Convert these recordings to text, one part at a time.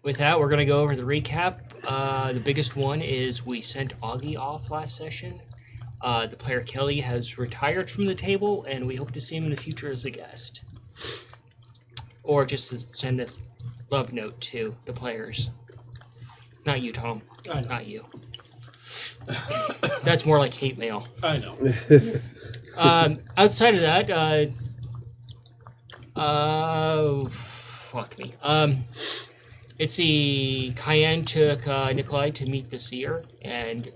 With that, we're going to go over the recap. The biggest one is we sent Augie off last session. The player Kelly has retired from the table, and we hope to see him in the future as a guest. Or just to send a love note to the players. Not you, Tom. I know. Not you. That's more like hate mail. I know. Outside of that, fuck me. Let's see. Cayenne took Nikolai to meet the seer and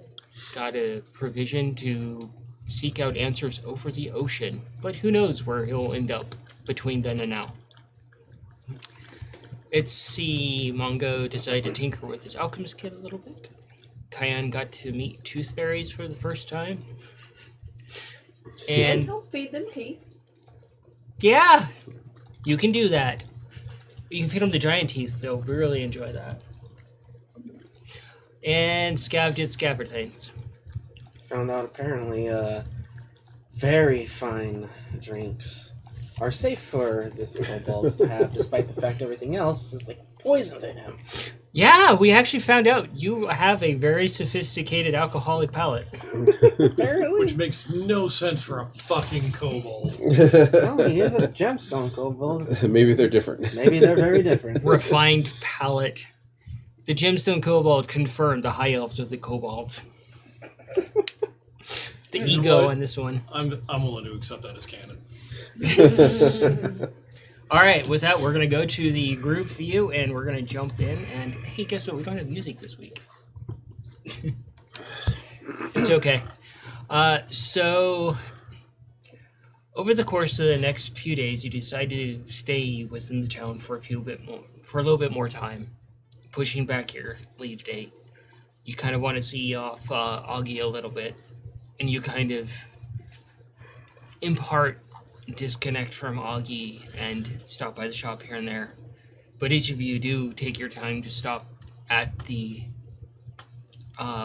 got a provision to seek out answers over the ocean. But who knows where he'll end up between then and now. Let's see. Mongo decided to tinker with his alchemist kit a little bit. Cayenne got to meet tooth fairies for the first time. And don't feed them tea. yeah, you can do that. You can feed them the giant teeth, they'll really enjoy that. And Scav did Scabbard things. Found out apparently very fine drinks are safe for this kobold to have, despite the fact everything else is like poisoned in him. Yeah, we actually found out you have a very sophisticated alcoholic palate. Apparently. Which makes no sense for a fucking kobold. Well, he is a gemstone kobold. Maybe they're different. Maybe they're very different. Refined palate. The gemstone kobold confirmed the high elves of the kobold. The You know ego what? on this one. I'm willing to accept that as canon. All right, with that, we're going to go to the group view, and we're going to jump in. And, hey, guess what? We don't have music this week. It's okay. So, over the course of the next few days, you decide to stay within the town for a little bit more time, pushing back your leave date. You kind of want to see off Augie a little bit, and you kind of impart disconnect from Augie and stop by the shop here and there. But each of you do take your time to stop at the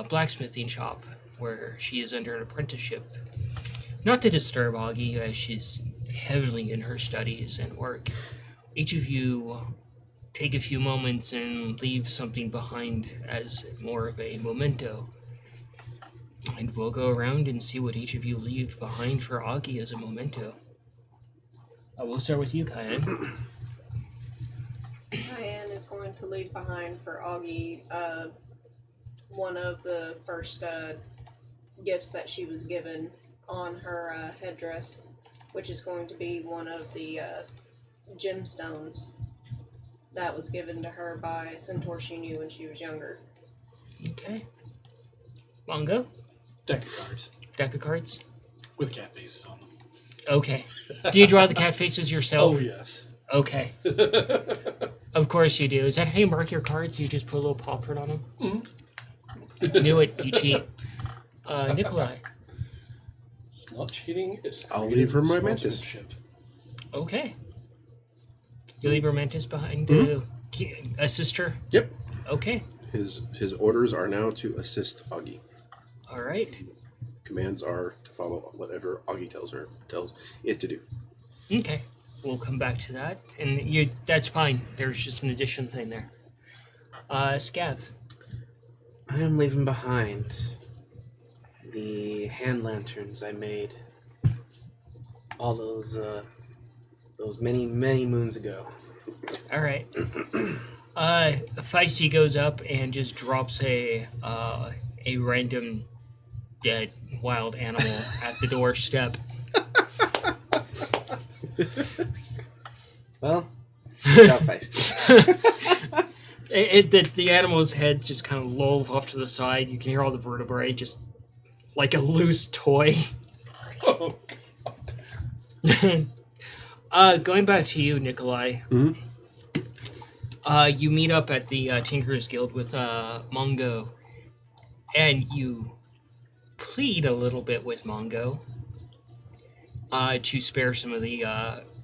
blacksmithing shop where she is under an apprenticeship. Not to disturb Augie as she's heavily in her studies and work. Each of you take a few moments and leave something behind as more of a memento. And we'll go around and see what each of you leave behind for Augie as a memento. We'll start with you, Cayenne. Cayenne is going to leave behind for Augie one of the first gifts that she was given on her headdress, which is going to be one of the gemstones that was given to her by a centaur she knew when she was younger. Okay. Mongo? Deck of cards. Deck of cards? With cat faces on them. Okay. Do you draw the cat faces yourself? Oh, yes. Okay. Of course you do. Is that how you mark your cards? You just put a little paw print on them? Mm-hmm. Knew it, you cheat. Nikolai. It's not cheating, it's I'll leave her my mantis. sportsmanship. Okay. You leave Romantis behind to assist her? Yep. Okay. His orders are now to assist Augie. All right. Commands are to follow whatever Augie tells it to do. Okay. We'll come back to that. And that's fine. There's just an addition thing there. Scav. I am leaving behind the hand lanterns I made all those many, many moons ago. All right. Feisty goes up and just drops a random dead wild animal at the doorstep. Well, good job, Feisty. The animal's head just kind of lolls off to the side. You can hear all the vertebrae just like a loose toy. Oh, Going back to you, Nikolai. Mm-hmm. You meet up at the Tinkerers Guild with Mongo, and you plead a little bit with Mongo to spare some of the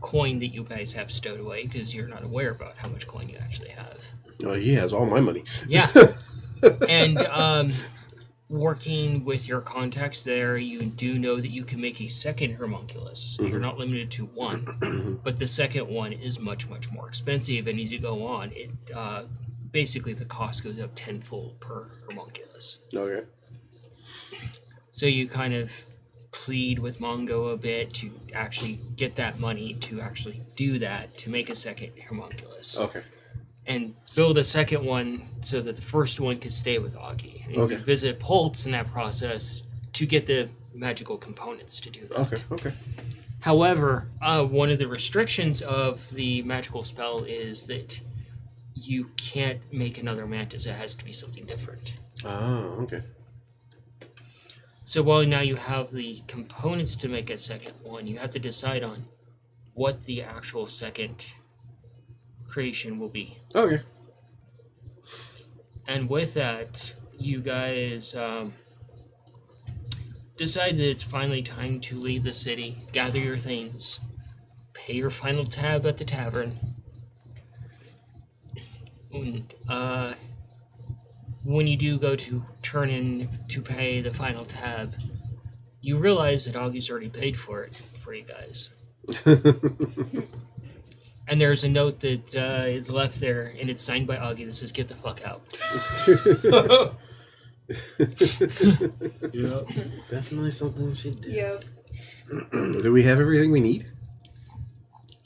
coin that you guys have stowed away, because you're not aware about how much coin you actually have. Oh, he has all my money. Yeah. And working with your contacts there, you do know that you can make a second homunculus. So you're not limited to one, but the second one is much, much more expensive, and as you go on, it basically the cost goes up tenfold per homunculus. Okay. So you kind of plead with Mongo a bit to actually get that money to actually do that, to make a second homunculus. Okay. And build a second one so that the first one could stay with Augie. And Okay. you visit Pultz in that process to get the magical components to do that. Okay. Okay. However, one of the restrictions of the magical spell is that you can't make another mantis. It has to be something different. Oh, okay. So while now you have the components to make a second one, you have to decide on what the actual second creation will be. Okay. And with that, you guys decide that it's finally time to leave the city, gather your things, pay your final tab at the tavern. And, when you do go to turn in to pay the final tab, you realize that Augie's already paid for it for you guys. And there's a note that is left there, and it's signed by Augie that says, "Get the fuck out." Yeah. Definitely something she did. Yep. Do we have everything we need?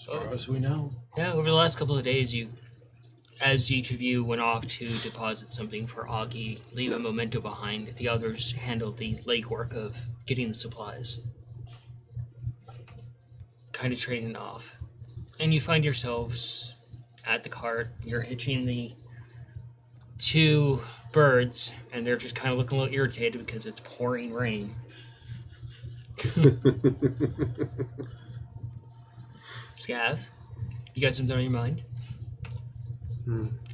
As far as we know. Yeah, over the last couple of days, as each of you went off to deposit something for Augie, leave a memento behind, the others handled the legwork of getting the supplies. Kind of trading off. And you find yourselves at the cart. You're hitching the two birds, and they're just kind of looking a little irritated because it's pouring rain. Scav, you got something on your mind?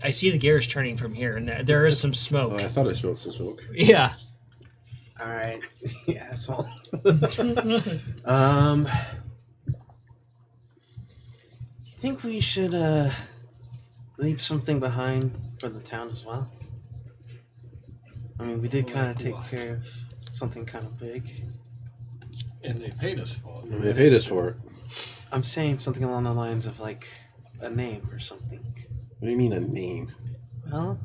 I see the gears turning from here, and there is some smoke. Oh, I thought I smelled some smoke. Yeah. All right, you asshole. You think we should leave something behind for the town as well? I mean, we did kind of Like take what? care of something kind of big. And they paid us for it. And they paid us for it. I'm saying something along the lines of like a name or something. What do you mean a name? Well,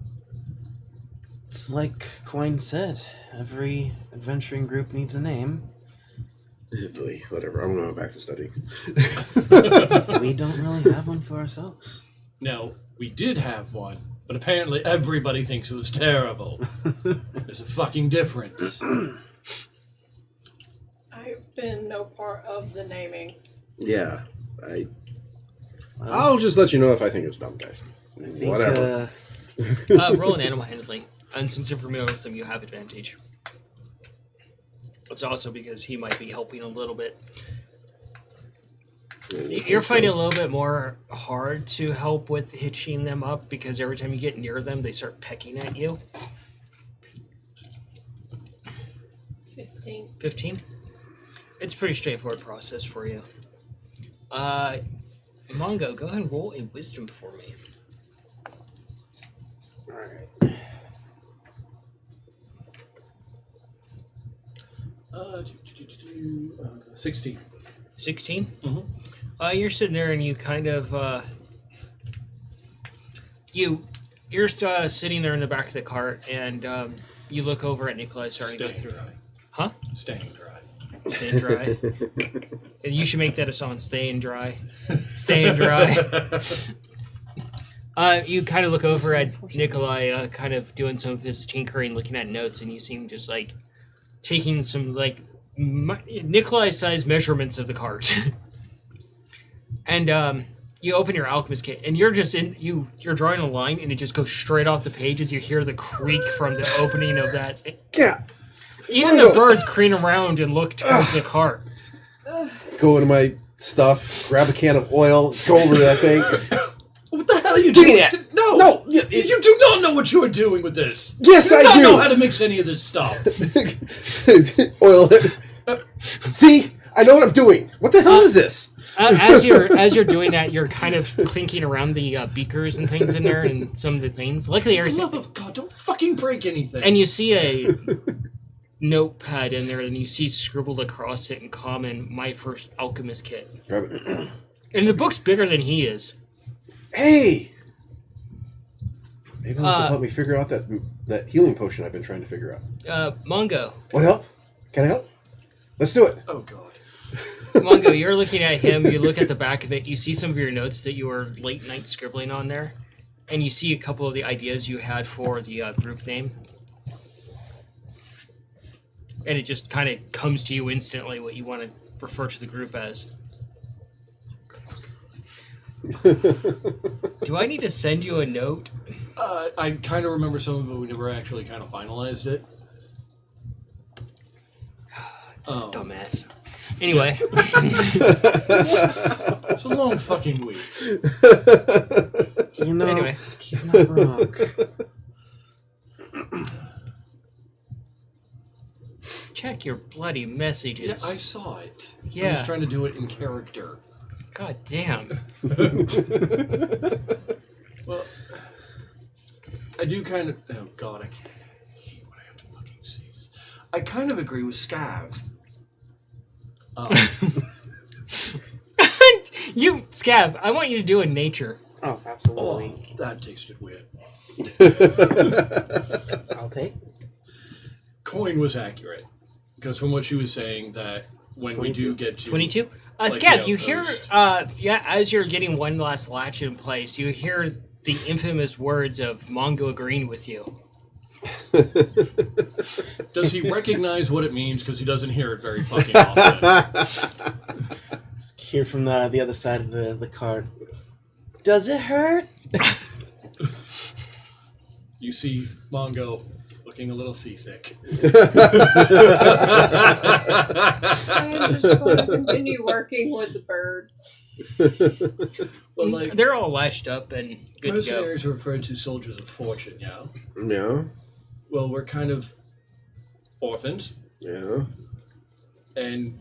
it's like Coin said. Every adventuring group needs a name. Boy, whatever. I'm going back to study. We don't really have one for ourselves. Now, we did have one, but apparently everybody thinks it was terrible. There's a fucking difference. I've been no part of the naming. Yeah. Well, I'll just let you know if I think it's dumb, guys. I think, Whatever. Roll an animal handling. And since you're familiar with him, you have advantage. It's also because he might be helping a little bit. You're finding it a little bit more hard to help with hitching them up because every time you get near them, they start pecking at you. 15. 15? It's a pretty straightforward process for you. Mongo, go ahead and roll a wisdom for me. Alright. 16. 16? Mhm. You're sitting there and you kind of, you're sitting there in the back of the cart and you look over at Nikolai starting to go Staying through. dry. Huh? Staying dry. Staying dry. And you should make that a song, Staying Dry. Staying Dry. You kind of look over at Nikolai, kind of doing some of his tinkering, looking at notes, and you see him just like taking some like Nikolai-sized measurements of the cart. And you open your alchemist kit, and you're just you're drawing a line, and it just goes straight off the pages. You hear the creak from the opening of that. Yeah. Even the birds crane around and look towards the cart. Go into my stuff, grab a can of oil, go over to that thing. What the hell are you Give me doing? that. No! No! You do not know what you are doing with this! Yes, You do I not do! know how to mix any of this stuff! Oil it. See? I know what I'm doing. What the hell is this? As you're doing that, you're kind of clinking around the beakers and things in there, and some of the things. Luckily, For the everything. love of God, don't fucking break anything! And you see a notepad in there, and you see scribbled across it in common, "My first alchemist kit." Grab it. And the book's bigger than he is. Hey! Maybe this will help me figure out that healing potion I've been trying to figure out. Mongo. What help? Can I help? Let's do it. Oh god. Mongo, you're looking at him. You look at the back of it. You see some of your notes that you were late night scribbling on there, and you see a couple of the ideas you had for the group name. And it just kind of comes to you instantly what you want to refer to the group as. Do I need to send you a note? I kind of remember some of it, but we never actually kind of finalized it. Dumbass. Anyway. It's a long fucking week. You know, Anyway. he's not wrong. Check your bloody messages. Yeah, I saw it. I Yeah. was trying to do it in character. God damn. Well, I do kind of... Oh, God, I hate when I have to fucking say this. I kind of agree with Scav. You, Scav, I want you to do a nature. Oh, Oh, absolutely. that tasted weird. I'll take. Coin was accurate. Because from what she was saying, that when we do get to... 22? Like, Scav, yeah, you hear, as you're getting one last latch in place, you hear the infamous words of Mongo agreeing with you. Does he recognize what it means? Because he doesn't hear it very fucking often. Hear from the other side of the card. Does it hurt? You see Mongo looking a little seasick. I'm just going to continue working with the birds. Well, like, They're all lashed up and good to go. mercenaries are referred to soldiers of fortune, yeah? Yeah. Well, we're kind of orphans, Yeah. and,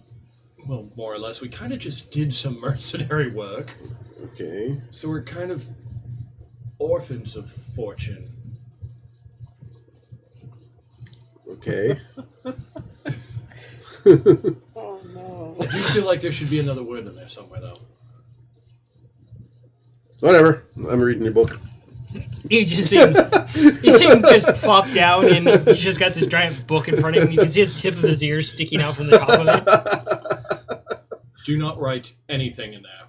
well, more or less, we kind of just did some mercenary work, Okay. so we're kind of orphans of fortune. Okay. Oh no. I do feel like there should be another word in there somewhere, though. Whatever. I'm reading your book. You just see him just plop down, and he's just got this giant book in front of him. You can see the tip of his ear sticking out from the top of it. Do not write anything in there.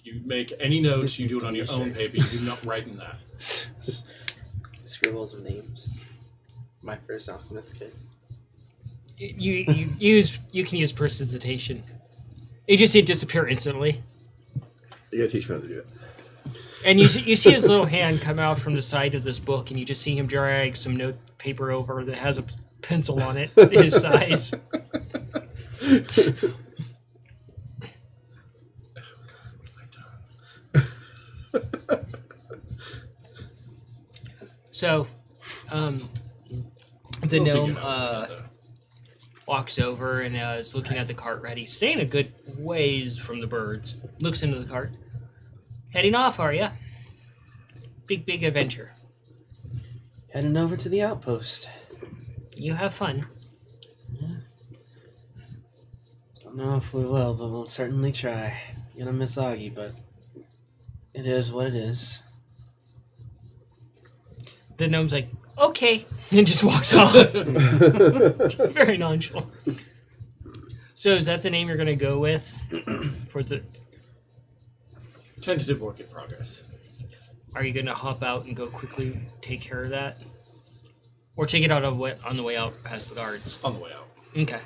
You make any notes, This you do needs it on to your be own shared. paper. You do not write in that. Just scribbles of names. My first alchemist kid. You can use precipitation. You just see it disappear instantly. You gotta teach me how to do it. And you see his little hand come out from the side of this book, and you just see him drag some note paper over that has a pencil on it, his size. So, the We'll gnome figure it out later. walks over and is looking at the cart ready, staying a good ways from the birds. Looks into the cart. Heading off, are ya? Big adventure. Heading over to the outpost. You have fun. Don't know if we will, but we'll certainly try. Gonna miss Augie, but it is what it is. The gnome's like, okay, and just walks off. Very nonchalant. So is that the name you're going to go with? For the? Tentative work in progress. Are you going to hop out and go quickly take care of that? Or take it out on the way out past the guards? On the way out. Okay.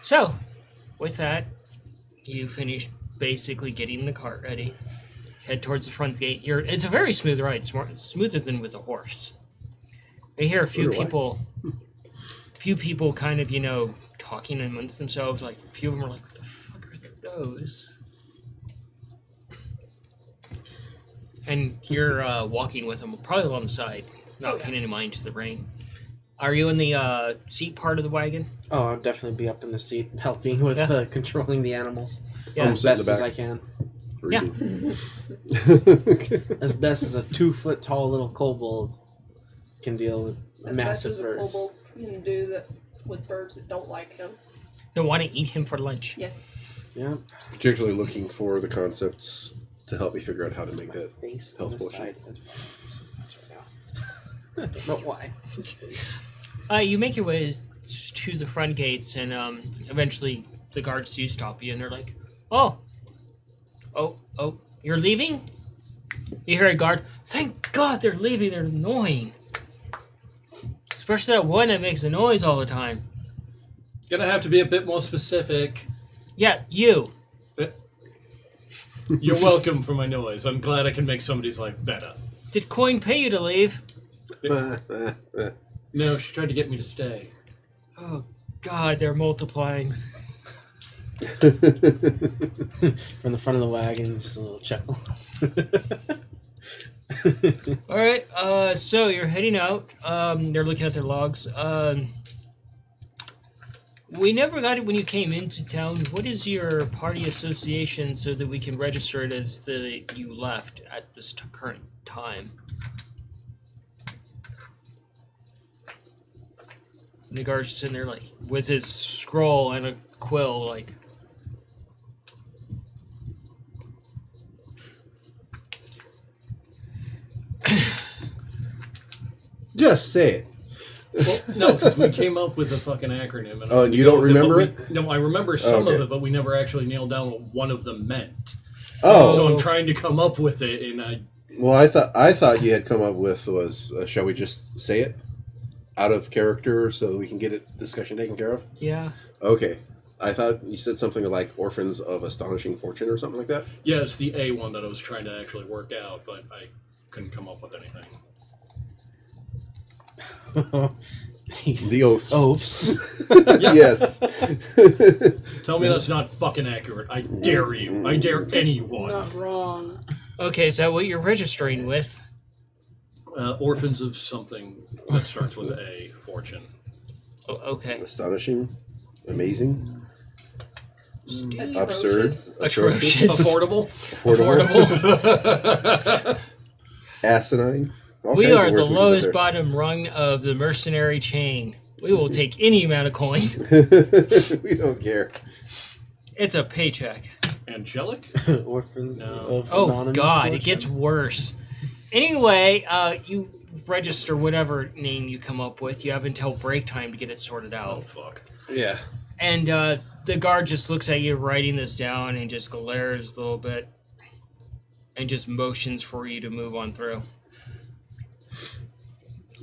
So, with that, you finish basically getting the cart ready. Head towards the front gate. It's a very smooth ride, smoother than with a horse. I hear a few people kind of, talking amongst themselves. Like, a few of them are like, what the fuck are those? And you're walking with them, probably along the side, not paying any mind to the rain. Are you in the seat part of the wagon? Oh, I'll definitely be up in the seat helping with controlling the animals. Yeah. As sit in the best as back. I can. Reading. As best as a 2-foot tall little kobold can deal with massive As a birds. kobold can do that with birds that don't like him. Don't want to eat him for lunch. Yes. Yeah. Particularly looking for the concepts to help me figure out how to make that. Face health on the potion. side as well. So that's right now. I don't know why. You make your way to the front gates, and eventually the guards do stop you, and they're like, "Oh, you're leaving?" You hear a guard. Thank God they're leaving. They're annoying, especially that one that makes a noise all the time. Gonna have to be a bit more specific. Yeah, you. You're welcome for my noise. I'm glad I can make somebody's life better. Did Coin pay you to leave? No, she tried to get me to stay. Oh God, they're multiplying. From the front of the wagon, just a little chuckle. All right, so you're heading out. They're looking at their logs. We never got it when you came into town. What is your party association so that we can register it as you left at this current time? And the guard's just sitting there, like, with his scroll and a quill, like. Just say it. Well, no, because we came up with a fucking acronym. And Oh, and you don't remember it? No, I remember some Okay. of it, but we never actually nailed down what one of them meant. Oh, So I'm trying to come up with it, and well, I thought you had come up with was shall we just say it out of character so that we can get it discussion taken care of? Yeah. Okay, I thought you said something like Orphans of Astonishing Fortune or something like that. yeah, it's the A one that I was trying to actually work out, but I couldn't come up with anything. The oafs. Oafs. Yes. Tell me that's not fucking accurate. I dare you. I dare anyone. Not wrong. Okay, is that what you're registering with? Orphans of something that starts with A, fortune. Oh, okay. Astonishing, amazing, Atrocious. absurd, Atrocious. Affordable? affordable, asinine. All We kinds of are the words we lowest can bottom rung of the mercenary chain. We will take any amount of coin. put there. We don't care. It's a paycheck. Angelic? Orphans No. of Oh Anonymous God, Fortune. it gets worse. Anyway, you register whatever name you come up with. You have until break time to get it sorted Oh, out. fuck. Yeah. And the guard just looks at you writing this down and just glares a little bit and just motions for you to move on through.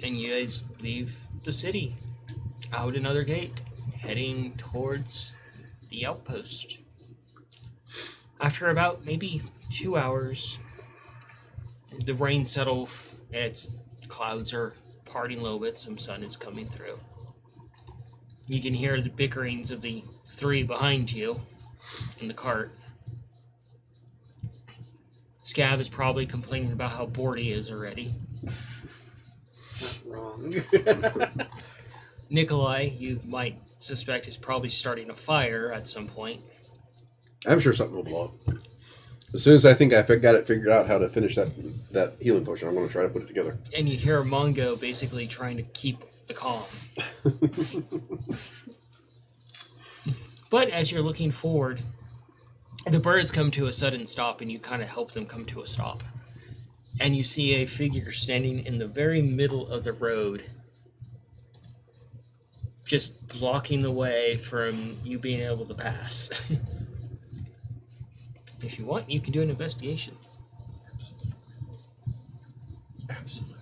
And you guys leave the city out another gate, heading towards the outpost. After about maybe 2 hours, the rain settles. Clouds are parting a little bit. Some sun is coming through. You can hear the bickerings of the three behind you in the cart. Scav is probably complaining about how bored he is already. Not wrong. Nikolai, you might suspect, is probably starting a fire at some point. I'm sure something will blow up. As soon as I think I got it figured out how to finish that healing potion, I'm going to try to put it together. And you hear Mongo basically trying to keep the calm. But as you're looking forward, the birds come to a sudden stop, and you kind of help them come to a stop. And you see a figure standing in the very middle of the road, just blocking the way from you being able to pass. If you want, you can do an investigation. Absolutely.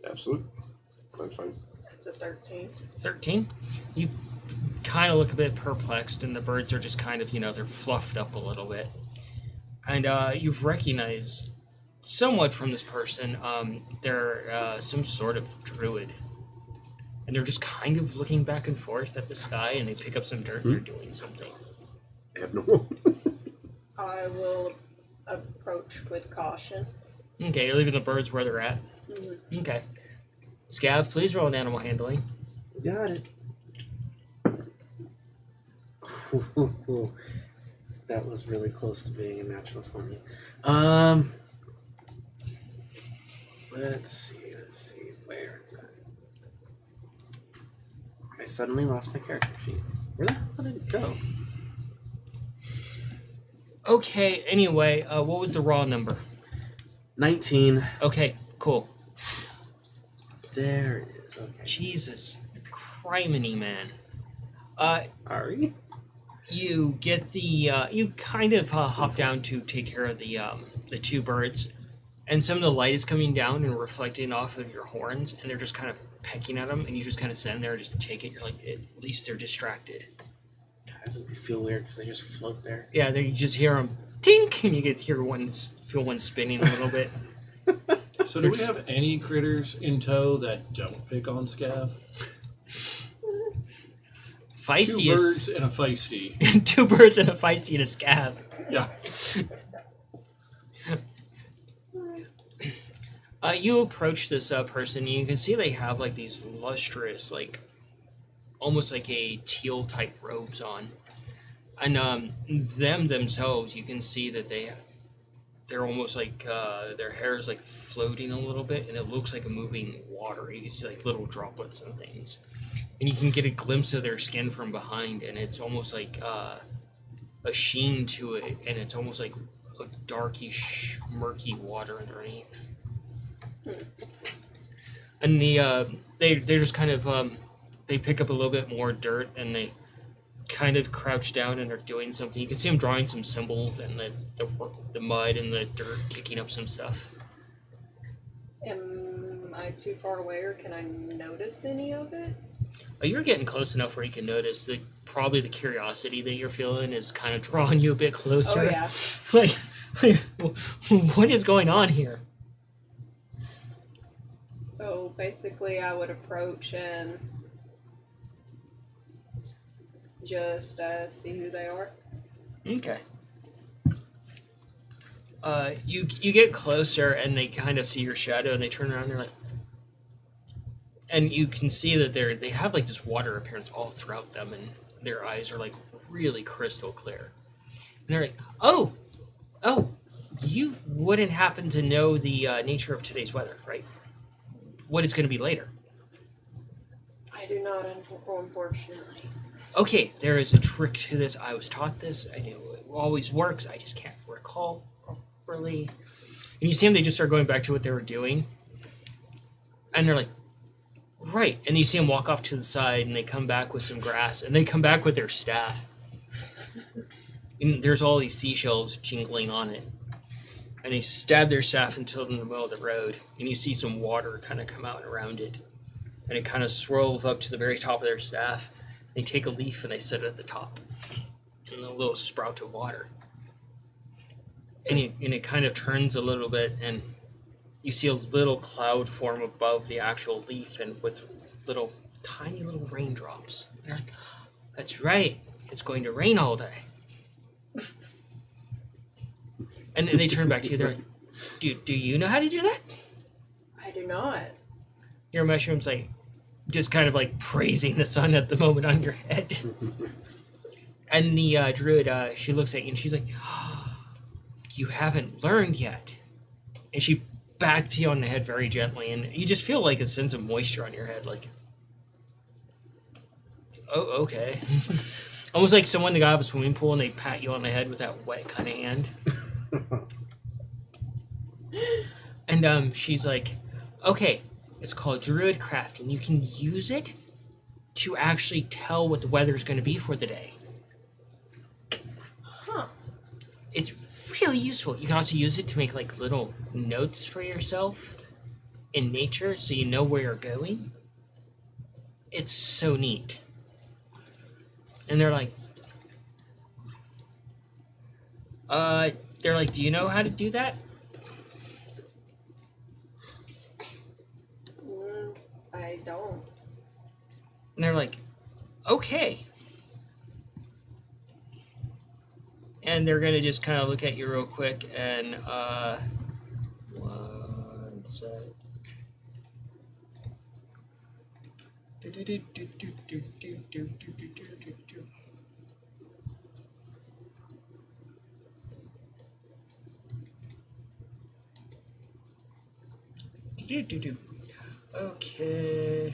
Absolutely. That's fine. That's a 13. 13. You kind of look a bit perplexed, and the birds are just kind of, they're fluffed up a little bit. And you've recognized somewhat from this person, they're some sort of druid. And they're just kind of looking back and forth at the sky, and they pick up some dirt and they're doing something. Abnormal. I will approach with caution. Okay, you're leaving the birds where they're at. Mm-hmm. Okay. Scav, please roll an animal handling. Got it. That was really close to being a natural 20. Let's see. Where? I suddenly lost my character sheet. Where the hell did it go? Okay, anyway, what was the raw number? 19. Okay, cool. There it is. Okay. Jesus, criminy man. Sorry. You get the you kind of hop down to take care of the two birds, and some of the light is coming down and reflecting off of your horns, and they're just kind of pecking at them, and you just kind of stand there and just take it. You're like, at least they're distracted. Guys, would feel weird because they just float there. Yeah, then you just hear them tink, and you get feel one spinning a little bit. So do we have any critters in tow that don't pick on Scav? Feisty Two is birds and a feisty. 2 birds and a feisty and a scav. Yeah. You approach this person, and you can see they have like these lustrous, like almost like a teal type robes on, and them themselves, you can see that they're almost like their hair is like floating a little bit, and it looks like a moving water. You can see like little droplets and things, and you can get a glimpse of their skin from behind, and it's almost like a sheen to it, and it's almost like a darkish, murky water underneath. And they just kind of they pick up a little bit more dirt, and they kind of crouch down and are doing something. You can see them drawing some symbols, and the mud and the dirt kicking up some stuff. Am I too far away, or can I notice any of it? You're getting close enough where you can notice that probably the curiosity that you're feeling is kind of drawing you a bit closer. Oh yeah. like, what is going on here? So basically, I would approach and just see who they are. Okay. You get closer, and they kind of see your shadow, and they turn around, and they're like, and you can see that they have like this water appearance all throughout them, and their eyes are like really crystal clear. And they're like, oh, you wouldn't happen to know the nature of today's weather, right? What it's going to be later. I do not, unfortunately. Okay, there is a trick to this. I was taught this. I know it always works. I just can't recall properly. And you see them, they just start going back to what they were doing. And they're like, right. And you see them walk off to the side, and they come back with some grass, and they come back with their staff. And there's all these seashells jingling on it. And they stab their staff until in the middle of the road, and you see some water kind of come out around it. And it kind of swirls up to the very top of their staff. They take a leaf and they set it at the top, in a little sprout of water. And it kind of turns a little bit, and you see a little cloud form above the actual leaf, and with little, tiny little raindrops. And they're like, that's right, it's going to rain all day. And they turn back to you, they're like, do you know how to do that? I do not. Your mushroom's like, just kind of like praising the sun at the moment on your head. And the druid, she looks at you and she's like, oh, you haven't learned yet. And she bats you on the head very gently, and you just feel like a sense of moisture on your head, like, oh, okay. Almost like someone that got out of a swimming pool and they pat you on the head with that wet kind of hand. And she's like, okay, it's called Druid Craft, and you can use it to actually tell what the weather is going to be for the day. Huh. It's really useful. You can also use it to make like little notes for yourself in nature, so you know where you're going. It's so neat. And they're like, do you know how to do that? I don't. And they're like, okay. And they're gonna just kind of look at you real quick and one sec. Okay.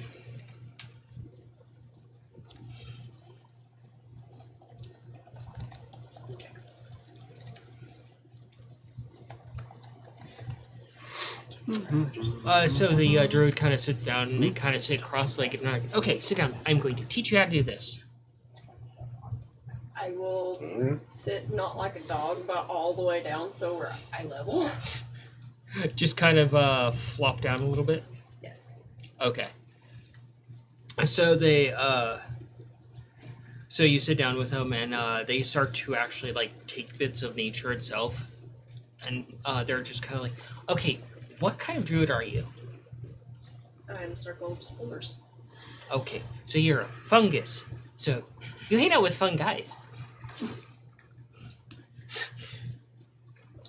So the druid kind of sits down and they kind of sit cross-legged and are like, okay, sit down. I'm going to teach you how to do this. I will sit not like a dog, but all the way down so we're eye level. Just kind of flop down a little bit. Yes. Okay. So they, so you sit down with them, and they start to actually like take bits of nature itself, and they're just kind of like, okay, what kind of druid are you? I'm Circle of Spores. Okay, so you're a fungus. So you hang out with fun guys.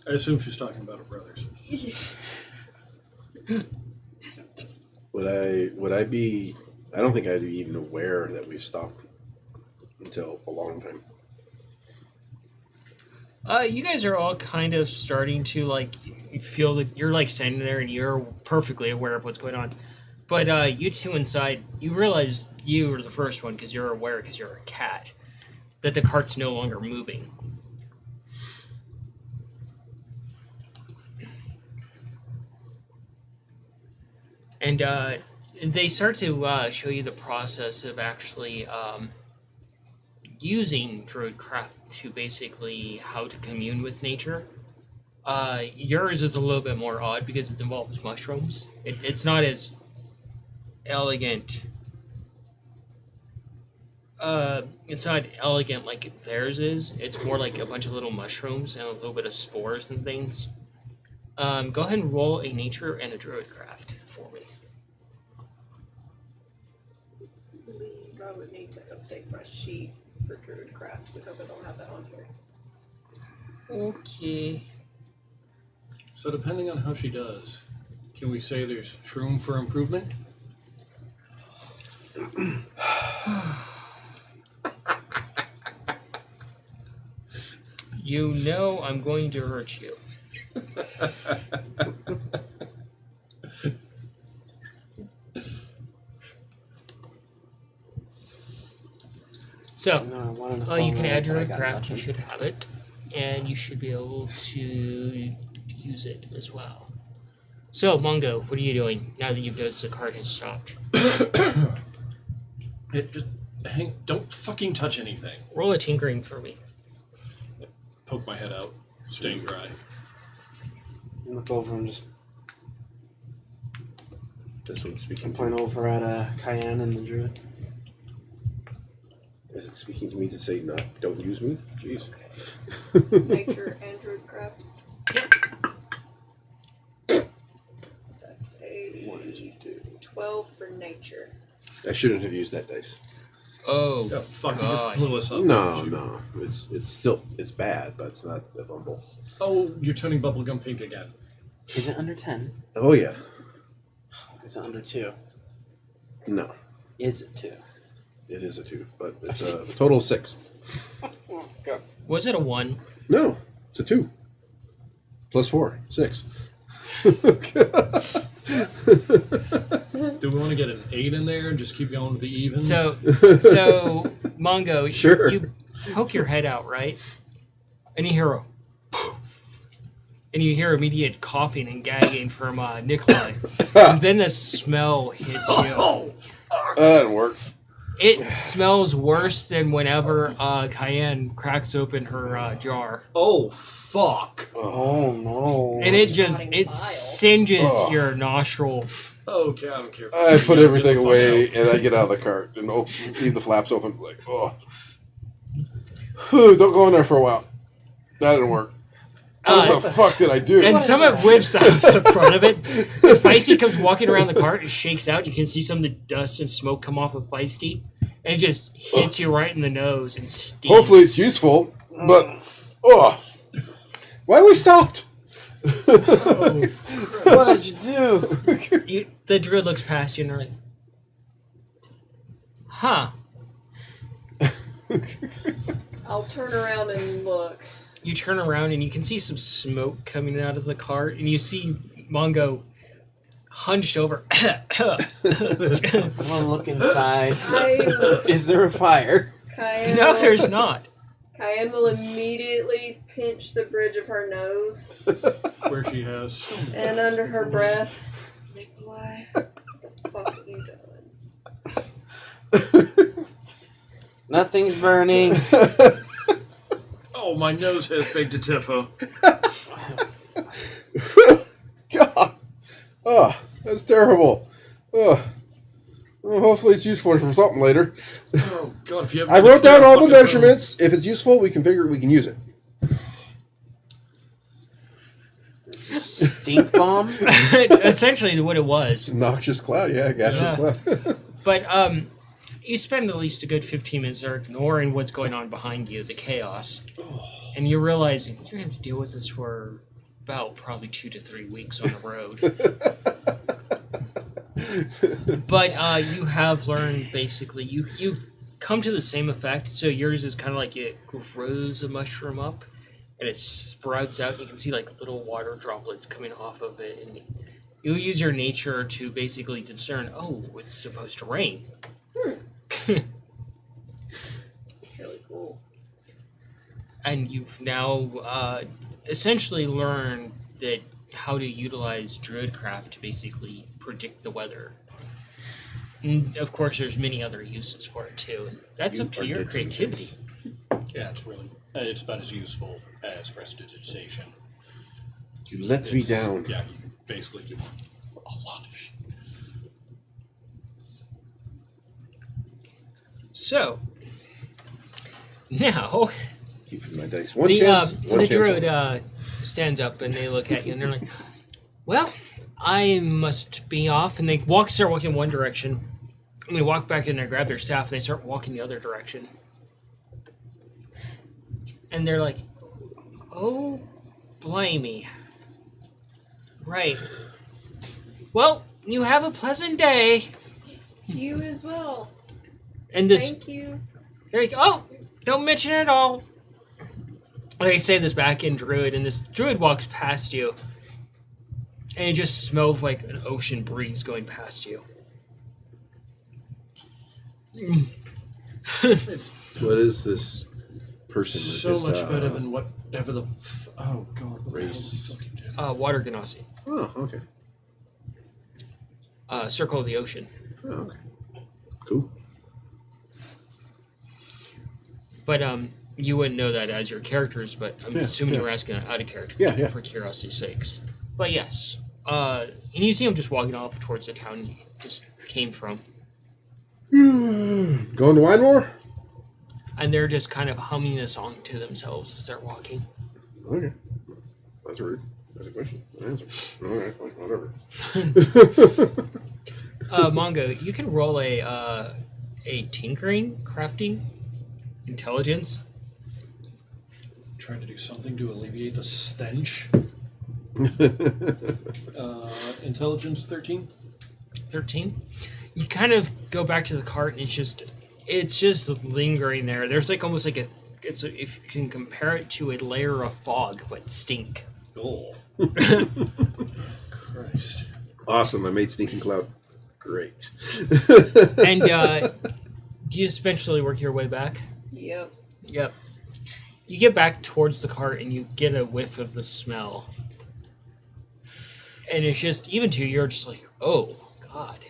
I assume she's talking about her brothers. Would I be? I don't think I'd be even aware that we've stopped until a long time. You guys are all kind of starting to like feel that you're like standing there and you're perfectly aware of what's going on. But you two inside, you realize you were the first one because you're aware because you're a cat that the cart's no longer moving. And they start to show you the process of actually using druidcraft to basically how to commune with nature. Yours is a little bit more odd because it involves mushrooms. It's not as elegant. It's not elegant like theirs is. It's more like a bunch of little mushrooms and a little bit of spores and things. Go ahead and roll a nature and a druidcraft for me. I would need to update my sheet for Druidcraft because I don't have that on here. Okay. So depending on how she does, can we say there's room for improvement? You know I'm going to hurt you. So, you can add your craft, you should have it, and you should be able to use it as well. So, Mongo, what are you doing now that you've noticed the cart has stopped? Don't fucking touch anything. Roll a tinkering for me. Poke my head out, staying dry. Look over and just This one's speaking. point over at Cayenne and the druid. Is it speaking to me to say not? Don't use me? Jeez. Nature and Druidcraft. That's a 12 for nature. I shouldn't have used that dice. Oh, Oh, fuck, you God. just blew us up. No. It's still bad, but it's not a fumble. Oh, you're turning bubblegum pink again. Is it under 10? Oh yeah. Is it under 2? No, Is it 2? it is a 2, but it's a total of 6. Was it a 1? No, it's a 2. Plus 4, 6. Do we want to get an 8 in there and just keep going with the evens? So Mongo, Sure. you poke your head out, right? And you hear a poof. And you hear immediate coughing and gagging from Nikolai. And then the smell hits you. That didn't work. It smells worse than whenever Cayenne cracks open her jar. Oh, fuck. Oh no. And it Rotting bile. singes Ugh. your nostrils. Okay, I don't care. I put Yeah, everything get the fuck away out. and I get out of the cart and leave the flaps open. Like, oh. Whew, don't go in there for a while. That didn't work. What the fuck did I do? And some of it whips out the front of it. If Feisty comes walking around the cart, it shakes out. You can see some of the dust and smoke come off of Feisty. And it just hits you right in the nose and stings. Hopefully it's useful, but why we stopped? What did you do? The druid looks past you and like, huh. I'll turn around and look. You turn around and you can see some smoke coming out of the cart, and you see Mongo hunched over. I want to look inside. I, Is there a fire? Cayenne No, will- there's not. Cayenne will immediately pinch the bridge of her nose where she has so many And eyes under her before. breath, Nikolai, what the fuck are you doing? Nothing's burning. Oh, my nose has baked a tiffo. God. Oh, that's terrible. Oh. Well, hopefully it's useful for something later. Oh, God, if you I wrote down all the measurements. If it's useful, we can use it. Stink bomb? Essentially, what it was. Noxious cloud, yeah, gaseous cloud. But you spend at least a good 15 minutes there ignoring what's going on behind you, the chaos. And you realize you're going to have to deal with this for about probably 2 to 3 weeks on the road. But you have learned, basically, you come to the same effect. So yours is kind of like it grows a mushroom up, and it sprouts out. You can see like little water droplets coming off of it. And you use your nature to basically discern, oh, it's supposed to rain. Really cool. And you've now essentially learned that how to utilize druidcraft to basically predict the weather. And of course, there's many other uses for it too. And that's up to your creativity. Yeah, it's about as useful as prestidigitation. You let me down. Yeah, you can basically do a lot of shit. So now Keeping my dice. One the chance. the druid stands up and they look at you and they're like, "Well, I must be off." And they start walking in one direction, and they walk back in there, grab their staff, and they start walking the other direction. And they're like, "Oh, blimey. Right. Well, you have a pleasant day." You as well. And this, Thank you. they're like, "Oh, don't mention it at all." They say this back in Druid, and this Druid walks past you, and it just smells like an ocean breeze going past you. What is this person? Is So it, much better than whatever the... Oh, God. What race. the hell did we fucking do? Water Ganassi. Oh, okay. Circle of the Ocean. Oh, okay. Cool. But you wouldn't know that as your characters, but I'm assuming you were asking out of character. Yeah. For curiosity's sakes. But yes. And you see them just walking off towards the town you just came from. Going to Wine War? And they're just kind of humming a song to themselves as they're walking. Okay. That's rude. That's a question. An answer. Alright, fine, whatever. Mongo, you can roll a tinkering, crafting, intelligence. Trying to do something to alleviate the stench. Intelligence 13. 13. You kind of go back to the cart and it's just lingering there. There's like almost like if you can compare it to a layer of fog, but stink. Oh. Christ. Awesome, I made Stinking Cloud. Great. And do you eventually work your way back? Yep. Yep. You get back towards the cart and you get a whiff of the smell. And it's just, even to you, you're just like, oh, God.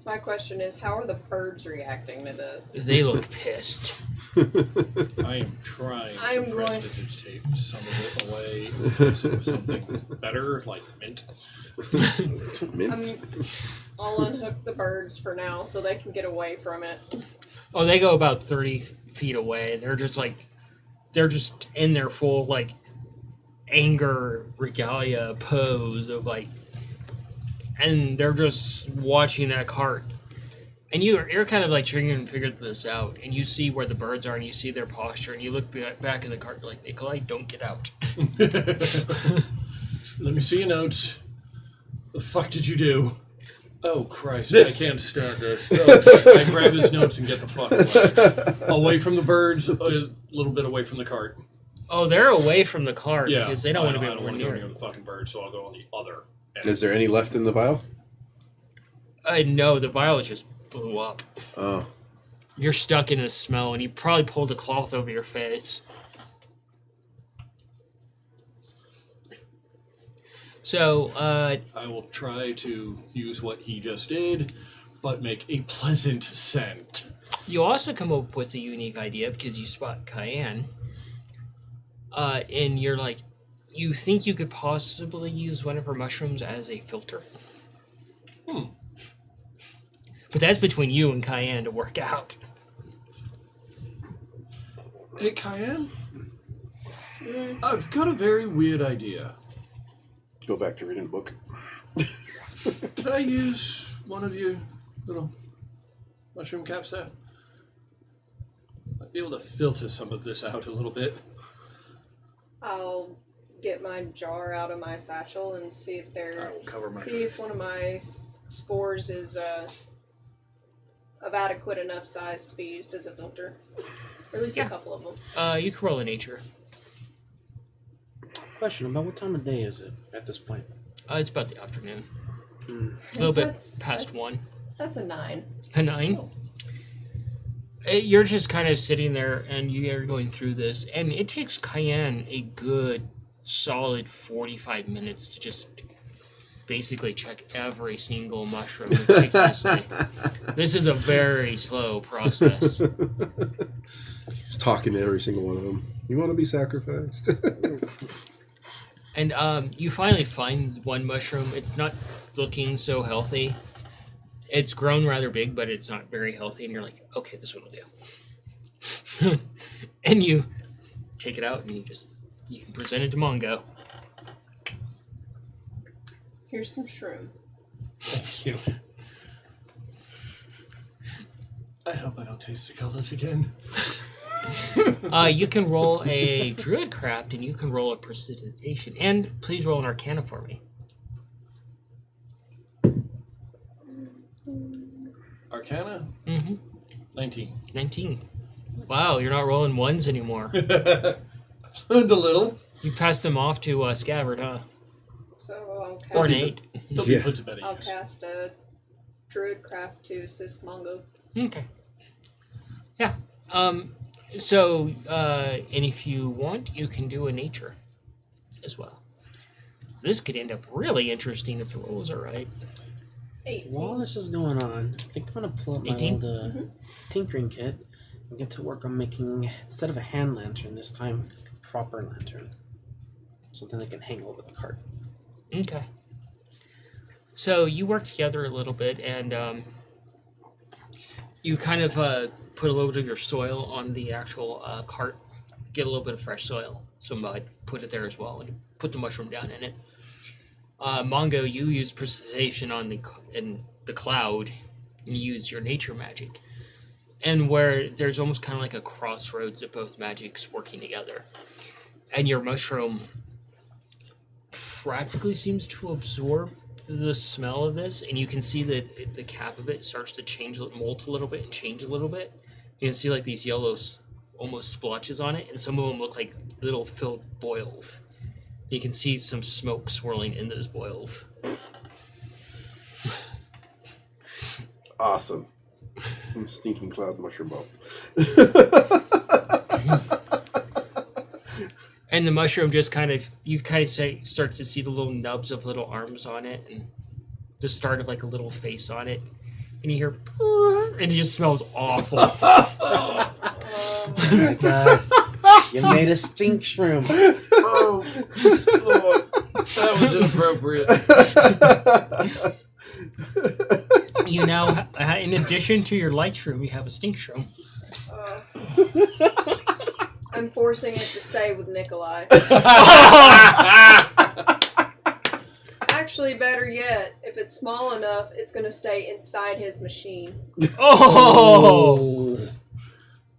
My question is, how are the birds reacting to this? They look pissed. I am trying I'm to going- prestidigitate some of it away and replace it with something better, like mint. Mint. I'll unhook the birds for now so they can get away from it. Oh, they go about 30 feet away. They're just in their full, like, anger regalia pose of, like, and they're just watching that cart. And you're kind of, like, trying to figure this out. And you see where the birds are, and you see their posture, and you look back in the cart, you're like, Nikolai, don't get out. Let me see your notes. The fuck did you do? Oh, Christ. This. I can't stand this. Oh, I grab his notes and get the fuck away. Away from the birds, a little bit away from the cart. Oh, they're away from the cart Yeah. because they don't want to be I don't anywhere want to go near near it. the fucking bird, so I'll go on the other end. Is there any left in the vial? No, the vial just blew up. Oh. You're stuck in a smell, and you probably pulled a cloth over your face. So, I will try to use what he just did, but make a pleasant scent. you also come up with a unique idea because you spot cayenne. And you're like, you think you could possibly use one of her mushrooms as a filter. But that's between you and cayenne to work out. Hey, Cayenne? I've got a very weird idea. Go back to reading a book. Could I use one of your little mushroom caps there? I'd be able to filter some of this out a little bit. I'll get my jar out of my satchel and see if I will cover my see if one of my spores is of adequate enough size to be used as a filter, or at least Yeah. a couple of them. You can roll a nature. Question about what time of day is it at this point? It's about the afternoon. Hmm. A little bit That's- past that's- 1. That's a 9. A 9? You're just kind of sitting there and you're going through this, and it takes cayenne a good solid 45 minutes to just basically check every single mushroom meticulously. This is a very slow process. Just talking to every single one of them. You want to be sacrificed? And you finally find one mushroom. It's not looking so healthy. It's grown rather big, but it's not very healthy. And you're like, okay, this one will do. And you take it out and you can present it to Mongo. Here's some shroom. Thank you. I hope I don't taste the colors again. You can roll a druid craft and you can roll a precipitation. And please roll an arcana for me. Arcana? Mm-hmm. 19. 19. Wow, you're not rolling ones anymore. I've learned a little. You passed them off to Scabbard, huh? So I'll cast, Or Nate. They'll Yeah. be put to better I'll use. cast a druid craft to assist Mongo. Okay. Yeah. So, and if you want, you can do a nature as well. This could end up really interesting if the rolls are right. 18. While this is going on, I think I'm gonna pull up my 18? old Mhm. tinkering kit and get to work on making, instead of a hand lantern this time, a proper lantern. Something that can hang over the cart. Okay. So you work together a little bit, and you kind of put a little bit of your soil on the actual cart. Get a little bit of fresh soil, some mud, put it there as well, and put the mushroom down in it. Mongo, you use precipitation on the cloud, and you use your nature magic. And where there's almost kind of like a crossroads of both magics working together. And your mushroom practically seems to absorb the smell of this, and you can see that the cap of it starts to change, molt a little bit and change a little bit. You can see like these yellow almost splotches on it, and some of them look like little filled boils. You can see some smoke swirling in those boils. Awesome. I'm stinking cloud mushroom bomb. And the mushroom just kind of, start to see the little nubs of little arms on it, and the start of like a little face on it. And you hear, "Purr," and it just smells awful. Oh my god. You made a stink shroom. Oh, Lord. That was inappropriate. You now, in addition to your light shroom, you have a stink shroom. I'm forcing it to stay with Nikolai. Actually, better yet, if it's small enough, it's going to stay inside his machine. Oh!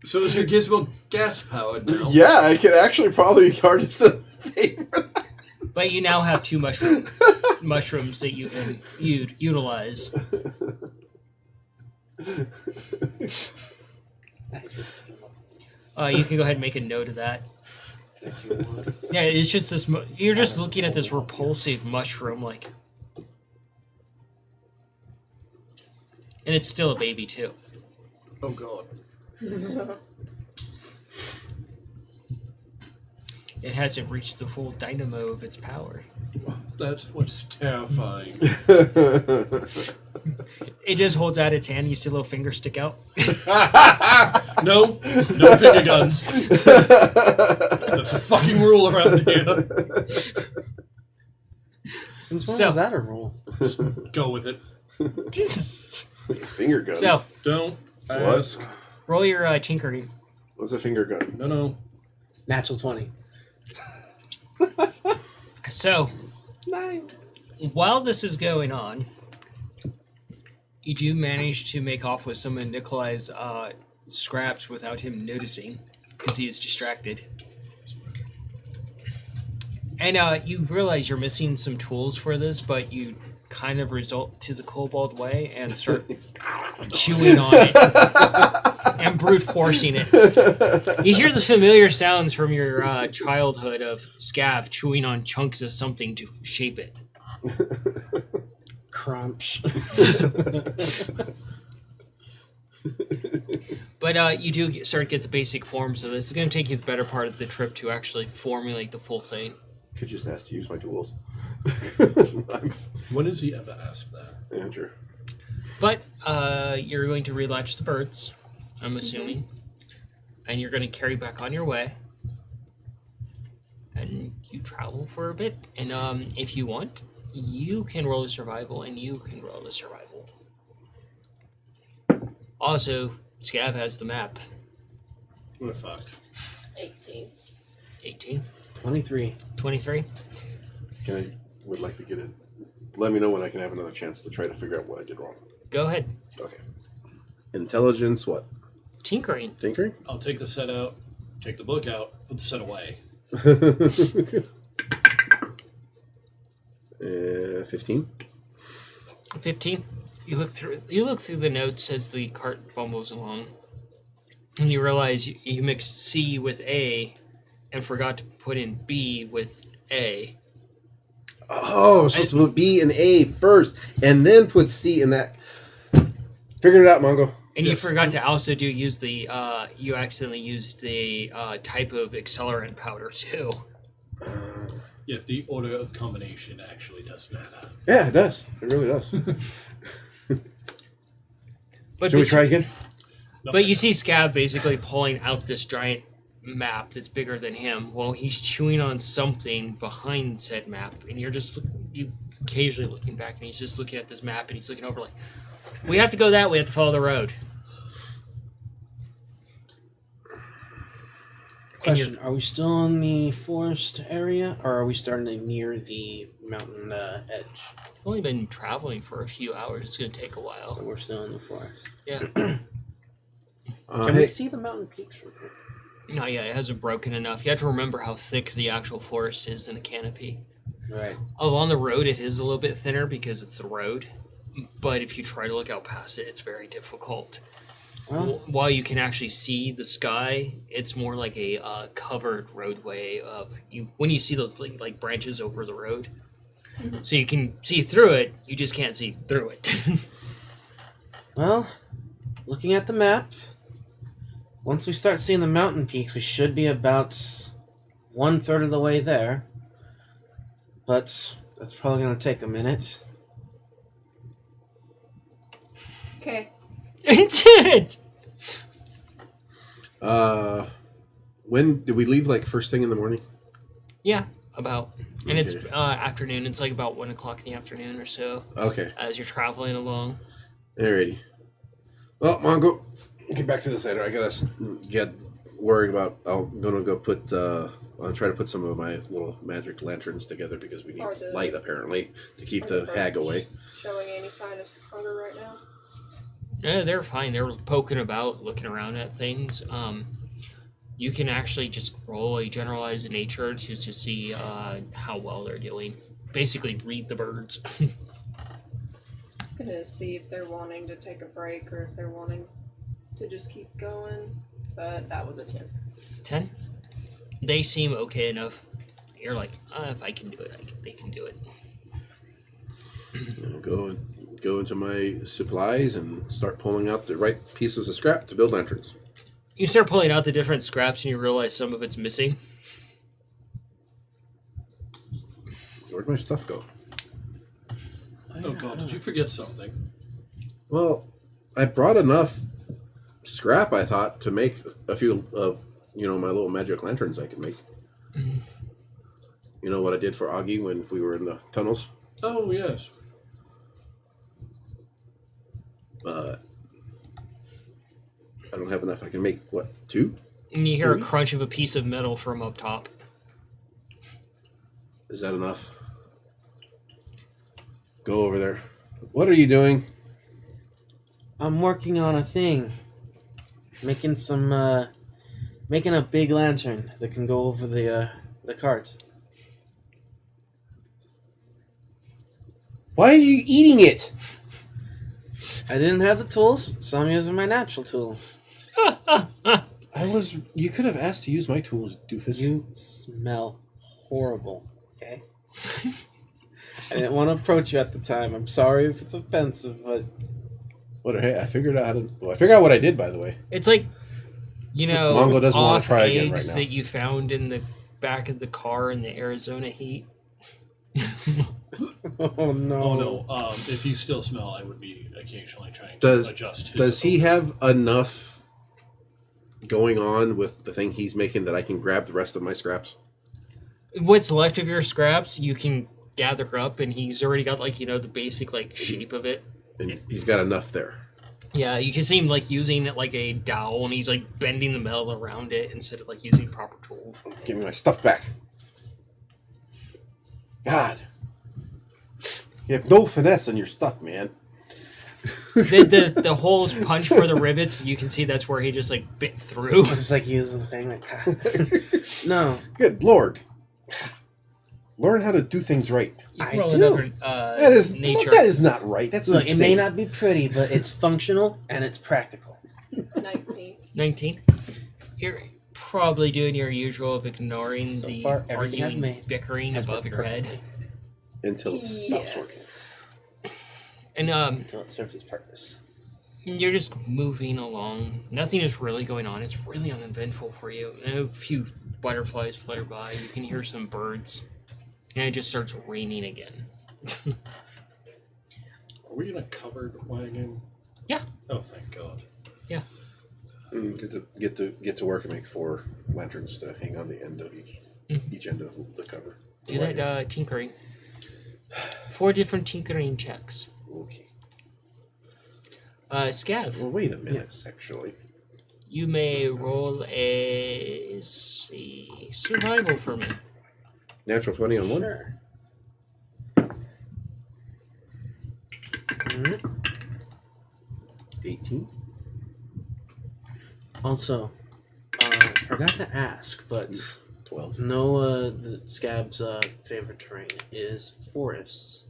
So is your gizmo gas powered now? Yeah, I could actually probably harness the thing for that. But you now have two mushrooms that you can utilize. I just came up You can go ahead and make a note of that. if you want. Yeah, it's just this. You're just looking at this repulsive mushroom, like, and it's still a baby too. Oh, God. It hasn't reached the full dynamo of its power. That's what's terrifying. It just holds out its hand. You see a little finger stick out. No finger guns. That's a fucking rule around here. Since when So- was that a rule? Go with it. Jesus. Finger gun. So, Don't What? ask. roll your tinkering. What's a finger gun? No. Natural 20. So, Nice. while this is going on, you do manage to make off with some of Nikolai's scraps without him noticing, because he is distracted. And you realize you're missing some tools for this, but you kind of resort to the kobold way and start chewing on it and brute forcing it. You hear the familiar sounds from your childhood of Scav chewing on chunks of something to shape it. Crunch. But you do get the basic forms of this. It's going to take you the better part of the trip to actually formulate the full thing. Could just ask to use my tools. When has he ever asked that? Yeah, sure. But you're going to relatch the birds, I'm assuming. And you're going to carry back on your way. And you travel for a bit. And if you want, you can roll a survival and you can roll a survival. Also, Scav has the map. We're fucked. 18. 18, 23. 23. Would like to get it. Let me know when I can have another chance to try to figure out what I did wrong. Go ahead. Okay. Intelligence, what? Tinkering. Tinkering? I'll take the set out, take the book out, put the set away. 15. 15. You look through the notes as the cart bumbles along, and you realize you mixed C with A, and forgot to put in B with A. Oh, I'm supposed to put B and A first, and then put C in that. Figured it out, Mongo. And you Yes. forgot to also use the you accidentally used the type of accelerant powder too. Yeah, the order of combination actually does matter. Yeah, it does. It really does. But Should we try again? But you see Scab basically pulling out this giant map that's bigger than him while he's chewing on something behind said map, and you occasionally looking back, and he's just looking at this map, and he's looking over like, we have to go that way, we have to follow the road. Question, are we still in the forest area, or are we starting to near the mountain edge? We've only been traveling for a few hours. It's going to take a while. So we're still in the forest. Yeah. Can we Hey, see the mountain peaks real quick? No, yeah, it hasn't broken enough. You have to remember how thick the actual forest is in a canopy. Right. Along the road, it is a little bit thinner because it's the road. But if you try to look out past it, it's very difficult. Well, While you can actually see the sky, it's more like a covered roadway of you. When you see those like branches over the road, so you can see through it. You just can't see through it. well, looking at the map, once we start seeing the mountain peaks, we should be about 1/3 of the way there. But that's probably going to take a minute. Okay. It's it. when did we leave? Like first thing in the morning? Yeah, about. And it's Okay. afternoon. It's like about 1 o'clock in the afternoon or so Okay. as you're traveling along. Alrighty. Well, Mongo, get back to this later. I gotta get worried about. I'm gonna go put. I'll try to put some of my little magic lanterns together because we need Are the- light apparently to keep are the birds hag away. Showing any sign of hunger right now? Yeah, they're fine. They're poking about, looking around at things. You can actually just roll a generalized nature to see how well they're doing. Basically, read the birds. I'm gonna see if they're wanting to take a break or if they're wanting to just keep going. But that was a 10. 10. They seem okay enough. You're like, if I can do it, they can do it. I'll go into my supplies and start pulling out the right pieces of scrap to build lanterns. You start pulling out the different scraps, and you realize some of it's missing. Where'd my stuff go? Oh God, did you forget something? Well, I brought enough scrap, I thought, to make a few of, my little magic lanterns I can make. Mhm. You know what I did for Augie when we were in the tunnels? Oh yes. I don't have enough. I can make, what, 2? And you hear a Maybe? crunch of a piece of metal from up top. Is that enough? Go over there. What are you doing? I'm working on a thing. Making some, making a big lantern that can go over the cart. Why are you eating it? I didn't have the tools, so I'm using my natural tools. You could have asked to use my tools, doofus. You smell horrible, okay? I didn't want to approach you at the time. I'm sorry if it's offensive, but Hey, I figured out I figured out what I did, by the way. It's like, Mongo doesn't want off to try again eggs right now. that you found in the back of the car in the Arizona heat. oh no. Oh no. If you still smell, I would be occasionally trying Does- to adjust. His Does he odor. have enough going on with the thing he's making that I can grab the rest of my scraps? What's left of your scraps, you can gather up, and he's already got the basic shape of it. And he's got enough there. Yeah, you can see him using it like a dowel, and he's bending the metal around it instead of using proper tools. Give me my stuff back. God. You have no finesse in your stuff, man. The holes punched for the rivets, you can see that's where he just bit through. Just using the thing No. Good Lord. Learn how to do things right. You can I roll do. another, nature. That is not right. That's Look, it insane. may not be pretty, but it's functional and it's practical. 19. 19. You're probably doing your usual of ignoring So the far, everything I've arguing, made bickering has above worked your head. perfectly Until it stops working. Yes. And until it serves its purpose. you're just moving along. Nothing is really going on. It's really uneventful for you. And a few butterflies flutter by. You can hear some birds. And it just starts raining again. Are we in a covered wagon? Yeah. Oh, thank God. Get to work and make 4 lanterns to hang on the end of each end of the cover. Do that tinkering. 4 different tinkering checks. Okay. Scav, Well, wait a minute. Yes. Actually, you may roll a survival for me. natural 20 on 1. Sure. Mhm. 18. Also, forgot to ask, but 12. the Scab's favorite terrain is forests.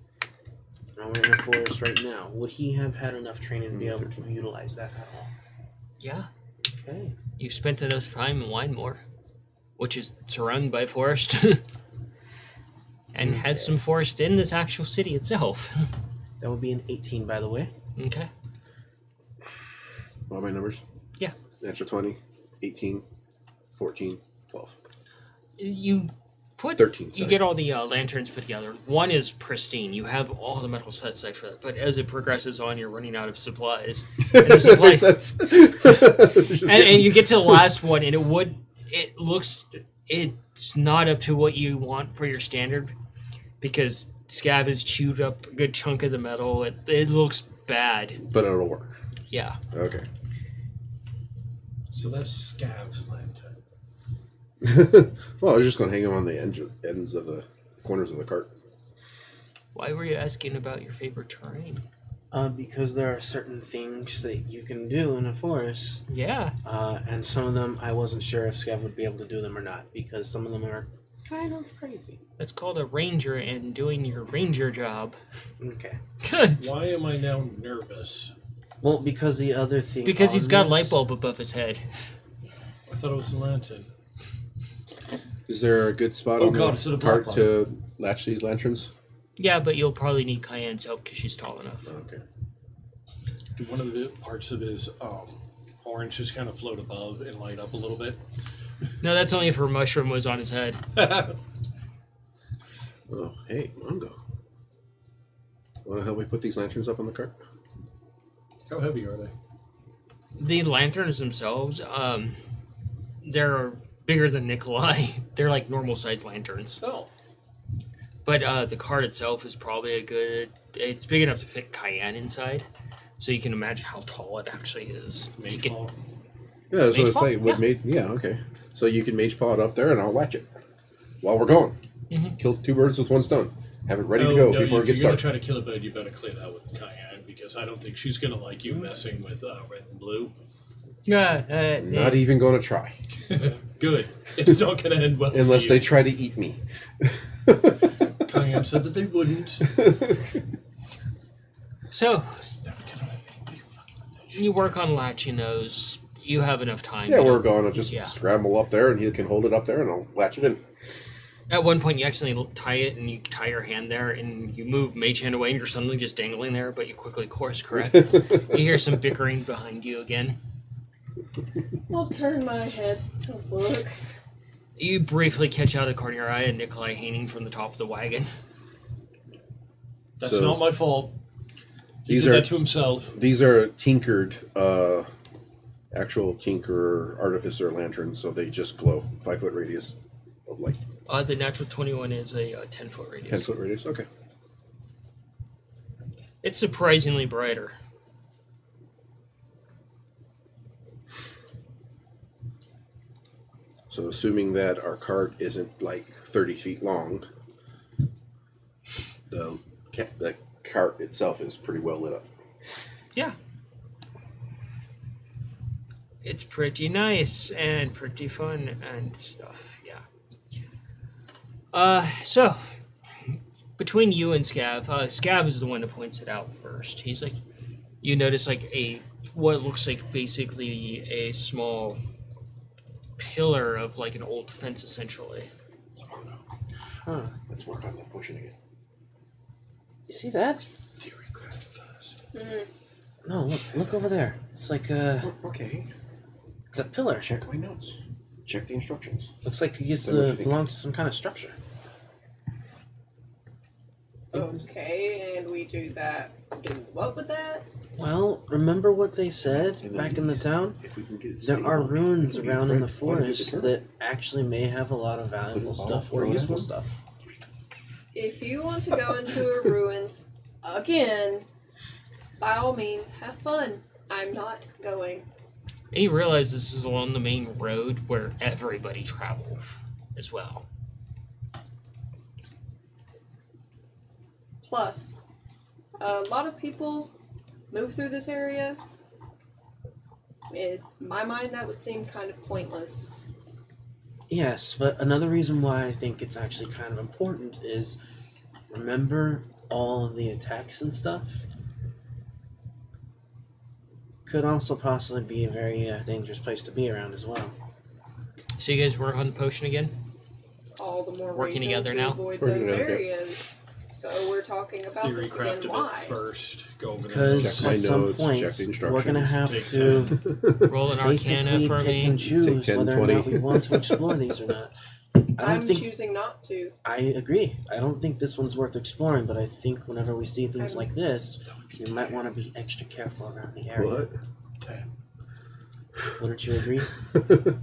Now we're in a forest right now. Would he have had enough training to be able to utilize that at all? Yeah. Okay. You spent enough time in Winemore, which is surrounded by forest. And has some forest in this actual city itself. That would be an 18, by the way. Okay. All my numbers? Yeah. Natural 20, 18, 14, 12. You put 13, you sorry. get all the lanterns put together. One is pristine. You have all the metal set aside for that. But as it progresses on, you're running out of supplies. And, the supplies- and you get to the last one, and it's not up to what you want for your standard, because Scav has chewed up a good chunk of the metal. It looks bad. But it'll work. Yeah. Okay. So that's Scav's lantern. Well, I was just going to hang them on the ends of the corners of the cart. Why were you asking about your favorite terrain? Because there are certain things that you can do in a forest, Yeah. and some of them I wasn't sure if Scav would be able to do them or not, because some of them are kind of crazy. That's called a ranger and doing your ranger job. Okay. Good. Why am I now nervous? Well, because the other thing. Because he's on got a this- light bulb above his head. I thought it was a lantern. Is there a good spot Oh on God, it's the in a black cart to latch these lanterns? Yeah, but you'll probably need Cayenne's help because she's tall enough. Okay. Do one of the parts of his horns just kind of float above and light up a little bit? No, that's only if her mushroom was on his head. Oh, hey, Mongo. Want to help me put these lanterns up on the cart? How heavy are they? The lanterns themselves, they're bigger than Nikolai. They're like normal sized lanterns. Oh. But the cart itself is probably it's big enough to fit Cayenne inside. So you can imagine how tall it actually is. Mage You ball. Yeah, that's what Mage it's paw? like. What Yeah. made? Yeah, okay. So you can mage paw it up there, and I'll latch it while we're going. Mhm. Kill two birds with one stone. Have it ready to Oh, go no, before it if gets you're gonna dark. try to kill a bird, you better clear that with Cayenne because I don't think she's gonna like you messing with red and blue. Yeah, Not even going to try, Good. It's not gonna end well. unless for they you. try to eat me. Cayenne said that they wouldn't. So It's never gonna let anybody fucking with that you work on latching those. You have enough time. Yeah, you know. we're going to just Yeah. scramble up there, and he can hold it up there, and I'll latch it in. At one point, you accidentally tie it, and you tie your hand there, and you move Mage Hand away, and you're suddenly just dangling there. But you quickly course correct. You hear some bickering behind you again. I'll turn my head to look. You briefly catch out of the corner of your eye and Nikolai hanging from the top of the wagon. That's So- not my fault. He These did are that to himself. these are tinkered, actual tinker artificer lanterns, so they just glow 5-foot radius of light. The natural 21 is a 10-foot 10 radius. foot radius. Okay. It's surprisingly brighter. So assuming that our cart isn't like 30 feet long, the cart itself is pretty well lit up. Yeah. It's pretty nice and pretty fun and stuff, yeah. So, between you and Scav, Scav is the one that points it out first. He's like, you notice like what looks like basically a small pillar of like an old fence essentially. Huh. Let's work on that potion again. You see that? Theory craft first. No, look over there. It's like Okay. it's a pillar. Check my notes. Check the instructions. Looks like it used Then what do to you think? belong to some kind of structure. Okay, and we do that. Do what with that? Well, remember what they said And then back in the town? If we can get it There are stable, ruins it'll be around in the quite a good forest deterrent. that actually may have a lot of valuable Put it all, stuff or throw it useful in. stuff. If you want to go into a ruins again, by all means, have fun. I'm not going. And you realize this is along the main road where everybody travels as well. Plus, a lot of people move through this area. In my mind, that would seem kind of pointless. Yes, but another reason why I think it's actually kind of important is remember all of the attacks and stuff? Could also possibly be a very dangerous place to be around as well. So you guys work on the potion again? All the more Working reason together to now? avoid Working those together, yeah. areas. So we're talking about Theory this again. crafted Why? it first. Go over there. Because Check my at some notes, point, check the we're going to have Take to Roll an Arcana basically for pick and me. choose 10, whether 20. or not we want to explore these or not. I I'm don't think choosing not to. I agree. I don't think this one's worth exploring, but I think whenever we see things like this, we might want to be extra careful around the area. What? 10. Wouldn't you agree?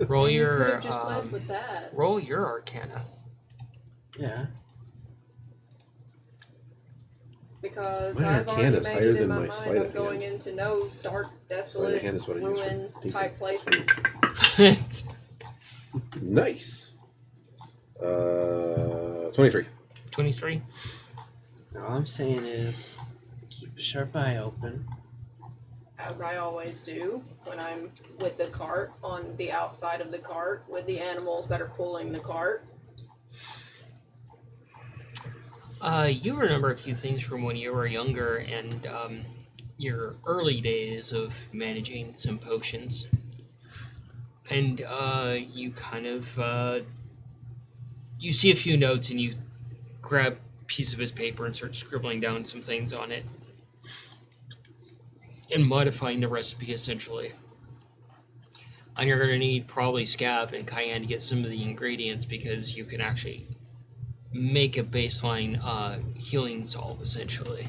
Roll You could your have just led with that. roll your Arcana. Yeah. Because My I've already Arcana's made higher it in than my my mind sleight I'm of going hand. into no dark, desolate, hand is what I use for ruin thinking. type places. Nice. 23. 23. All I'm saying is keep a sharp eye open. As I always do when I'm with the cart, on the outside of the cart, with the animals that are pulling the cart. You remember a few things from when you were younger and your early days of managing some potions. And you kind of you see a few notes and you grab a piece of his paper and start scribbling down some things on it. And modifying the recipe essentially. And you're going to need probably Scav and Cayenne to get some of the ingredients because you can actually make a baseline healing salve, essentially.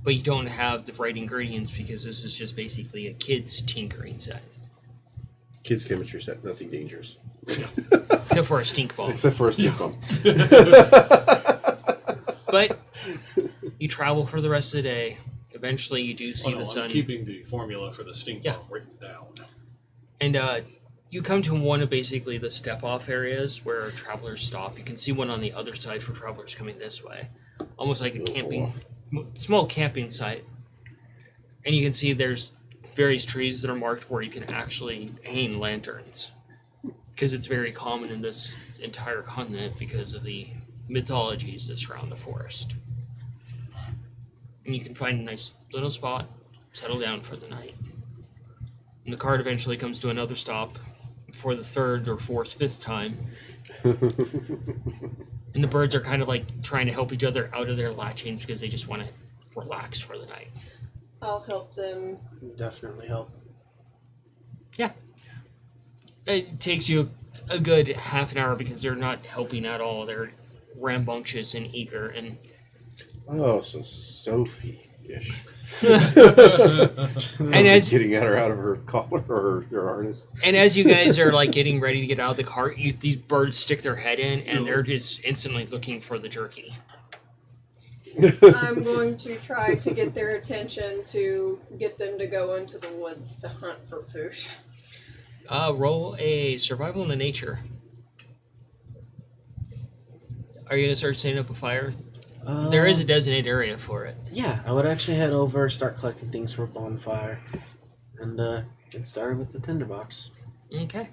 But you don't have the right ingredients because this is just basically a kid's tinkering set. Kids chemistry set, nothing dangerous. Except for a stink bomb. Except for a stink bomb. But you travel for the rest of the day. Eventually you do see the sun. I'm keeping the formula for the stink bomb written down. And you come to one of basically the step-off areas where travelers stop. You can see one on the other side for travelers coming this way. Almost like a small camping site. And you can see there's various trees that are marked where you can actually hang lanterns. Because it's very common in this entire continent because of the mythologies that surround the forest. And you can find a nice little spot, settle down for the night. And the cart eventually comes to another stop for the third or fourth, fifth time. And the birds are kind of like trying to help each other out of their latchings because they just want to relax for the night. I'll help them. Definitely help. Yeah. It takes you a good half an hour because they're not helping at all. They're rambunctious and eager and Oh, so Sophie-ish. And as getting at her out of her collar or her harness. And as you guys are like getting ready to get out of the cart, these birds stick their head in and they're just instantly looking for the jerky. I'm going to try to get their attention to get them to go into the woods to hunt for food. Roll a survival in the nature. Are you gonna start setting up a fire? There is a designated area for it. Yeah, I would actually head over, start collecting things for a bonfire, and get started with the tinderbox. Okay.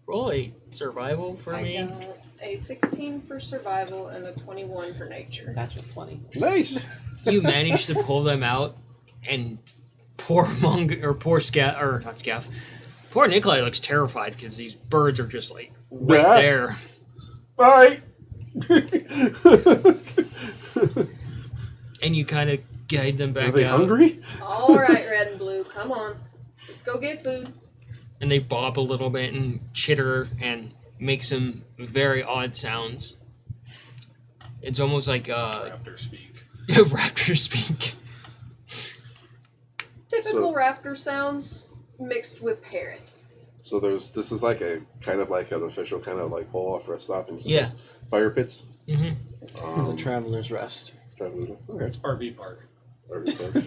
Roll a survival for me. I got a 16 for survival and a 21 for nature. That's a 20. Nice. You manage to pull them out, and poor Nikolai looks terrified because these birds are just like right there. Bye. And you kind of guide them back Are they out. hungry? All right, red and blue, come on. Let's go get food. And they bob a little bit and chitter and make some very odd sounds. It's almost like Raptor speak. raptor speak. Typical raptor sounds mixed with parrot. So this is like a kind of like an official kind of like pull off rest stop and Yeah. fire pits. Mm-hmm. It's a traveler's rest. Okay. RV park.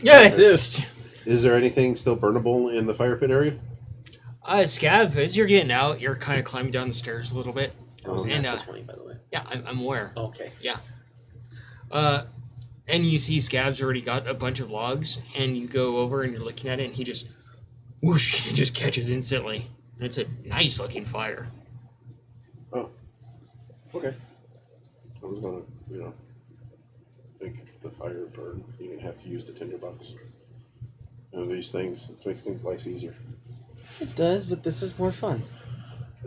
Yeah, it is. Is there anything still burnable in the fire pit area? Scav, as you're getting out, you're kind of climbing down the stairs a little bit. That was an And, actual 20, by the way. Yeah, I'm aware. Okay. And you see Scav's already got a bunch of logs, and you go over and you're looking at it, and he just whoosh, it just catches instantly. And it's a nice looking fire. Oh. Okay. I was gonna, make the fire burn. You didn't have to use the tinderbox. These things, it makes things life easier. It does, but this is more fun.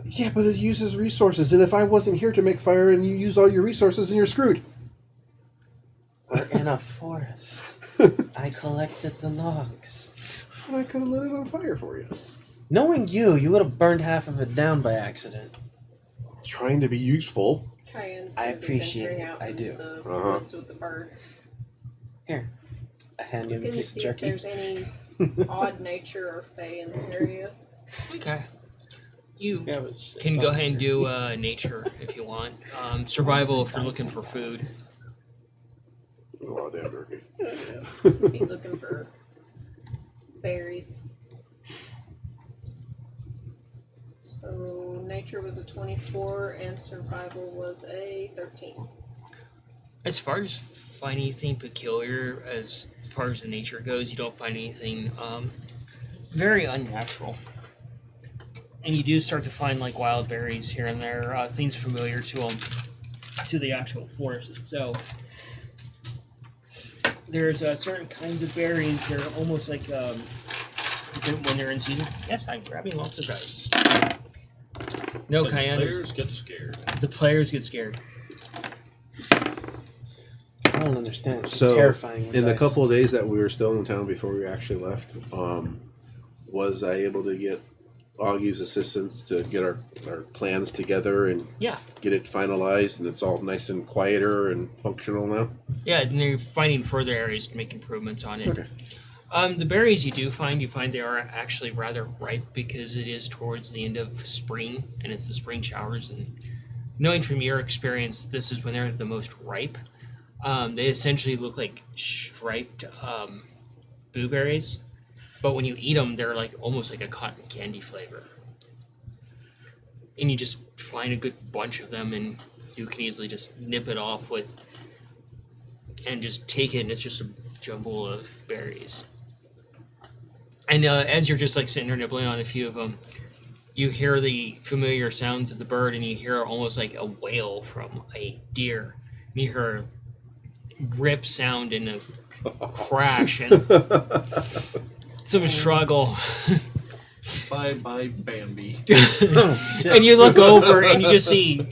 Yeah, but it uses resources, and if I wasn't here to make fire and you use all your resources, then you're screwed. We're in a forest. I collected the logs. I could have lit it on fire for you. Knowing you would have burned half of it down by accident. Trying to be useful. Cayenne's I gonna be appreciate venturing it. out I into do. the Uh-huh. woods with the birds. Here, I hand you a Can you piece of see if jerky. there's any odd nature or fae in the area? Okay. You Yeah, but it's can all go ahead and here. do nature if you want. Survival if you're looking for food. Oh, damn turkey. Be looking for berries. So nature was a 24 and survival was a 13. As far as find anything peculiar as far as the nature goes, you don't find anything very unnatural. And you do start to find like wild berries here and there, things familiar to the actual forest itself. There's certain kinds of berries. They're almost like when they're in season. Yes, I'm grabbing lots of rice. No, The Cayenne. players get scared. The players get scared. I don't understand. It's So, terrifying. in the guys. couple of days that we were still in town before we actually left, was I able to get Augie's assistance to get our plans together and Yeah. get it finalized, and it's all nice and quieter and functional now. Yeah, and they're finding further areas to make improvements on it. Okay. The berries you find they are actually rather ripe because it is towards the end of spring, and it's the spring showers. And knowing from your experience, this is when they're the most ripe. They essentially look like striped blueberries, but when you eat them, they're like almost like a cotton candy flavor. And you just find a good bunch of them, and you can easily just nip it off with, and just take it, and it's just a jumble of berries. And as you're just like sitting there nibbling on a few of them, you hear the familiar sounds of the bird, and you hear almost like a wail from a deer. And you hear a rip sound and a crash and some struggle. Bye bye Bambi. And you look over and you just see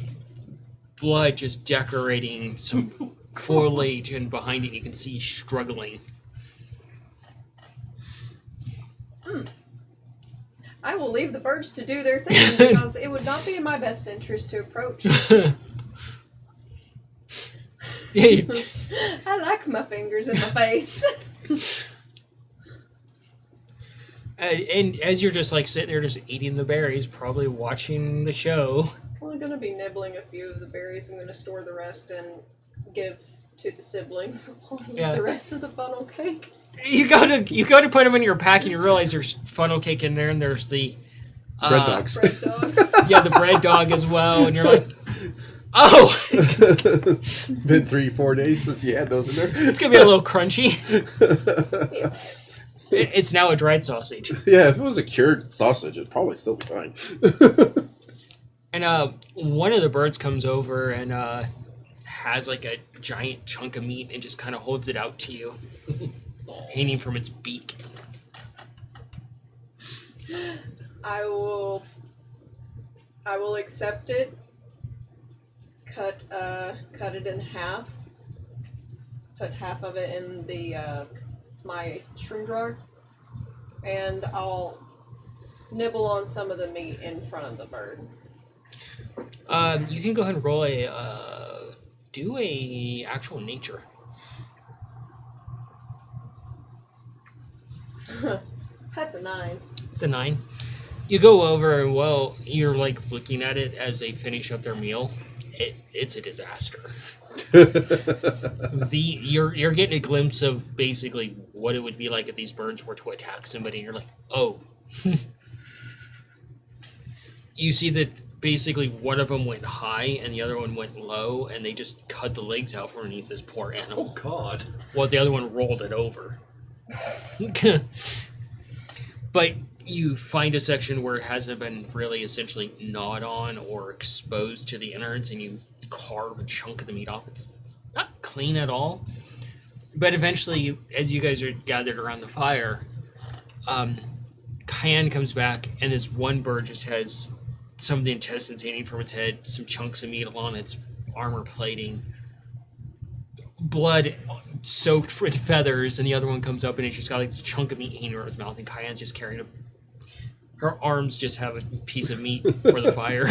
blood just decorating some foliage, and behind it you can see struggling. I will leave the birds to do their thing because it would not be in my best interest to approach. I like my fingers in my face. And as you're just like sitting there just eating the berries, probably watching the show. Well, I'm gonna be nibbling a few of the berries. I'm gonna store the rest and give to the siblings. Yeah. The rest of the funnel cake. You go to put them in your pack, and you realize there's funnel cake in there, and there's the Bread dogs. Bread dogs. Yeah, the bread dog as well, and you're like, oh, Been 3-4 days since you had those in there. it's gonna be a little crunchy. Yeah. It's now a dried sausage. Yeah, if it was a cured sausage, it'd probably still be fine. And one of the birds comes over and has like a giant chunk of meat and just kind of holds it out to you, hanging from its beak. I will accept it. Cut it in half. Put half of it in the my shroom drawer, and I'll nibble on some of the meat in front of the bird. You can go ahead and roll do a actual nature. That's a 9. It's a 9. You go over and well, you're like looking at it as they finish up their meal. It's a disaster. You're getting a glimpse of basically what it would be like if these birds were to attack somebody, and you're like, oh. You see that basically one of them went high and the other one went low, and they just cut the legs out from underneath this poor Oh animal. God. Well, the other one rolled it over. But you find a section where it hasn't been really essentially gnawed on or exposed to the innards, and you carve a chunk of the meat off. It's not clean at all. But eventually, as you guys are gathered around the fire, Cayenne comes back, and this one bird just has some of the intestines hanging from its head, some chunks of meat along its armor plating, blood soaked with feathers, and the other one comes up and it's just got like a chunk of meat hanging around its mouth, and Cayenne's just carrying a... Her arms just have a piece of meat for the fire.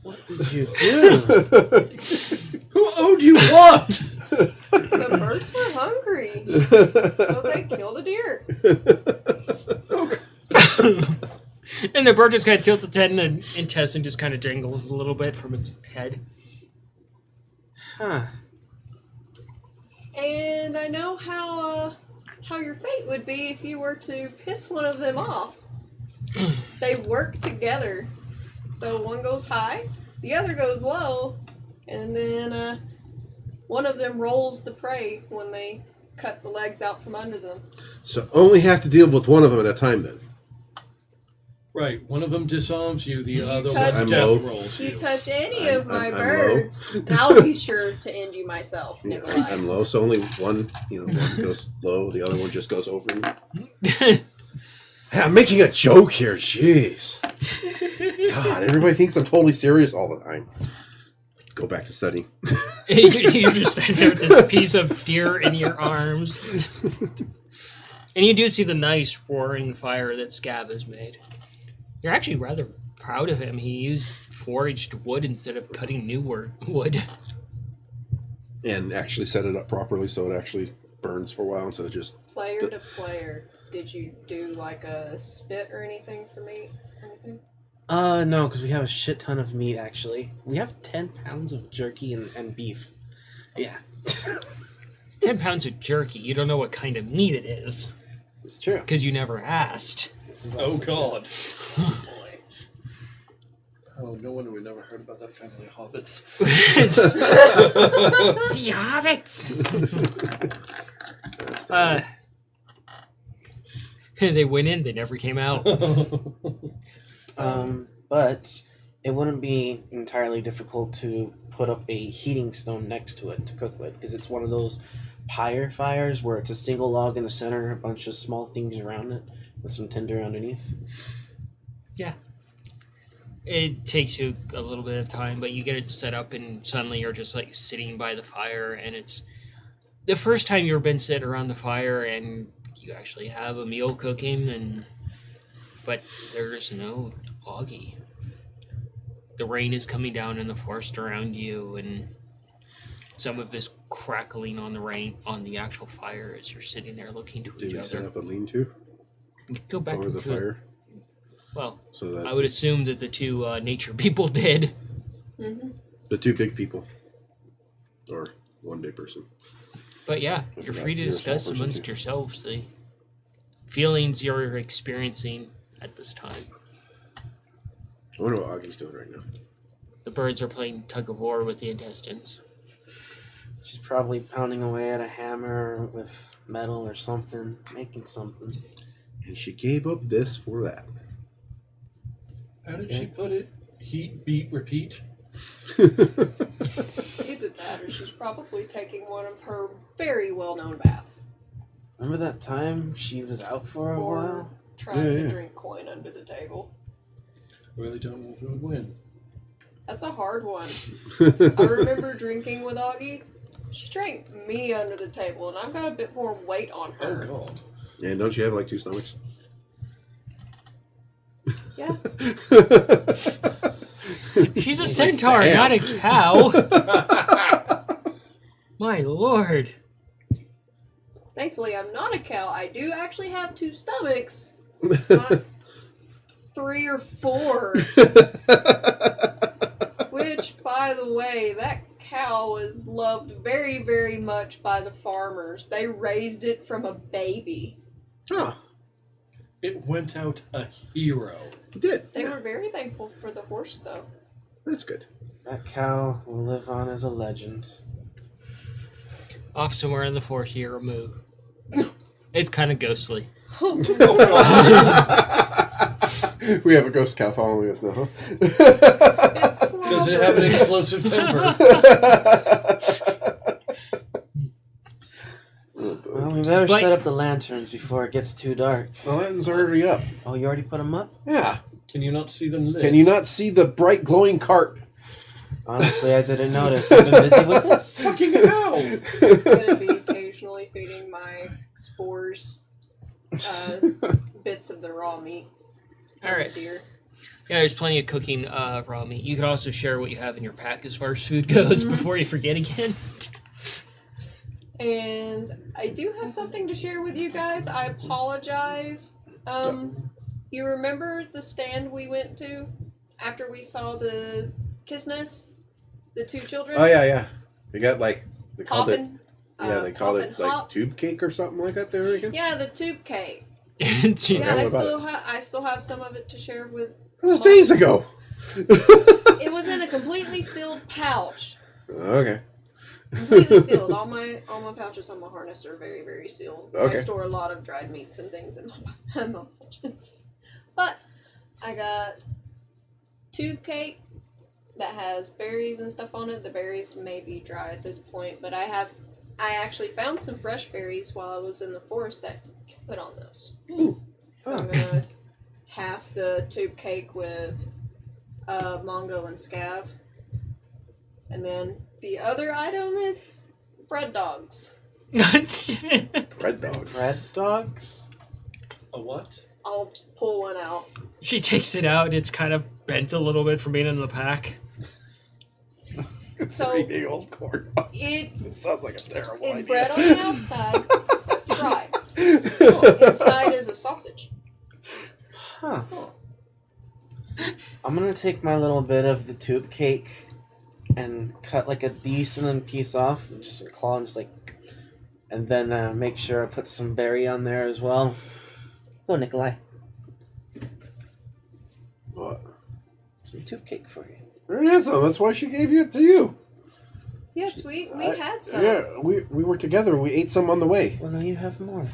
What did you do? Who owed you what? The birds were hungry, so they killed a deer. And the bird just kind of tilts its head, and the intestine just kind of jingles a little bit from its head. Huh. And I know how your fate would be if you were to piss one of them off. They work together. So one goes high, the other goes low, and then one of them rolls the prey when they cut the legs out from under them. So only have to deal with one of them at a time then. Right, one of them disarms you, the other touch- one I'm death low. rolls You you. touch any I'm- of my I'm low. birds, and I'll be sure to end you myself, Yeah, Nikolai. I'm low, so only one, one goes low, the other one just goes over. Hey, I'm making a joke here, jeez. God, everybody thinks I'm totally serious all the time. Go back to studying. You just stand there with this piece of deer in your arms. And you do see the nice roaring fire that Scav has made. You're actually rather proud of him. He used foraged wood instead of cutting new wood. And actually set it up properly so it actually burns for a while instead of just... Player to player, did you do like a spit or anything for meat? Anything? No, because we have a shit ton of meat, actually. We have 10 pounds of jerky and beef. Yeah. 10 pounds of jerky. You don't know what kind of meat it is. This is true. Because you never asked. This is Oh also God. true. Boy. Oh, no wonder we never heard about that family of hobbits. The hobbits! That's They went in, they never came out. But it wouldn't be entirely difficult to put up a heating stone next to it to cook with, because it's one of those pyre fires where it's a single log in the center, a bunch of small things around it, with some tinder underneath. It takes you a little bit of time, but you get it set up, and suddenly you're just like sitting by the fire, and it's the first time you've been sitting around the fire, and you actually have a meal cooking, but there's no Augie. The rain is coming down in the forest around you, and some of this crackling on the actual fire as you're sitting there looking to Did each we set other. up a lean-to Go back over the into it. fire? Well, So that I would assume that the two nature people did. Mm-hmm. the two big people. Or one big person. But yeah, I you're forgot free to you're a small discuss person, amongst too. yourselves the feelings you're experiencing at this time. I wonder what Augie's doing right now. The birds are playing tug of war with the intestines. She's probably pounding away at a hammer with metal or something, making something. And she gave up this for that. How did she put it? Heat, beat, repeat? Either that, or she's probably taking one of her very well-known baths, Remember that time she was out for a or while? trying Yeah, to yeah. drink coin under the table. Really don't know who would win. That's a hard one. I remember drinking with Augie. She drank me under the table, and I've got a bit more weight on Oh her. God. And don't you have like two stomachs? Yeah. She's a Like, centaur, damn. not a cow. My lord. Thankfully, I'm not a cow. I do actually have two stomachs. Not 3 or 4. Which, by the way, that cow was loved very, very much by the farmers. They raised it from a baby. Oh, It went out a hero. you did. They were very thankful for the horse, though. That's good. That cow will live on as a legend. Off somewhere in the forest, you hear a moo. It's kind of ghostly. We have a ghost cow following us now, huh? It's Does it have an explosive temper? Well, we better But- set up the lanterns before it gets too dark. The lanterns are already up. Oh, you already put them up? Yeah. Can you not see them lit? Can you not see the bright glowing cart? Honestly, I didn't notice. I've been busy with this. Fucking hell! I'm gonna be occasionally feeding my spores bits of the raw meat. All right. Deer. Yeah, there's plenty of cooking raw meat. You can also share what you have in your pack as far as food goes Mhm. before you forget again. And I do have something to share with you guys. I apologize. You remember the stand we went to after we saw the Kisness? The 2 children? Oh yeah. They got like they called it. Hoppin'? Yeah, they called Hop it and like Hop? tube cake or something like that. There again. Yeah, the tube cake. Yeah, Yeah, what about I still have some of it to share with. That was days ago. It was in a completely sealed pouch. Okay. Completely sealed. All my pouches on my harness are very, very sealed. Okay. I store a lot of dried meats and things in my pouches. But I got tube cake that has berries and stuff on it. The berries may be dry at this point, but I actually found some fresh berries while I was in the forest that can put on those. Ooh. So I'm gonna half the tube cake with Mongo and Scav. And then the other item is bread dogs. Red dog. Red dogs? A what? I'll pull one out. She takes it out. It's kind of bent a little bit from being in the pack. It's So- 3-day-old corn dog. It It sounds like a terrible is idea. bread on the outside. That's fried. Inside is a sausage. Huh. I'm gonna take my little bit of the tube cake and cut like a decent piece off, and just a claw, and just like, and then make sure I put some berry on there as well. Oh, Nikolai, What? some tube cake for you. Very handsome. That's why she gave it to you. Yes, we had some. Yeah, we were together. We ate some on the way. Well, now you have more.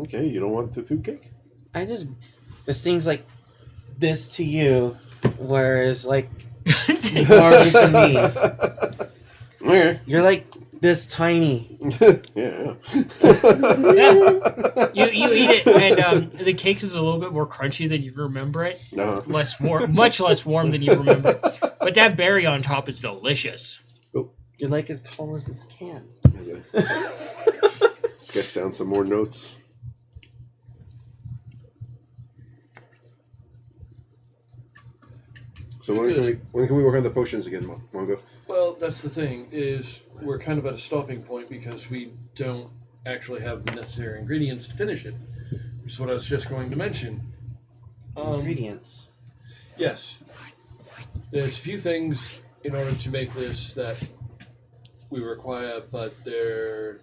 Okay, you don't want the tube cake? This thing's like this to you, whereas like larger to me. Okay. You're like this tiny. Yeah. You eat it, and the cake is a little bit more crunchy than you remember it. No. Much less warm than you remember. But that berry on top is delicious. You're like as tall as this can. Sketch down some more notes. So when can we work on the potions again, Mongo? Well, that's the thing, is we're kind of at a stopping point because we don't actually have the necessary ingredients to finish it. Which is what I was just going to mention. Ingredients. Yes. There's a few things in order to make this that we require, but they're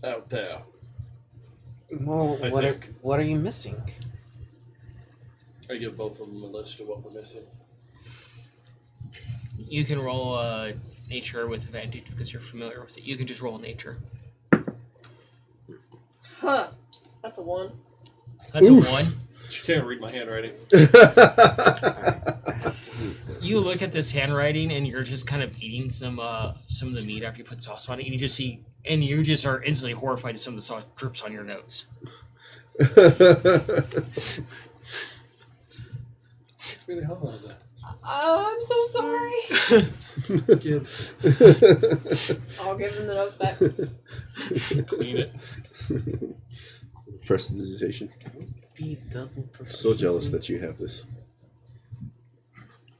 out there. Well, I what think. are you missing? I give both of them a list of what we're missing. You can roll nature with advantage because you're familiar with it. You can just roll nature. Huh. That's a 1. That's Oof. a 1. She can't read my handwriting. I have to read this. You look at this handwriting and you're just kind of eating some of the meat after you put sauce on it, and you just are instantly horrified at some of the sauce drips on your notes. It's really hard. I'm so sorry. Give. I'll give him the notes back. Clean it. Prestidigitation. Be double So jealous that you have this.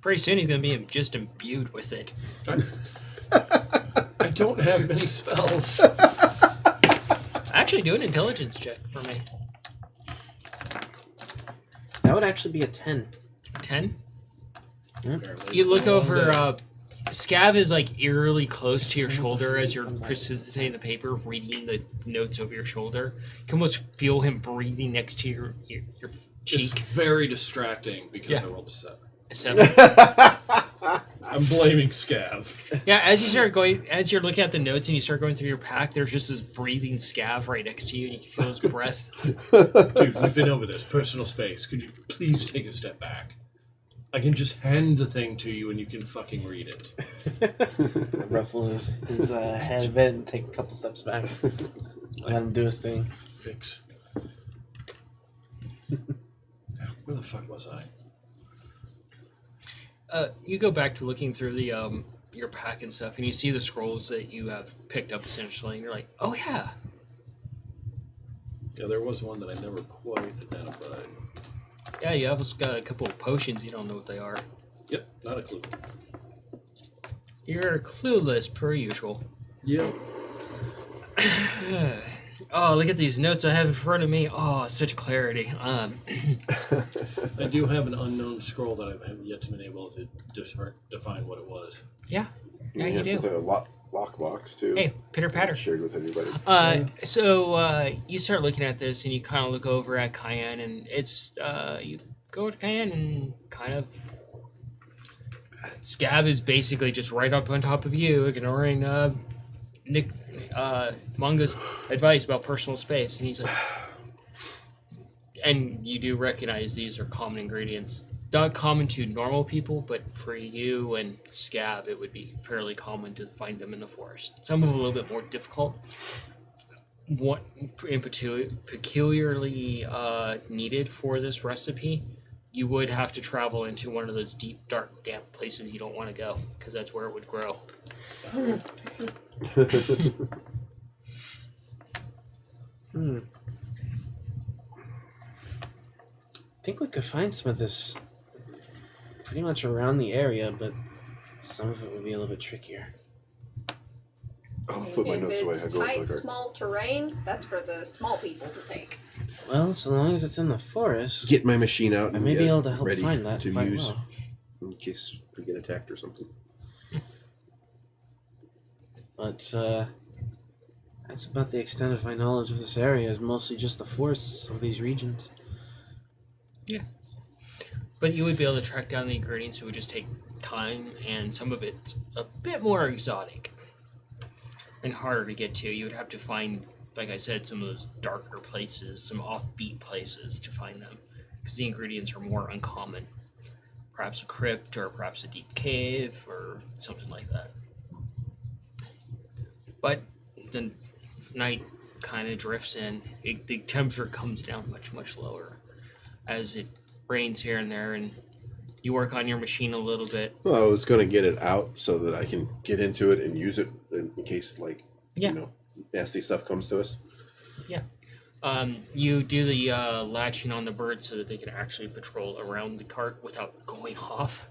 Pretty soon he's going to be just imbued with it. I don't have many spells. Actually, do an intelligence check for me. That would actually be a 10. 10? Apparently. You look over, Scav is like eerily close to your shoulder as you're precipitating the paper, reading the notes over your shoulder. You can almost feel him breathing next to your It's cheek. very distracting because Yeah. I rolled a 7. So, I'm blaming Scav. yeah, as you're looking at the notes and you start going through your pack, there's just this breathing Scav right next to you, and you can feel his breath. Dude, we've been over this. Personal space. Could you please take a step back? I can just hand the thing to you and you can fucking read it. Ruffle his head a bit and take a couple steps back. Let him do his thing. Fix. Where the fuck was I? You go back to looking through the your pack and stuff, and you see the scrolls that you have picked up essentially, and you're like, oh yeah. Yeah, there was one that I never quite identified. Yeah, you have a couple of potions, you don't know what they are. Yep, not a clue. You're clueless per usual. Yep. Oh, look at these notes I have in front of me. Oh, such clarity. I do have an unknown scroll that I have yet to been able to define what it was. Yeah, you Yes, do. it's a lockbox too. Hey, pitter patter. Not shared with anybody. So you start looking at this, and you kind of look over at Cayenne, and it's you go to Cayenne, and kind of Scab is basically just right up on top of you, ignoring Nick Mongo's advice about personal space, and he's like, and you do recognize these are common ingredients. Not common to normal people, but for you and Scab, it would be fairly common to find them in the forest. Some of them a little bit more difficult. What in peculiarly needed for this recipe you would have to travel into one of those deep, dark, damp places you don't want to go, because that's where it would grow. Hmm. I think we could find some of this pretty much around the area, but some of it would be a little bit trickier. I'll put my If notes away. I it's go tight, with the card. small terrain, that's for the small people to take. Well, so long as it's in the forest, Get my machine out I and may get be able to help ready find that to quite use well. in case we get attacked or something. But that's about the extent of my knowledge of this area. Is mostly just the forests of these regions. But you would be able to track down the ingredients. It would just take time, and some of it's a bit more exotic and harder to get to. You would have to find, like I said, some of those darker places, some offbeat places to find them, because the ingredients are more uncommon. Perhaps a crypt, or perhaps a deep cave, or something like that. But the night kind of drifts in. The temperature comes down much, much lower as it rains here and there, and you work on your machine a little bit. Well, I was going to get it out so that I can get into it and use it in case, like, Yeah. you know, nasty stuff comes to us. You do the latching on the bird so that they can actually patrol around the cart without going off.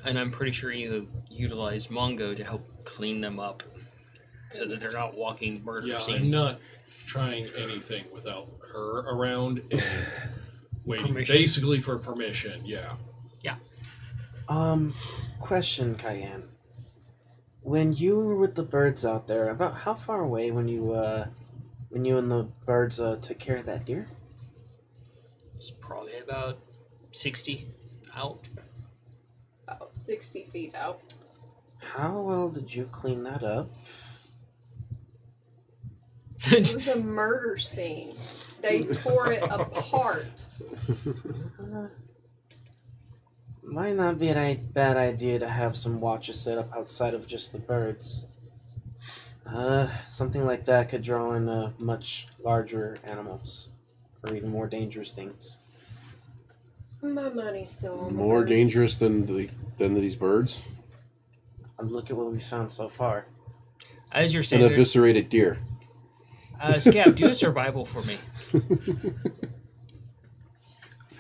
And I'm pretty sure you utilize Mongo to help clean them up so that they're not walking murder Yeah, scenes. I'm not trying anything without her around and waiting Permission. basically for permission. Yeah. Question, Cayenne. When you were with the birds out there, about how far away when you and the birds took care of that deer? It's probably about 60 out. About 60 feet out. How well did you clean that up? It was a murder scene. They tore it apart. Might not be a bad idea to have some watches set up outside of just the birds. Something like that could draw in much larger animals, or even more dangerous things. My money's still on the More birds. dangerous than these birds? And look at what we found so far. As you're An saying, eviscerated deer. Scab, do a survival for me. I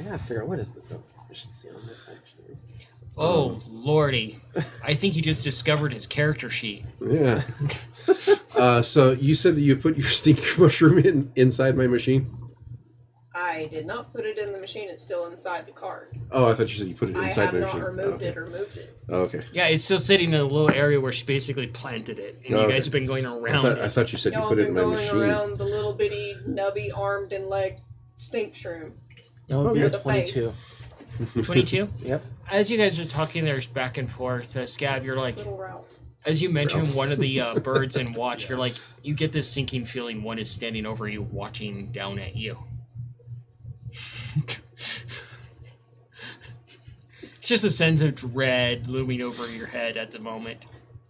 gotta figure out what is the efficiency on this actually. Oh, lordy. I think you just discovered his character sheet. Yeah. So you said that you put your stinker mushroom inside my machine? I did not put it in the machine. It's still inside the cart. Oh, I thought you said you put it I inside have my not machine. removed okay. it or moved it. Okay. Yeah, it's still sitting in a little area where she basically planted it. And you Okay. guys have been going around I it. thought you said you Y'all put it been in my going machine. around the little bitty, nubby, armed and legged stink shroom. That would be yeah. a The face. 22. 22? Yep. As you guys are talking, there's back and forth. Scab, you're like, Little Ralph. as you mentioned Ralph. one of the birds in watch, Yes. you're like, you get this sinking feeling one is standing over you, watching down at you. It's just a sense of dread looming over your head at the moment.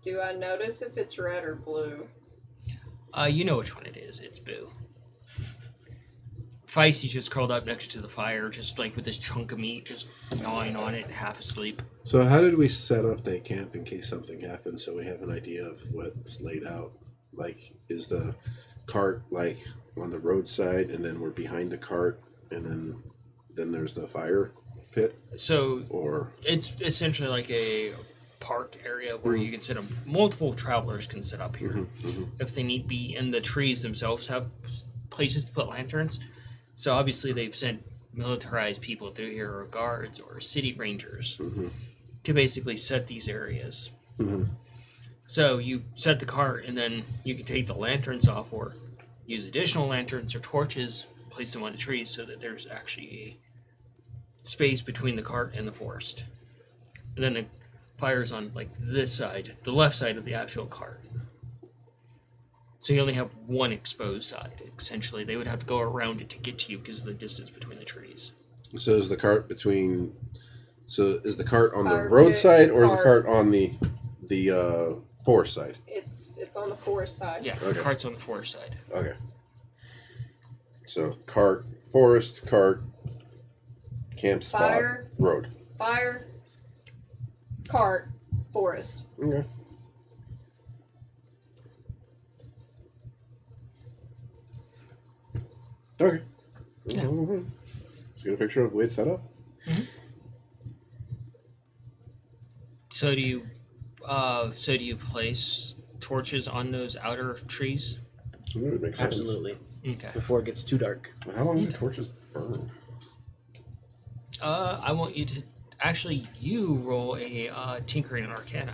Do I notice if it's red or blue? You know which one it is. It's Boo. Feisty's just curled up next to the fire, just like with this chunk of meat, just gnawing on it, half asleep. So how did we set up the camp in case something happens so we have an idea of what's laid out? Like, is the cart like on the roadside and then we're behind the cart and then there's the fire pit? So Or it's essentially like a park area where you can set up. Multiple travelers can set up here if they need be, and the trees themselves have places to put lanterns. So obviously they've sent militarized people through here, or guards or city rangers, to basically set these areas. So you set the cart, and then you can take the lanterns off or use additional lanterns or torches, place them on the trees so that there's actually a space between the cart and the forest. And then the fire's on like this side, the left side of the actual cart. So you only have one exposed side. Essentially, they would have to go around it to get to you because of the distance between the trees. so is the cart between? So is the cart on the Fire roadside pit, or is the cart. cart on the forest side? It's on the forest side. Yeah, Okay. the cart's on the forest side. Okay. So cart, forest, cart, camp spot, Fire. road. Fire, cart, forest. Okay. Okay. Yeah. Let's get a picture of the way it's set up. So do you place torches on those outer trees? It would make sense. Absolutely. Okay. Before it gets too dark. How long do the torches burn? I want you to actually you roll a tinkering and arcana.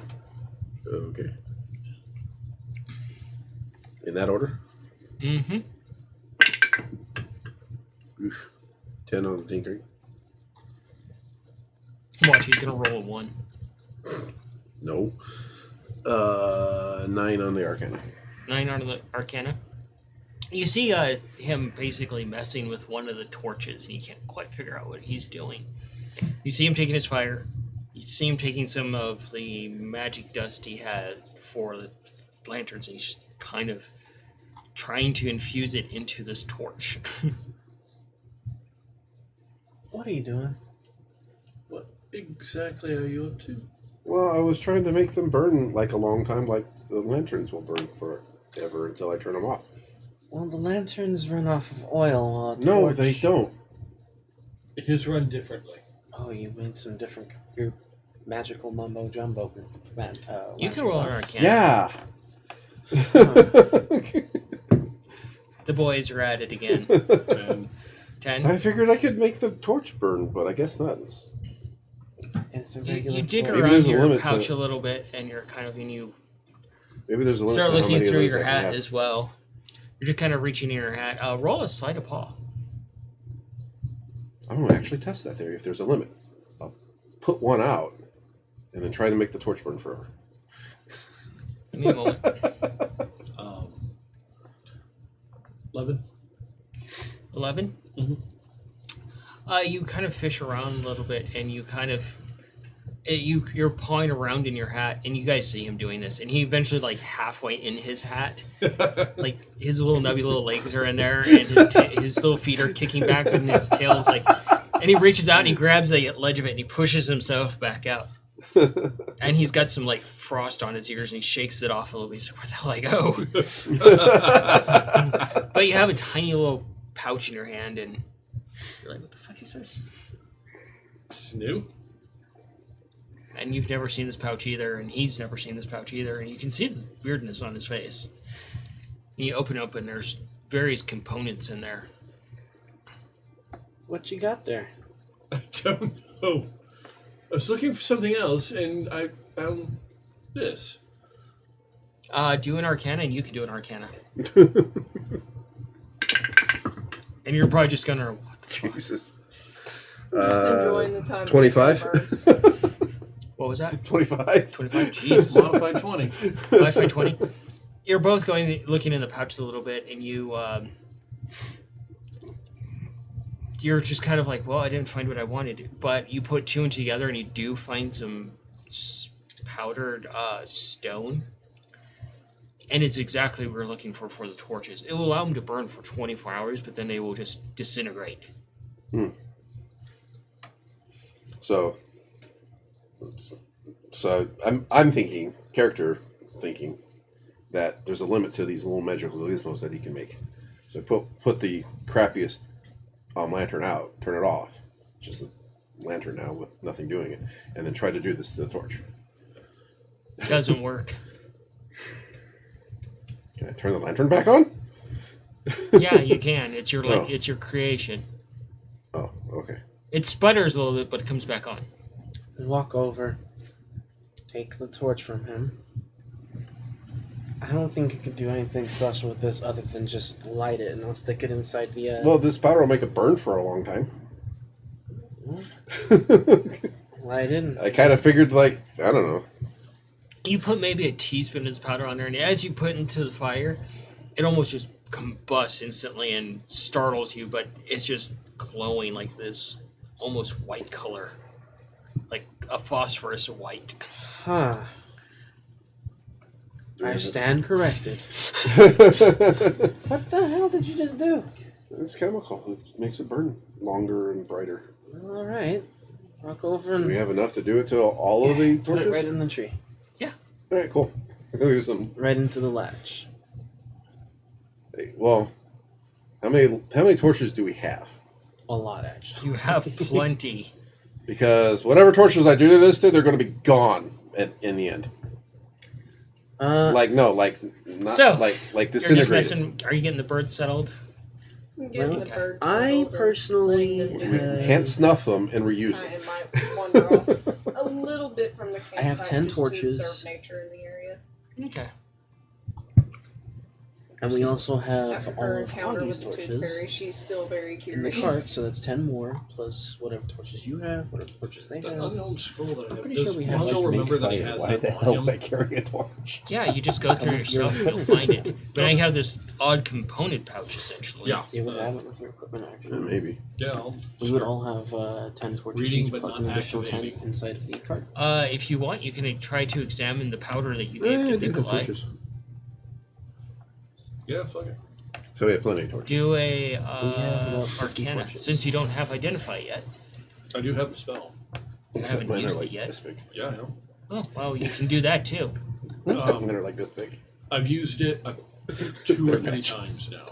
Okay. In that order? Mm-hmm. Oof. 10 on the tinkering. Watch, he's gonna roll a 1. No. 9 on the arcana. 9 on the arcana. You see him basically messing with one of the torches, and you can't quite figure out what he's doing. You see him taking his fire. You see him taking some of the magic dust he had for the lanterns, and he's kind of trying to infuse it into this torch. What are you doing? What exactly are you up to? Well, I was trying to make them burn like a long time, like the lanterns will burn forever until I turn them off. Well, the lanterns run off of oil while a No, torch- they don't. His run differently. Oh, you made some different your magical mumbo jumbo. You can roll an arcana. Yeah. The boys are at it again. And 10. I figured I could make the torch burn, but I guess not. It's a You regular dig torch. Maybe around there's a your limit pouch to- a little bit, and you're kind of, and you Maybe there's a limit start to how looking many of through those your I can hat have. as well. You're just kind of reaching in your hat. Roll a sleight of paw. I'm going to actually test that theory if there's a limit. I'll put one out and then try to make the torch burn forever. Give me a moment. 11. 11? Mhm. You kind of fish around a little bit, and you kind of you're pawing around in your hat, and you guys see him doing this, and he eventually, like, halfway in his hat, like, his little nubby little legs are in there, and his little feet are kicking back, and his tail is like, and he reaches out and he grabs the ledge of it and he pushes himself back out, and he's got some, like, frost on his ears, and he shakes it off a little bit. He's like, where the hell did I go? But you have a tiny little pouch in your hand, and you're like, what the fuck is this? This is new. And you've never seen this pouch either, and he's never seen this pouch either, and you can see the weirdness on his face. And you open up, and there's various components in there. What you got there? I don't know. I was looking for something else, and I found this. Do an arcana, and you can do an arcana. And you're probably just gonna, what the fuck? Jesus. Just enjoying the time. 25? What was that? 25? 25? Jesus. Modified 20. Life by 20. You're both looking in the pouch a little bit, and you're just kind of like, well, I didn't find what I wanted. But you put two and two together, and you do find some powdered stone. And it's exactly what we're looking for the torches. It will allow them to burn for 24 hours, but then they will just disintegrate. So I'm thinking, character thinking, that there's a limit to these little magical gizmos that he can make. So put the crappiest lantern out, turn it off, just a lantern now with nothing doing it, and then try to do this to the torch. Doesn't work. Can I turn the lantern back on? Yeah, you can. It's your Oh. it's your creation. Oh, okay. It sputters a little bit, but it comes back on. Walk over. Take the torch from him. I don't think you could do anything special with this other than just light it, and I'll stick it inside the. Well, this powder will make it burn for a long time. Light it. And I kind of figured, like, I don't know. You put maybe a teaspoon of this powder on there, and as you put it into the fire, it almost just combusts instantly and startles you, but it's just glowing like this almost white color. Like a phosphorus white. Huh. I stand corrected. What the hell did you just do? It's chemical. It makes it burn longer and brighter. All right. Walk over Do and we have enough to do it to all of the put torches? it right in the tree. All right, cool. There's some. Right into the latch. Well, how many torches do we have? A lot, actually. You have plenty. Because whatever torches I do this to, they're going to be gone in the end. Not So, like You're just disintegrated. messing. Are you getting the birds settled? I'm getting Well, the birds I settled and personally letting them We do it. can't snuff them and reuse I them. might wander off a little bit from the campsite I have 10 just torches. to observe nature in the area. Okay. And we also have After all her of encounter Hoggy's with the tooth torches fairy, she's still very in the curious. cart, so that's 10 more, plus whatever torches you have, whatever torches they That have. unknown scroll that I I'm have. pretty sure Does we have, Monzo like, remember that he Make has fun of that why the on hell him? am I carrying a torch? Yeah, you just go through Come with your yourself and you'll find it. But I have this odd component pouch essentially. Yeah. You would have it with your equipment, actually. Maybe. Yeah, I'll We would start. all have 10 torches Reading each, but plus not an additional 10 activating. inside the cart. If you want, you can try to examine the powder that you Yeah, gave I to do have Nikolai. torches. Yeah, fuck it. So we have plenty of torches. Do a have about 50 Arcana, torches. since you don't have Identify yet. I do have the spell. You Except haven't mine are used like it yet. this big. Yeah, I know. Oh, well, you can do that too. Mine are like this big. I've used it two or three times now.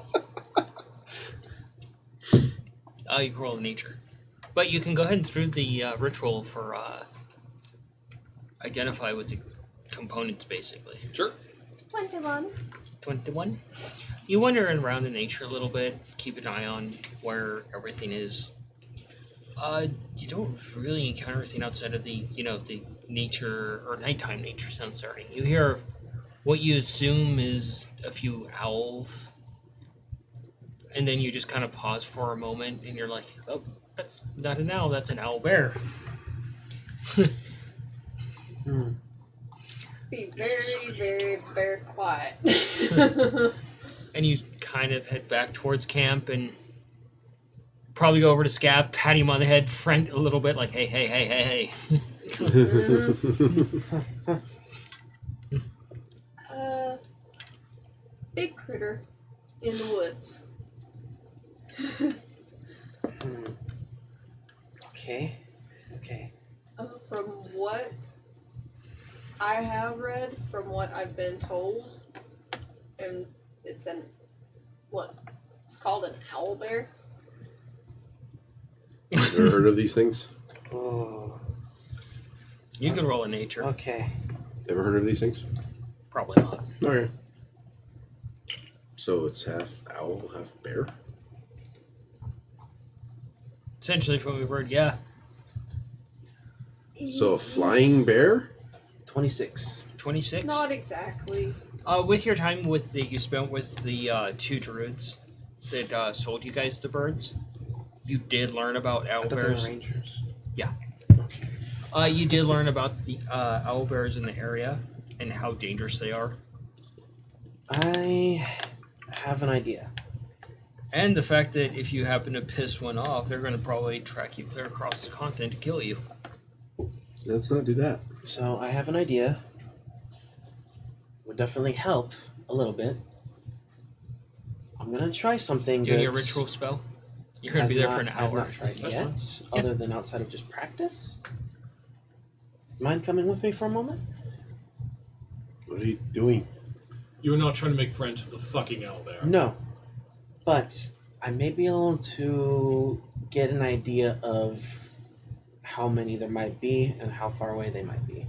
You can roll nature. But you can go ahead and through the ritual for Identify with the components, basically. Sure. 21. 21. You wander around in nature a little bit, keep an eye on where everything is. You don't really encounter anything outside of the nature or nighttime nature sound starting. You hear what you assume is a few owls, and then you just kind of pause for a moment, and you're like, "Oh, that's not an owl. That's an owl bear." Be very, very, very quiet. And you kind of head back towards camp and probably go over to Scab, pat him on the head, friend a little bit, like, hey, hey, hey, hey, hey. Big critter in the woods. Okay. From what I have read, from what I've been told, and it's it's called an owl bear. Ever heard of these things? Oh, You can roll a nature. okay. Ever heard of these things? Probably not. Okay. So it's half owl, half bear? Essentially, from the word, yeah. So a flying bear? 26. 26. Not exactly. With your time you spent with the two druids that sold you guys the birds, you did learn about I owl thought they were bears. rangers. Yeah. Okay. You did learn about the owl bears in the area and how dangerous they are. I have an idea. And the fact that if you happen to piss one off, they're going to probably track you clear across the continent to kill you. Let's not do that. So I have an idea. Would definitely help a little bit. I'm gonna try something. Doing a that's- ritual spell? You're going to has be there not- for an I've hour. not tried That's yet, fine. other than outside of just practice. Mind coming with me for a moment? What are you doing? You're not trying to make friends with the fucking owl bear. No, but I may be able to get an idea of how many there might be and how far away they might be.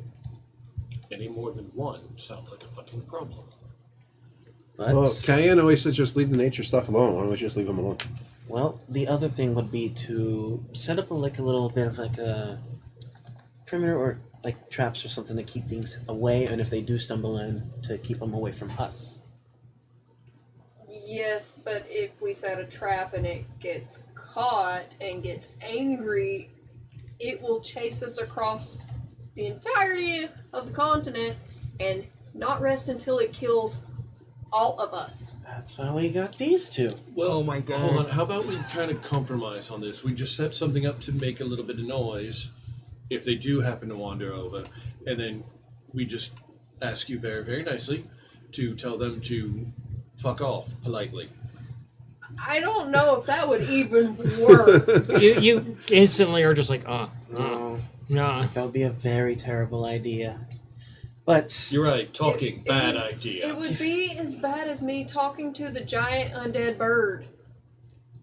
Any more than one sounds like a fucking problem. But Well, Cayenne always says just leave the nature stuff alone. Why don't we just leave them alone? well, the other thing would be to set up a little bit of like a perimeter or like traps or something to keep things away, and if they do stumble in, to keep them away from us. Yes, but if we set a trap and it gets caught and gets angry, it will chase us across the entirety of the continent and not rest until it kills all of us. That's why we got these two. Well, Oh my God. Hold on. How about we kind of compromise on this? We just set something up to make a little bit of noise if they do happen to wander over, and then we just ask you very, very nicely to tell them to fuck off politely. I don't know if that would even work. You instantly are just like, No, nah. that would be a very terrible idea. But You're right. Talking, It bad would- idea. It would be as bad as me talking to the giant undead bird.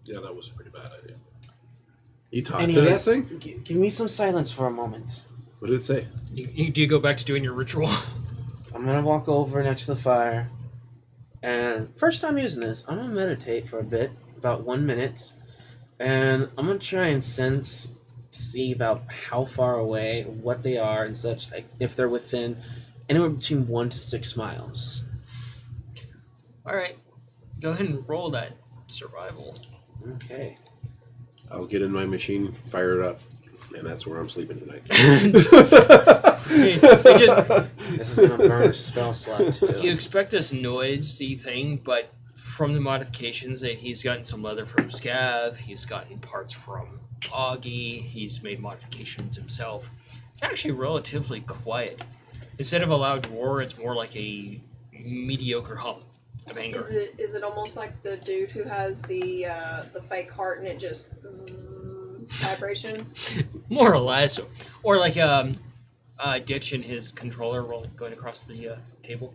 Yeah, that was a pretty bad idea. You talked to that anyways, thing? give me some silence for a moment. What did it say? Do you go back to doing your ritual? I'm gonna walk over next to the fire, and first time using this, I'm gonna meditate for a bit, about 1 minute, and I'm gonna try and sense to see about how far away, what they are, and such. Like if they're within anywhere between 1 to 6 miles. All right, go ahead and roll that survival. Okay. I'll get in my machine, fire it up, and that's where I'm sleeping tonight. This is gonna burn a spell slot too. You expect this noisy thing, but from the modifications that he's gotten some leather from Scav, he's gotten parts from Augie, he's made modifications himself. It's actually relatively quiet. Instead of a loud roar, it's more like a mediocre hum of anger. Is it almost like the dude who has the fake heart and it just vibration? More or less. Or like Ditch and his controller going across the table.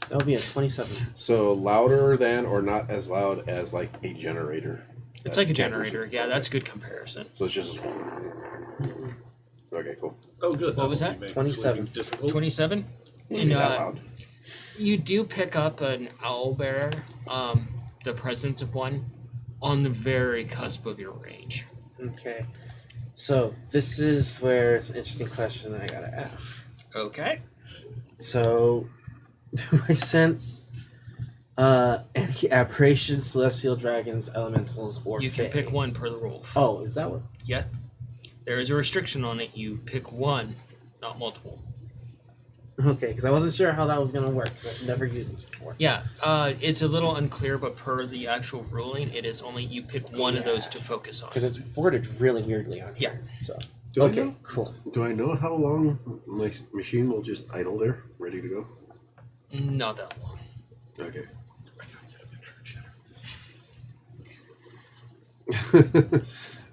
That'll be a 27. So louder than or not as loud as like a generator. It's like a generator. Yeah, that's a good comparison. So it's just. Okay, cool. Oh, good. What was will that? be making 27. sleeping difficult. 27? Maybe And that loud. you do pick up an owlbear, the presence of one, on the very cusp of your range. Okay. So this is where it's an interesting question that I gotta ask. Okay. So, do I sense any aberrations, celestial dragons, elementals, or You can fae? pick one per the rules. Oh, is that what? Yeah. There is a restriction on it. You pick one, not multiple. Okay, because I wasn't sure how that was gonna work. 'Cause I've never used this before. Yeah, it's a little unclear, but per the actual ruling, it is only you pick one of those to focus on. Because it's worded really weirdly on here. So. Do I Okay, know? cool. Do I know how long my machine will just idle there, ready to go? Not that long. Okay.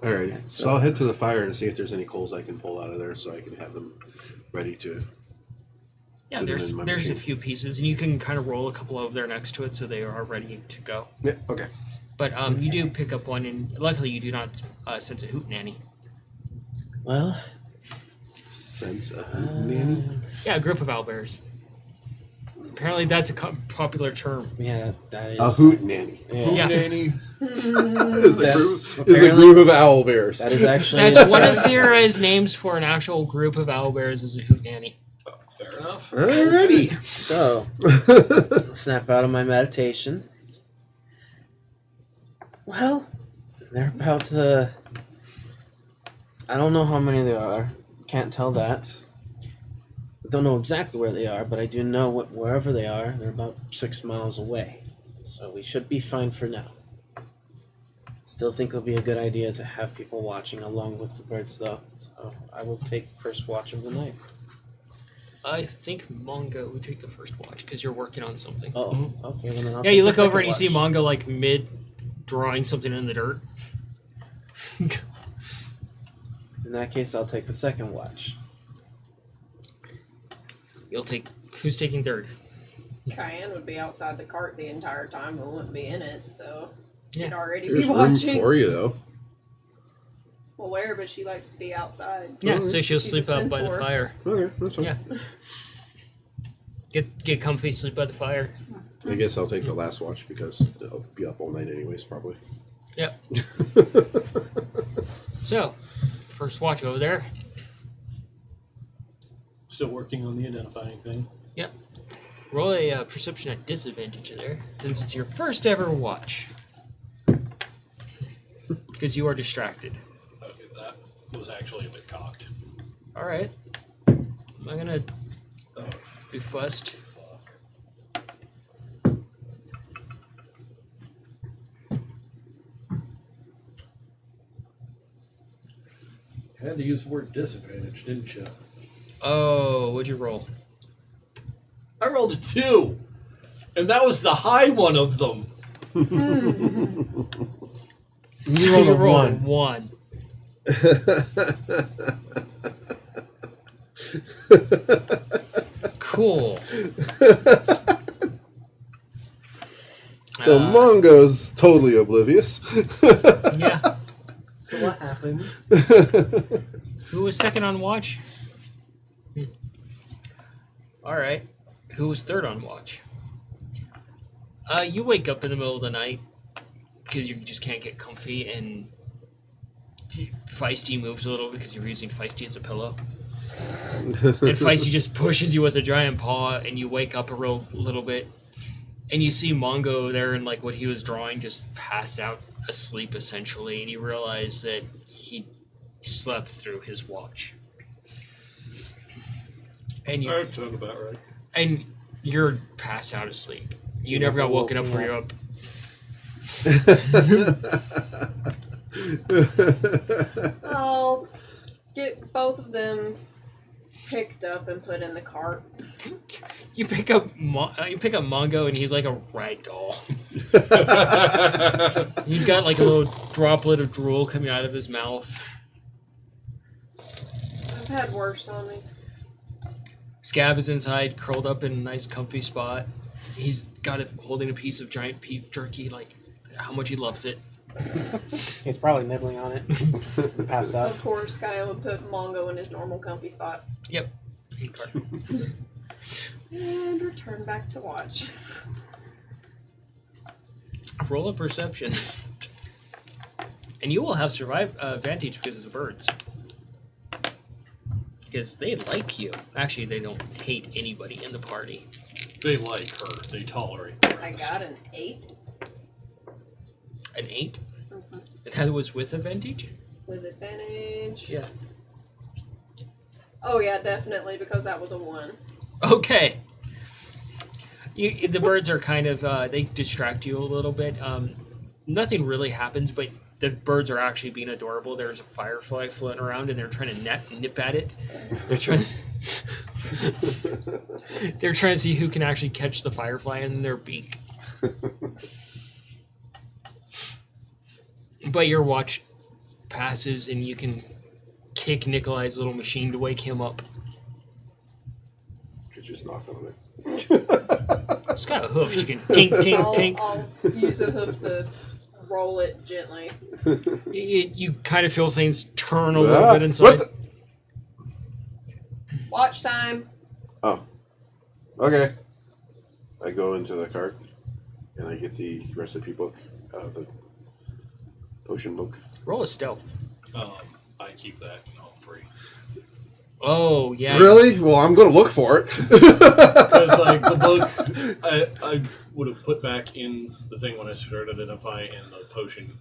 Alright, so I'll head to the fire and see if there's any coals I can pull out of there so I can have them ready to. Yeah, Put it there's in my a machine. few pieces, and you can kind of roll a couple over there next to it, so they are ready to go. Yeah, okay. But you do pick up one, and luckily you do not sense a hootenanny. Well, Sense of nanny? Yeah, a group of owlbears. Apparently, that's a popular term. yeah, that is. A hoot nanny. Yeah, Yeah. Nanny. Is That's a group of owl bears. that is actually. That's one of Zira's names for an actual group of owlbears is a hootenanny. Oh, fair enough. Alrighty. So, snap out of my meditation. Well, they're about to. I don't know how many there are. Can't tell that. Don't know exactly where they are, but I do know wherever they are, they're about 6 miles away. So we should be fine for now. Still think it'll be a good idea to have people watching along with the birds, though. So I will take first watch of the night. I think Mongo would take the first watch because you're working on something. Oh, okay. Well, then I'll Yeah, take you the look over second and you see watch. Mongo like mid drawing something in the dirt. In that case, I'll take the second watch. You'll take. Who's taking third? Cayenne would be outside the cart the entire time. We wouldn't be in it, so she'd Yeah. already There's be room watching. for you, though. Well, where? But she likes to be outside. Yeah, Alright. so she'll She's sleep a out by the centaur. fire. Okay, that's fine. Yeah. Get comfy, sleep by the fire. I guess I'll take the last watch because I'll be up all night anyways, probably. Yep. So, first watch over there. Still working on the identifying thing. Roll a perception at disadvantage there, since it's your first ever watch. Because you are distracted. Okay, that was actually a bit cocked. Alright. I'm gonna be fussed. Had to use the word disadvantage, didn't you? Oh, what'd you roll? I rolled a 2. And that was the high one of them. You rolled a one. One. Cool. So Mongo's totally oblivious. Yeah. So what happened? Who was second on watch? All right. Who was third on watch? You wake up in the middle of the night because you just can't get comfy, and Feisty moves a little because you're using Feisty as a pillow. And Feisty just pushes you with a giant paw, and you wake up a little bit, and you see Mongo there and like what he was drawing just passed out asleep essentially, and you realize that he slept through his watch. And you That sounds about right. and you're passed out asleep. You never got woken up for your up. I'll get both of them picked up and put in the cart. You pick up Mongo, and he's like a rag doll. He's got like a little droplet of drool coming out of his mouth. I've had worse on me. Scav is inside, curled up in a nice comfy spot. He's got it holding a piece of giant beef jerky, like how much he loves it. He's probably nibbling on it. Passed out. Of course, Guy would put Mongo in his normal comfy spot. Yep. And return back to watch. Roll a perception. And you will have advantage because of the birds. Because they like you. Actually, they don't hate anybody in the party. They like her. They tolerate her. I got an 8. An 8? Mm-hmm. And that was with advantage? With advantage. Yeah. Oh yeah, definitely, because that was a 1. Okay. The birds are kind of, they distract you a little bit. Nothing really happens, but the birds are actually being adorable. There's a firefly floating around, and they're trying to nip at it. They're trying to see who can actually catch the firefly in their beak. But your watch passes, and you can kick Nikolai's little machine to wake him up. Could just knock on it. It's got a hoof. You can tink, tink, tink. I'll use a hoof to roll it gently. You kind of feel things turn a little bit inside. Watch time. Oh. Okay. I go into the cart and I get the recipe book out of the potion book. Roll a stealth. I keep that home free. Oh, yeah. Really? Well, I'm going to look for it. Because like the book, I would have put back in the thing when I started Identify and the potion,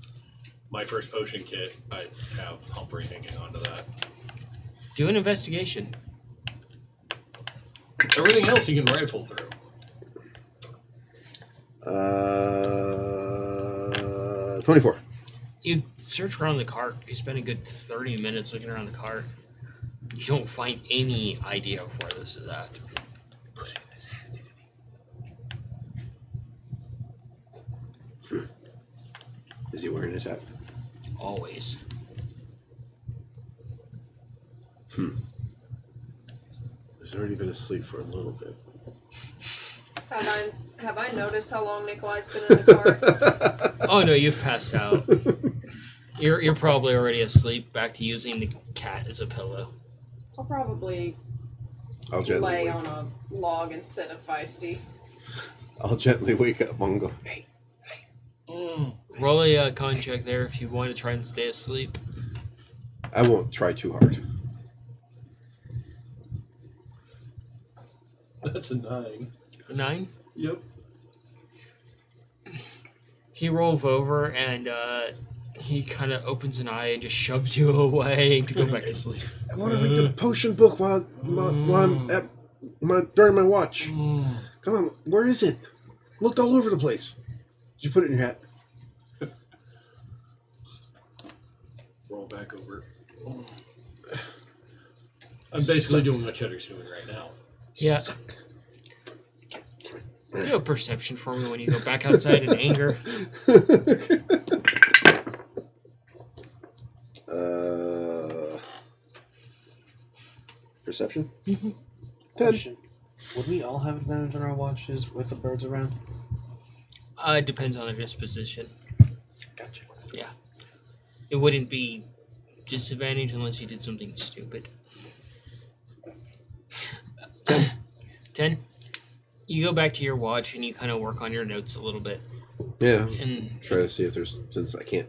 my first potion kit. I have Humphrey hanging onto that. Do an investigation. Everything else you can rifle through. 24. You search around the cart. You spend a good 30 minutes looking around the cart. You don't find any idea of where this is at. Put it in his hand. Is he wearing his hat? Always. He's already been asleep for a little bit. Have I noticed how long Nikolai's been in the car? Oh no, you've passed out. You're probably already asleep. Back to using the cat as a pillow. I'll probably lay on a log instead of Feisty. I'll gently wake up Mongo. Hey. Roll a con check there if you want to try and stay asleep. I won't try too hard. That's a 9. A 9? Yep. He rolls over and he kind of opens an eye and just shoves you away to go back to sleep. I want to read the potion book while I'm at during my watch. Come on, where is it? Looked all over the place. Did you put it in your hat? Roll back over. I'm basically doing what Cheddar's doing right now. Yeah. Do a perception for me when you go back outside in anger. Perception? Mm-hmm. 10. Question. Would we all have advantage on our watches with the birds around? It depends on the disposition. Gotcha. It wouldn't be disadvantage unless you did something stupid. 10. You go back to your watch and you kind of work on your notes a little bit. Yeah. And Try to see if there's, since I can't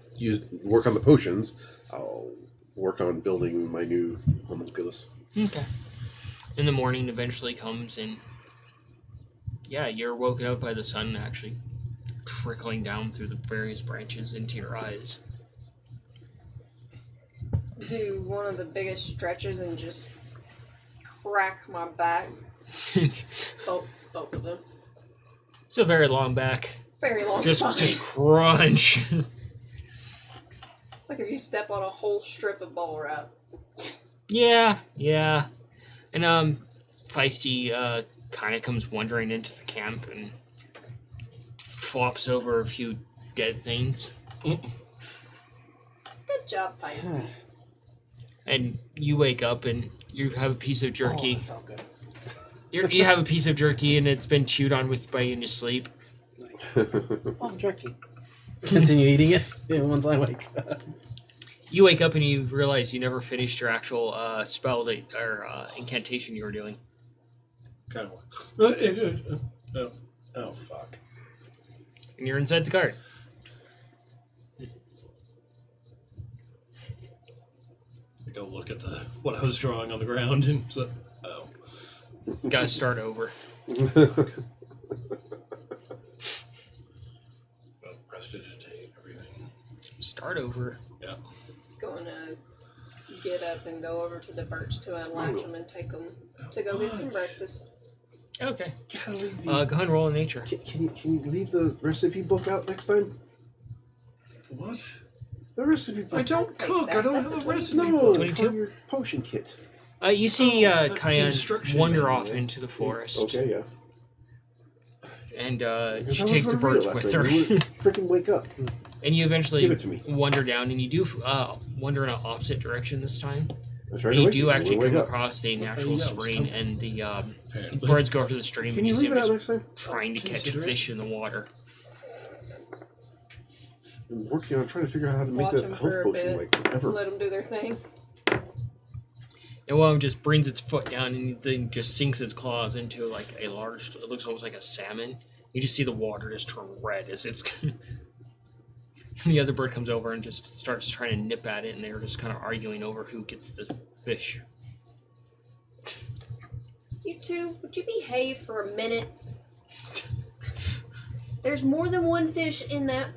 work on the potions, I'll work on building my new homunculus. okay. And the morning eventually comes and yeah, you're woken up by the sun actually trickling down through the various branches into your eyes. Do one of the biggest stretches and just crack my back. Both of them. It's a very long back. Very long Just spine. just crunch. It's like if you step on a whole strip of bubble wrap. Yeah. And Feisty kind of comes wandering into the camp and flops over a few dead things. Good job, Feisty. And you wake up and you have a piece of jerky. Oh, that felt good. You have a piece of jerky and it's been chewed on by you in your sleep. Oh, jerky. Continue eating it once I wake up. You wake up and you realize you never finished your actual spell or incantation you were doing. Kind of. Oh fuck. And you're inside the cart. I go look at what I was drawing on the ground and so, oh. Gotta start over. Well, prestidigitate everything. Start over. Yeah. Going to get up and go over to the birds to unlatch them and take them to go get some breakfast. Okay. Gotta leave Go ahead and roll in nature. Can you leave the recipe book out next time? What? The recipe book. I don't Take cook. that. I don't That's have a a recipe. No, 22? for your potion kit. You see Oh, the Kyan instruction wander manual. off into the forest. Okay, yeah. And Because she I was takes the gonna read it birds last with night. her. You wouldn't freaking wake up. And you eventually Give it to me. wander down, and you do wander in an opposite direction this time. I tried And to you wake do actually wake come up. across a natural yeah, spring, it's and the Apparently. birds go to the stream, Can and you you see leave them it out just next time? trying to catch Consider it. fish in the water. I'm working on trying to figure out how to make Watch that them health for a potion bit. like forever. Let them do their thing. And one of them just brings its foot down and then just sinks its claws into like a large, it looks almost like a salmon. You just see the water just turn red as it's. And the other bird comes over and just starts trying to nip at it, and they're just kind of arguing over who gets the fish. You two, would you behave for a minute? There's more than one fish in that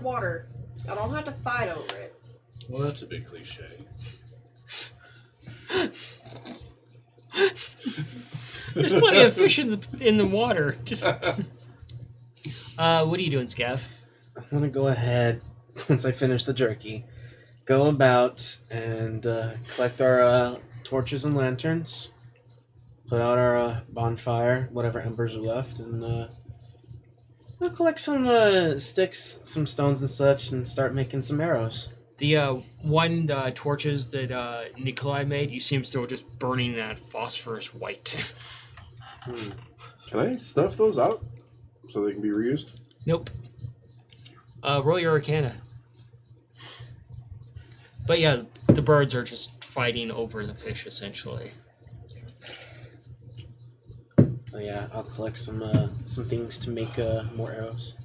water. I don't have to fight over it. Well, that's a big cliche. There's plenty of fish in the water. Just. What are you doing, Scav? I'm gonna go ahead, once I finish the jerky, go about and collect our torches and lanterns, put out our bonfire, whatever embers are left, and I'll collect some sticks, some stones and such, and start making some arrows. The torches that Nikolai made, you see him still just burning that phosphorus white. Can I snuff those out so they can be reused? Nope. Roll your Arcana. But yeah, the birds are just fighting over the fish, essentially. Oh yeah, I'll collect some things to make more arrows.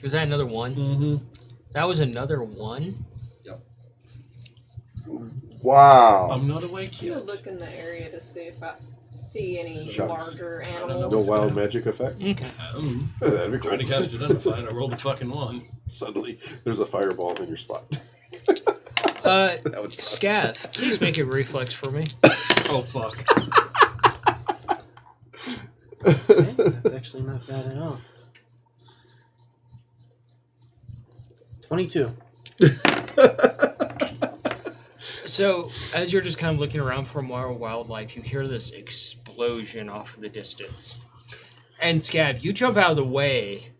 Was that another one? Mm-hmm. That was another one? Wow. I'm not awake I'm gonna yet. look in the area to see if I see any Shucks. larger don't know. animals. No wild magic effect? Okay. That'd be cool. Trying to cast Identify, and I rolled a fucking 1. Suddenly, there's a fireball in your spot. Uh, That would suck. Scav, please make a reflex for me. Oh, fuck. Okay, that's actually not bad at all. 22. So, as you're just kind of looking around for more wildlife, you hear this explosion off in the distance. And Scab, you jump out of the way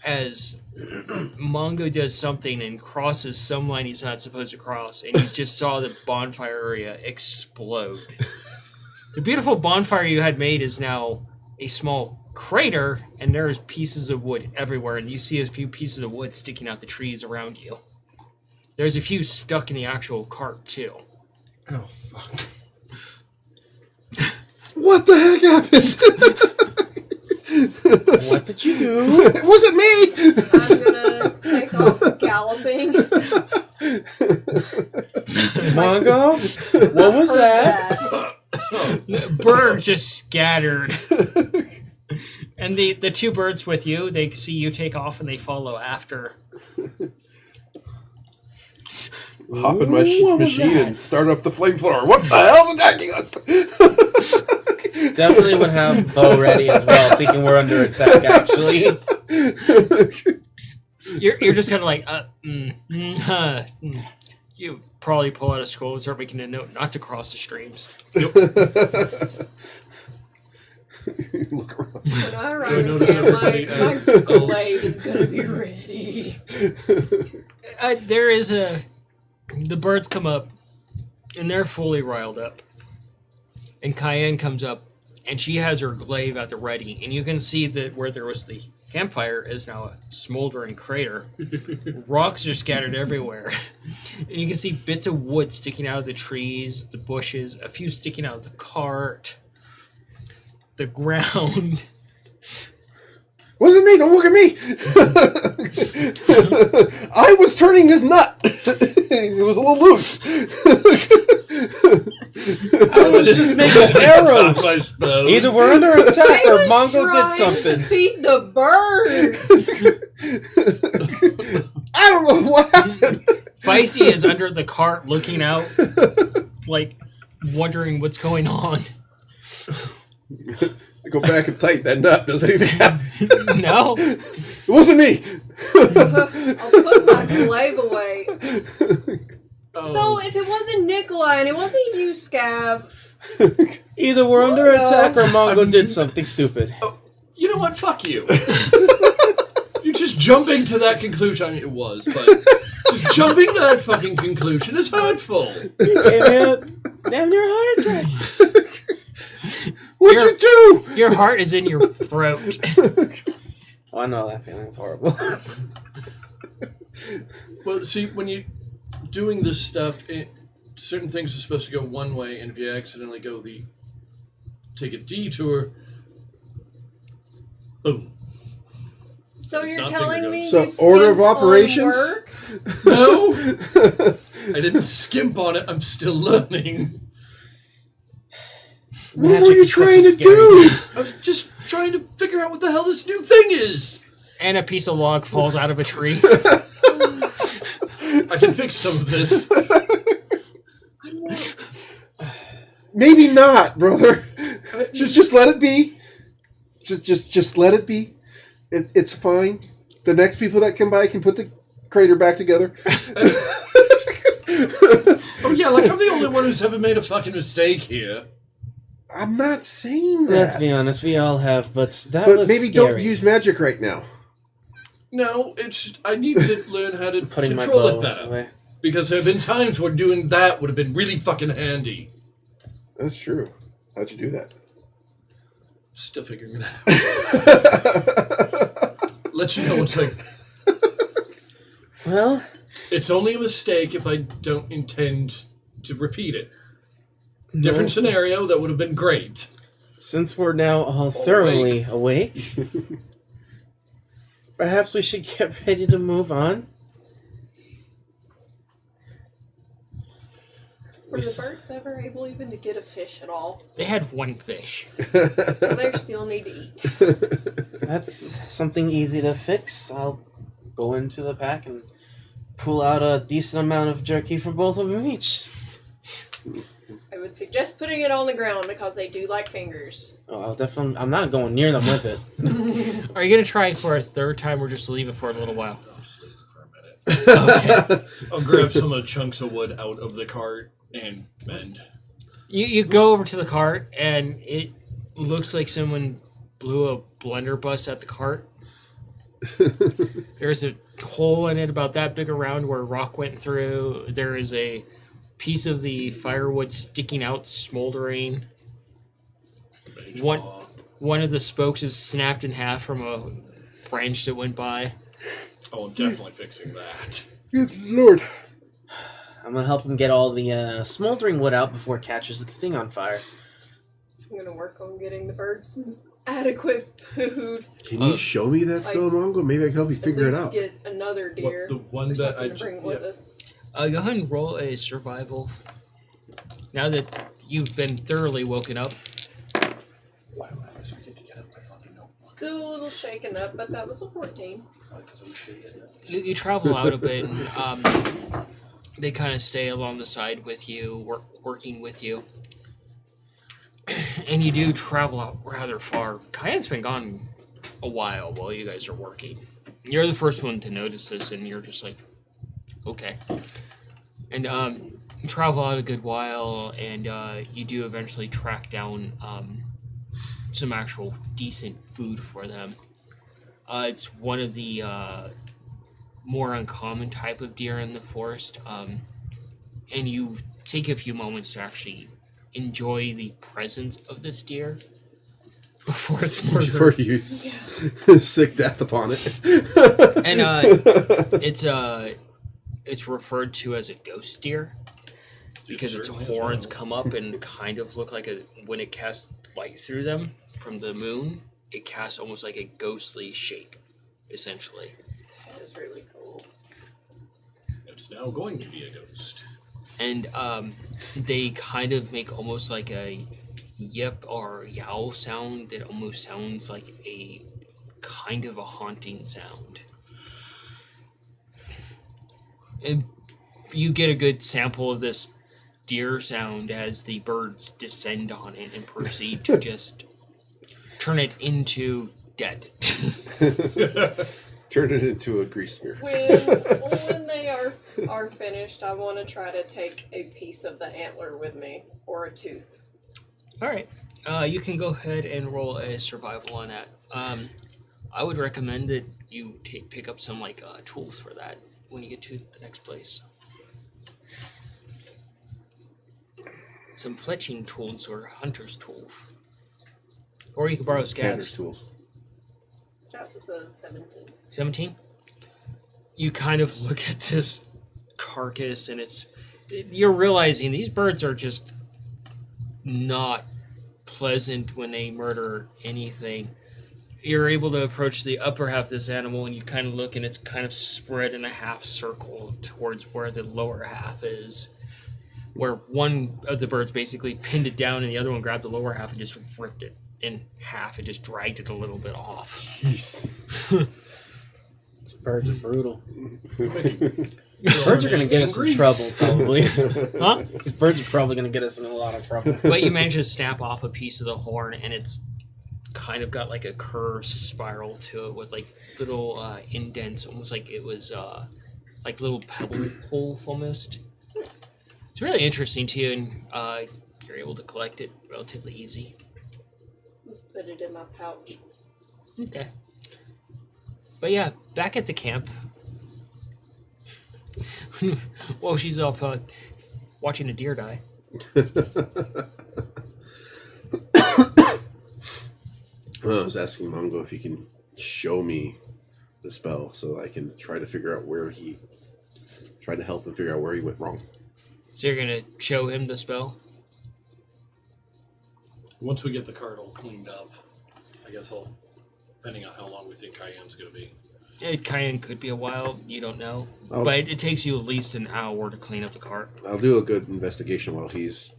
as Mongo does something and crosses some line he's not supposed to cross, and you just saw the bonfire area explode. The beautiful bonfire you had made is now a small crater, and there's pieces of wood everywhere, and you see a few pieces of wood sticking out the trees around you. There's a few stuck in the actual cart, too. Oh, fuck. What the heck happened? What did you do? It wasn't me! I'm gonna take off galloping. Mongo? What was that? The bird just scattered. And the two birds with you, they see you take off and they follow after. Hop in my What was machine that? and start up the flamethrower. What the hell's attacking us? Definitely would have bow ready as well, thinking we're under attack, actually. You're just kind of like, You probably pull out a scroll and start making a note not to cross the streams. Look around. When I ride notice again, everybody my else. blade is gonna be ready. There is the birds come up, and they're fully riled up. And Cayenne comes up, and she has her glaive at the ready, and you can see that where there was the campfire is now a smoldering crater. Rocks are scattered everywhere. And you can see bits of wood sticking out of the trees, the bushes, a few sticking out of the cart, the ground. Wasn't me, don't look at me! I was turning his nut! It was a little loose. I was just making arrows. I suppose. Either we're under attack I or was Mongo trying did something. to feed the birds. I don't know what happened. Feisty is under the cart looking out, like, wondering what's going on. I go back and tighten that nut. Does anything happen? No. It wasn't me. I'll put my glaive away. Oh. So if it wasn't Nikolai and it wasn't you, Scab, Either we're under Mongo. attack or Mongo did something stupid. You know what? Fuck you. You're just jumping to that conclusion. I mean, it was, but just jumping to that fucking conclusion is hurtful. You gave me a damn near heart attack. What'd you do? Your heart is in your throat. Oh, I know that feeling is horrible. Well, see, when you're doing this stuff, certain things are supposed to go one way, and if you accidentally take a detour, boom. so It's you're not telling finger me guns. So, you order of skimped on operations? work? No, I didn't skimp on it. I'm still learning. What Magic were you is such a trying to scary do? I was just trying to figure out what the hell this new thing is. And a piece of log falls out of a tree. I can fix some of this. Maybe not, brother. Just let it be. Just let it be. It's fine. The next people that come by can put the crater back together. Oh yeah, like I'm the only one who's ever made a fucking mistake here. I'm not saying that. Let's be honest, we all have, but that But was maybe scary. don't use magic right now. No, it's I need to learn how to Putting my control bow it better. away. Because there have been times where doing that would have been really fucking handy. That's true. How'd you do that? Still figuring that out. Let you know it's like Well, it's only a mistake if I don't intend to repeat it. Different scenario that would have been great. since we're now all thoroughly awake, perhaps we should get ready to move on. Were the birds ever able even to get a fish at all? They had one fish. So they still need to eat. That's something easy to fix. I'll go into the pack and pull out a decent amount of jerky for both of them each. I would suggest putting it on the ground because they do like fingers. Oh, I'll definitely. I'm not going near them with it. Are you going to try for a third time or just leave it for a little while? I'll just leave it for a minute. Okay. I'll grab some of the chunks of wood out of the cart and mend. You go over to the cart, and it looks like someone blew a blunderbuss at the cart. There's a hole in it about that big around where rock went through. There is a piece of the firewood sticking out, smoldering. One of the spokes is snapped in half from a branch that went by. Oh, I'm definitely fixing that. Good lord. I'm gonna help him get all the smoldering wood out before it catches the thing on fire. I'm gonna work on getting the birds some adequate food. Can you show me that stone mongo? Maybe I can help you figure At it least out. get another deer. The one or that something I to bring with us. Go ahead and roll a survival. Now that you've been thoroughly woken up. Why don't I hesitate to get up my fucking note? Still a little shaken up, but that was a 14. Because I'm shaking. You travel out a bit, and they kind of stay along the side with you, working with you. And you do travel out rather far. Kayan's been gone a while you guys are working. You're the first one to notice this, and you're just like, okay. And you travel out a good while, and you do eventually track down some actual decent food for them. It's one of the more uncommon type of deer in the forest, and you take a few moments to actually enjoy the presence of this deer before it's murdered. Before you sick death upon it. And it's referred to as a ghost deer because its horns come up and kind of look like when it casts light through them from the moon, it casts almost like a ghostly shape, essentially. That is really cool. It's now going to be a ghost. And they kind of make almost like a yip or yowl sound that almost sounds like a kind of a haunting sound. And you get a good sample of this deer sound as the birds descend on it and proceed to just turn it into dead. Turn it into a grease smear. When they are finished, I want to try to take a piece of the antler with me, or a tooth. All right. You can go ahead and roll a survival on that. I would recommend that you pick up some tools for that when you get to the next place. Some fletching tools or hunter's tools. Or you can borrow Canter's scabs. tools. That was a 17. 17? You kind of look at this carcass and you're realizing these birds are just not pleasant when they murder anything. You're able to approach the upper half of this animal and you kind of look and it's kind of spread in a half circle towards where the lower half is. Where one of the birds basically pinned it down and the other one grabbed the lower half and just ripped it in half and just dragged it a little bit off. Jeez. These birds are brutal. Birds Birds are going to get us in trouble, probably. Huh? These birds are probably going to get us in a lot of trouble. But you manage to snap off a piece of the horn and it's kind of got like a curved spiral to it with like little indents, almost like it was like little pebble holes almost. It's really interesting to you, and you're able to collect it relatively easy. Put it in my pouch. Okay. But yeah, back at the camp. Well, she's off watching a deer die. Well, I was asking Mongo if he can show me the spell so I can try to figure out try to help him figure out where he went wrong. So you're going to show him the spell? Once we get the cart all cleaned up, I guess depending on how long we think Cayenne's going to be. Cayenne could be a while, you don't know. Oh. But it takes you at least an hour to clean up the cart. I'll do a good investigation while he's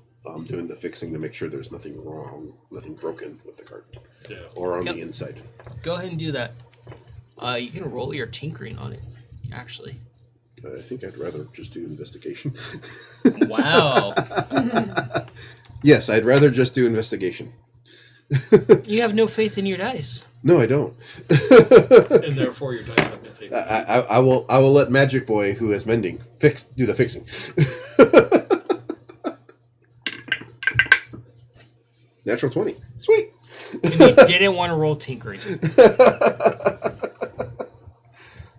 doing the fixing to make sure there's nothing wrong, nothing broken with the cart. Yeah. Or on Yep. the inside. Go ahead and do that. You can roll your tinkering on it, actually. I think I'd rather just do investigation. Wow. Yes, I'd rather just do investigation. You have no faith in your dice. No, I don't. And therefore your dice have nothing. I will let Magic Boy, who is mending, do the fixing. Natural 20. Sweet. And you didn't want to roll tinkering.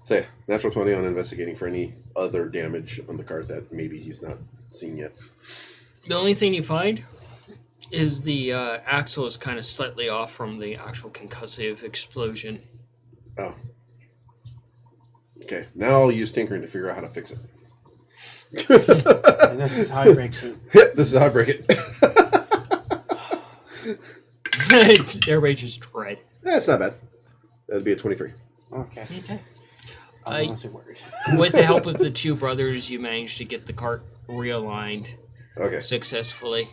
So yeah, natural 20 on investigating for any other damage on the card that maybe he's not seen yet. The only thing you find is the axle is kind of slightly off from the actual concussive explosion. Oh. Okay, now I'll use tinkering to figure out how to fix it. And this is how he breaks it. Yep, this is how I break it. Everybody just dread. That's not bad. That'd be a 23. Okay. Okay. I'm honestly worried. With the help of the two brothers, you managed to get the cart realigned Okay. successfully.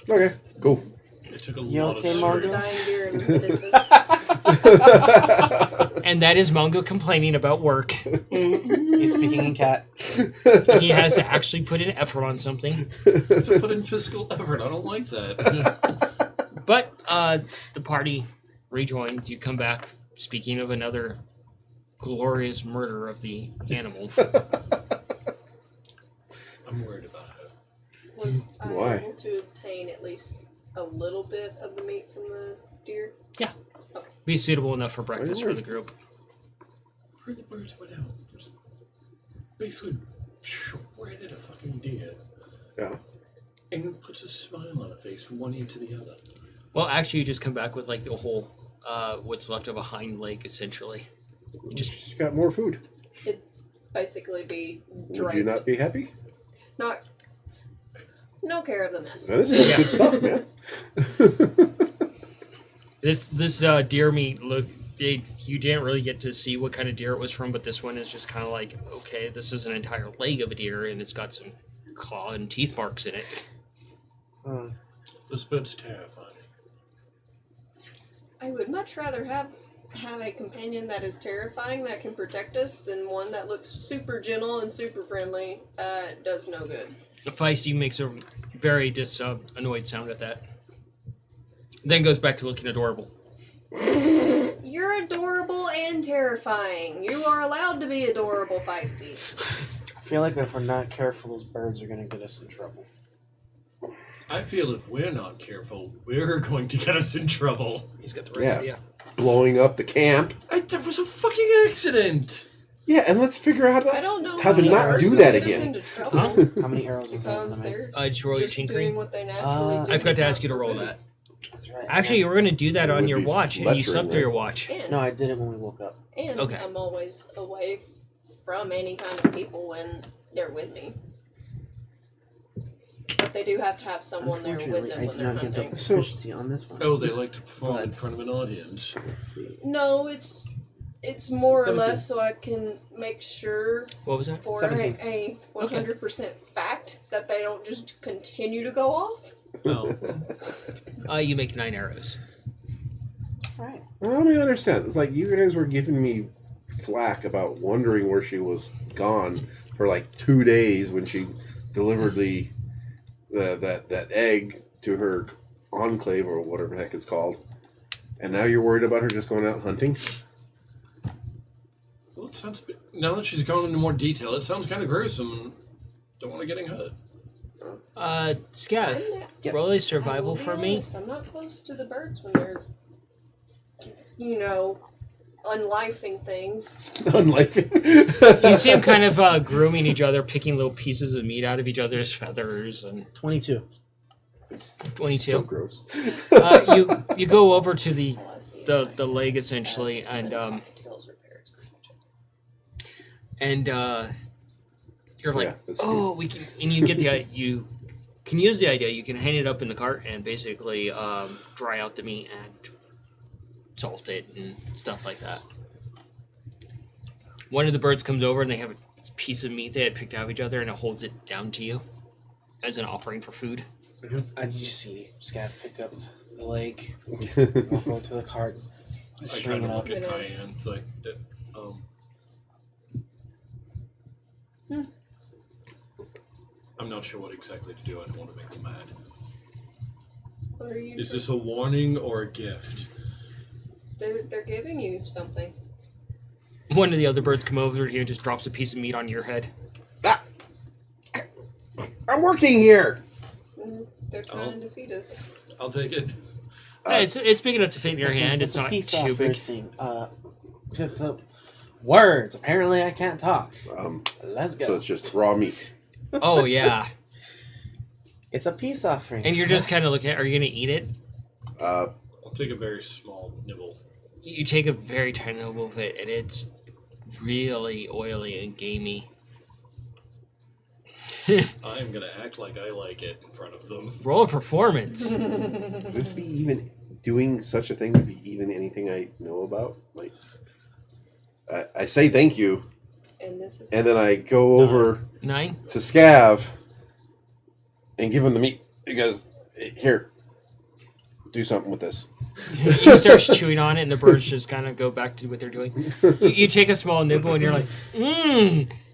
Okay, cool. It took a You lot of okay, strength. The Mongo? dying deer in the distance. And that is Mongo complaining about work. He's speaking in cat. He has to actually put an effort on something. To put in physical effort. I don't like that. But the party rejoins. You come back speaking of another glorious murder of the animals. I'm worried about it. Was I Why? able to obtain at least a little bit of the meat from the deer? Be suitable enough for breakfast for the group. Where the birds went out. Just basically shredded a fucking deer. Yeah. And puts a smile on a face from one ear to the other. Well, actually, you just come back with like the whole, what's left of a hind leg, essentially. You just She's got more food. Basically be Would draped. you not be happy? No care of the mess. That is some good stuff, man. this deer meat you didn't really get to see what kind of deer it was from, but this one is just kind of like, okay, this is an entire leg of a deer, and it's got some claw and teeth marks in it. Hmm. This bird's terrifying. I would much rather have a companion that is terrifying that can protect us than one that looks super gentle and super friendly does no good. Feisty makes a very annoyed sound at that. Then goes back to looking adorable. You're adorable and terrifying. You are allowed to be adorable, Feisty. I feel like if we're not careful, those birds are going to get us in trouble. I feel if we're not careful, we're going to get us in trouble. He's got the right Yeah. idea. Blowing up the camp. There was a fucking accident! Yeah, and let's figure out I don't know how to many not birds do will that get us again. into trouble Huh? How many arrows was that? because they're Just roll your just doing tinkering. what they naturally do. I forgot to ask you to without roll forbid. that. That's right. Actually, you were going to do that It on would your be watch, and you fletchering, slept through your right? watch. And, No, I did it when we woke up. and Okay. I'm always away from any kind of people when they're with me. But they do have to have someone there with Unfortunately, them I when did they're not get the hunting. proficiency on this one. Oh, they like to perform in But- front of an audience. Let's see. No, it's more or 17. less so I can make sure What was that? for 17. a 100% fact that they don't just continue to go off. Oh. You make 9 arrows. Alright. Well, let me understand. It's like you guys were giving me flack about wondering where she was gone for like 2 days when she delivered that egg to her enclave or whatever the heck it's called, and now you're worried about her just going out hunting. Well, it sounds. Now that she's gone into more detail, it sounds kind of gruesome. And don't want to getting hurt. Scav, Yes. roll a I will survival be for me. honest, I'm not close to the birds when they're, unlifing things. Unlife. You see them kind of grooming each other, picking little pieces of meat out of each other's feathers, and 22. 22. So gross. You go over to the Oh, I see. the leg essentially, and you're like, Yeah, that's oh, we can, and you get you can use the idea. You can hang it up in the cart and basically dry out the meat and salt it and stuff like that. One of the birds comes over and they have a piece of meat they had picked out of each other, and it holds it down to you as an offering for food. I just see Scav pick up the leg, walk over to the cart, I string kind it of up. look at Cayenne. It's like, I'm not sure what exactly to do. I don't want to make them mad. What are you? Is this a warning or a gift? They're giving you something. One of the other birds come over here and just drops a piece of meat on your head. Ah! I'm working here. They're trying to feed us. I'll take it. It's big enough to fit in your hand. It's not peace too big. Words. Apparently, I can't talk. Let's go. So it's just raw meat. Oh yeah. It's a peace offering. And you're just kind of looking at, are you going to eat it? I'll take a very small nibble. You take a very tiny nibble of it, and it's really oily and gamey. I'm gonna act like I like it in front of them. Roll a performance. Would this be even doing such a thing? Would be even anything I know about? Like, I say thank you, And this is. and then I go over 9. to Scav and give him the meat. He goes, "Here, do something with this." He starts chewing on it, and the birds just kind of go back to what they're doing. You take a small nibble, and you're like,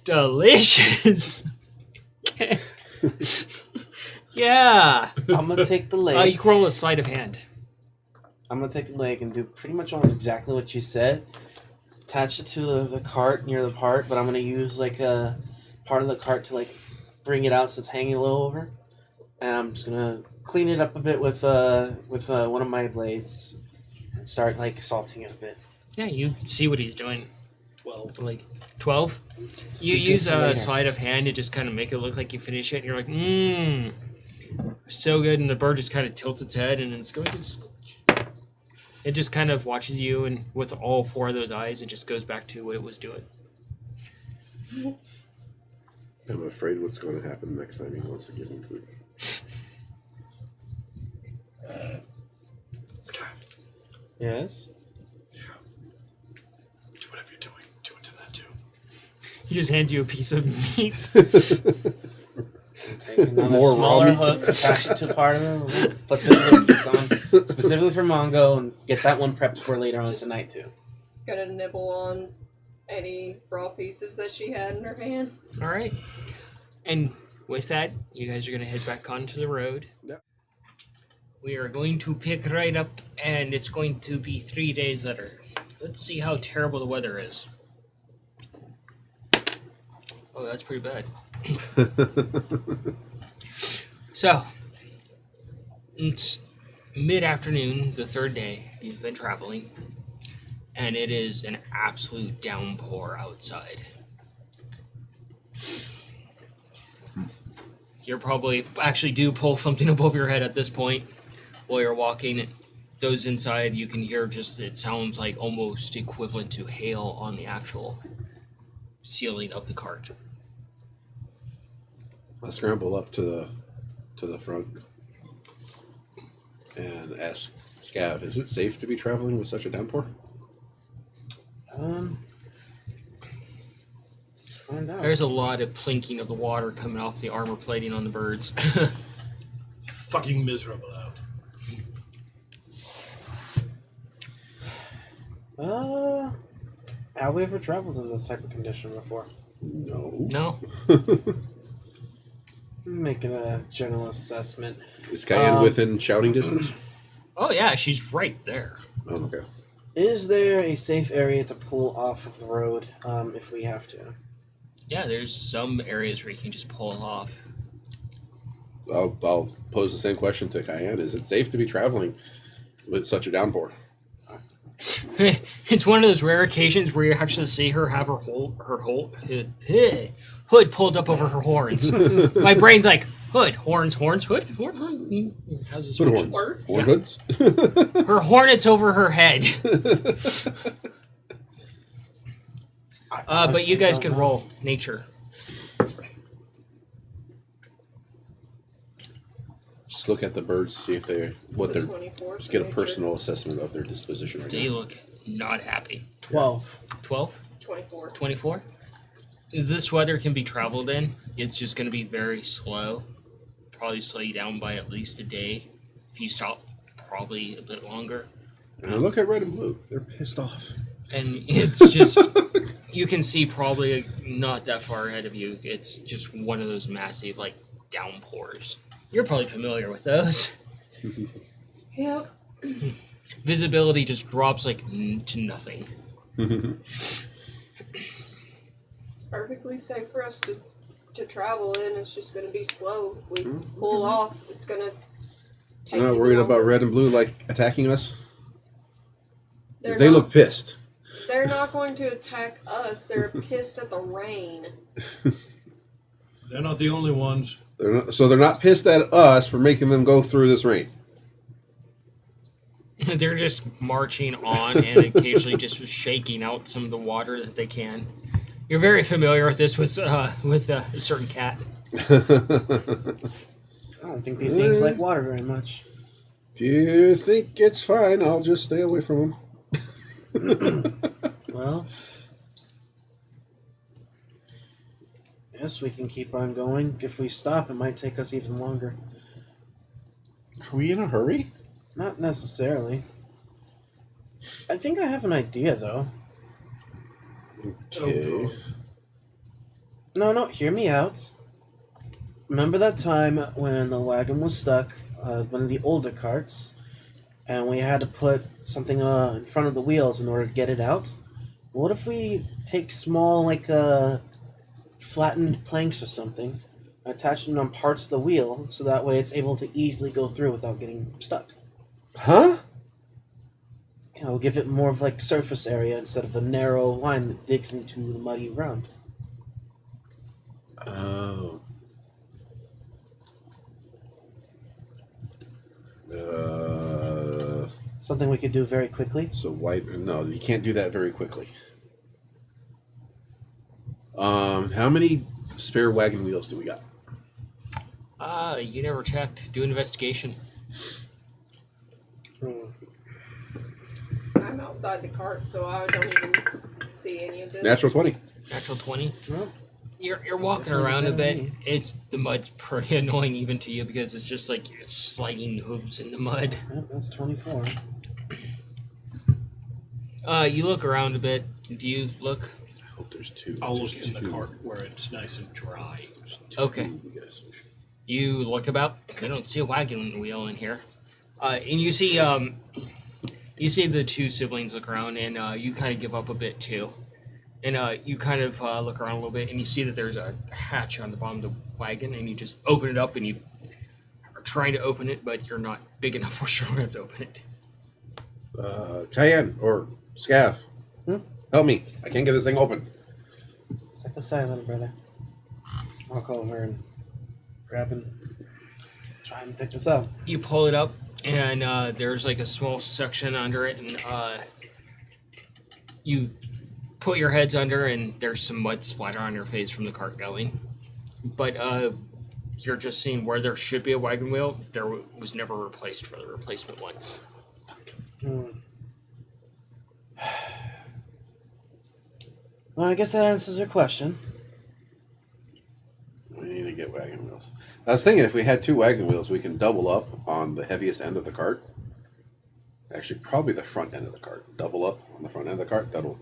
delicious. Yeah. I'm gonna take the leg. You can roll a sleight of hand. I'm gonna take the leg and do pretty much almost exactly what you said. Attach it to the cart near the part, but I'm gonna use like a part of the cart to like bring it out so it's hanging a little over, and I'm just gonna clean it up a bit with one of my blades and start like salting it a bit. Yeah, you see what he's doing. 12. Like 12. You use a sleight of hand to just kind of make it look like you finish it, and you're like, so good. And the bird just kind of tilts its head, and it's going to. It just kind of watches you, and with all 4 of those eyes, it just goes back to what it was doing. I'm afraid what's going to happen next time he wants to give me food. Sky. Yes. Do whatever you're doing. Do it to that too. He just hands you a piece of meat. Take another More raw smaller meat. hook, attach it to part of it, put this little piece on specifically for Mongo, and get that one prepped for later on tonight too. Gonna nibble on any raw pieces that she had in her hand. All right. And with that, you guys are going to head back onto the road. Yep. We are going to pick right up, and it's going to be 3 days later. Let's see how terrible the weather is. Oh, that's pretty bad. So, it's mid-afternoon, the 3rd day you've been traveling, and it is an absolute downpour outside. You're probably actually do pull something above your head at this point while you're walking. Those inside, you can hear just, it sounds like almost equivalent to hail on the actual ceiling of the cart. I scramble up to the front and ask Scav, "Is it safe to be traveling with such a downpour?" Let's find out. There's a lot of plinking of the water coming off the armor plating on the birds. Fucking miserable out. Have we ever traveled in this type of condition before? No. No? Making a general assessment. Is Cayenne within shouting distance? Oh yeah, she's right there. Oh, okay. Is there a safe area to pull off of the road if we have to? Yeah, there's some areas where you can just pull off. I'll pose the same question to Cayenne. Is it safe to be traveling with such a downpour? It's one of those rare occasions where you actually see her have her hood pulled up over her horns. My brain's like, hood, horns, hood, horn. How's this Hood function? horns. Works. Horn Yeah. hoods? Her hornets over her head. But you guys can roll nature. Just look at the birds, see if they're It's a 24, just so get a nature. personal assessment of their disposition right They now. look not happy. 12. 12? 24. 24? This weather can be traveled in. It's just going to be very slow. Probably slow you down by at least a day. If you stop, probably a bit longer. And look at red and blue. They're pissed off. And it's just, you can see probably not that far ahead of you. It's just one of those massive, like, downpours. You're probably familiar with those. Yep. Visibility just drops like to nothing. It's perfectly safe for us to travel in. It's just going to be slow. We Mm-hmm. pull off. It's going to take. I'm not even worried about longer. red and blue like attacking us. They're Because they not- look pissed. They're not going to attack us. They're pissed at the rain. They're not the only ones. They're not pissed at us for making them go through this rain. They're just marching on and occasionally just shaking out some of the water that they can. You're very familiar with this with a certain cat. I don't think these things like water very much. If you think it's fine, I'll just stay away from them. Well, yes, we can keep on going. If we stop, it might take us even longer. Are we in a hurry? Not necessarily. I think I have an idea, though. Okay. No, hear me out. Remember that time when the wagon was stuck, one of the older carts, and we had to put something in front of the wheels in order to get it out? What if we take small, flattened planks or something, attach them on parts of the wheel, so that way it's able to easily go through without getting stuck? Huh? Give it more of surface area instead of a narrow line that digs into the muddy ground. Oh. Something we could do very quickly. So white? No, you can't do that very quickly. How many spare wagon wheels do we got? You never checked. Do an investigation. I'm outside the cart, so I don't even see any of this. Natural 20. Natural 20. Well, You're walking Definitely around a better bit. than The mud's pretty annoying even to you because it's just like it's sliding hooves in the mud. yep, that's 24. You look around a bit. Do you look? I hope there's two. I'll There's look in the two. cart where it's nice and dry. Okay. You guys- You look about. I don't see a wagon wheel in here. And you see the two siblings look around, and you kind of give up a bit too. And you kind of look around a little bit, and you see that there's a hatch on the bottom of the wagon, and you just open it up, and you are trying to open it, but you're not big enough or strong enough to open it. Cayenne or Scav. Hmm? Help me. I can't get this thing open. Step aside, little brother. Walk over and grab and try and pick this up. You pull it up, and there's like a small section under it, and you put your heads under, and there's some mud splatter on your face from the cart going. But you're just seeing where there should be a wagon wheel. There was never replaced for the replacement one. Well, I guess that answers your question. We need to get wagon wheels. I was thinking if we had two wagon wheels, we can double up on the heaviest end of the cart. Actually, probably the front end of the cart. Double up on the front end of the cart. That'll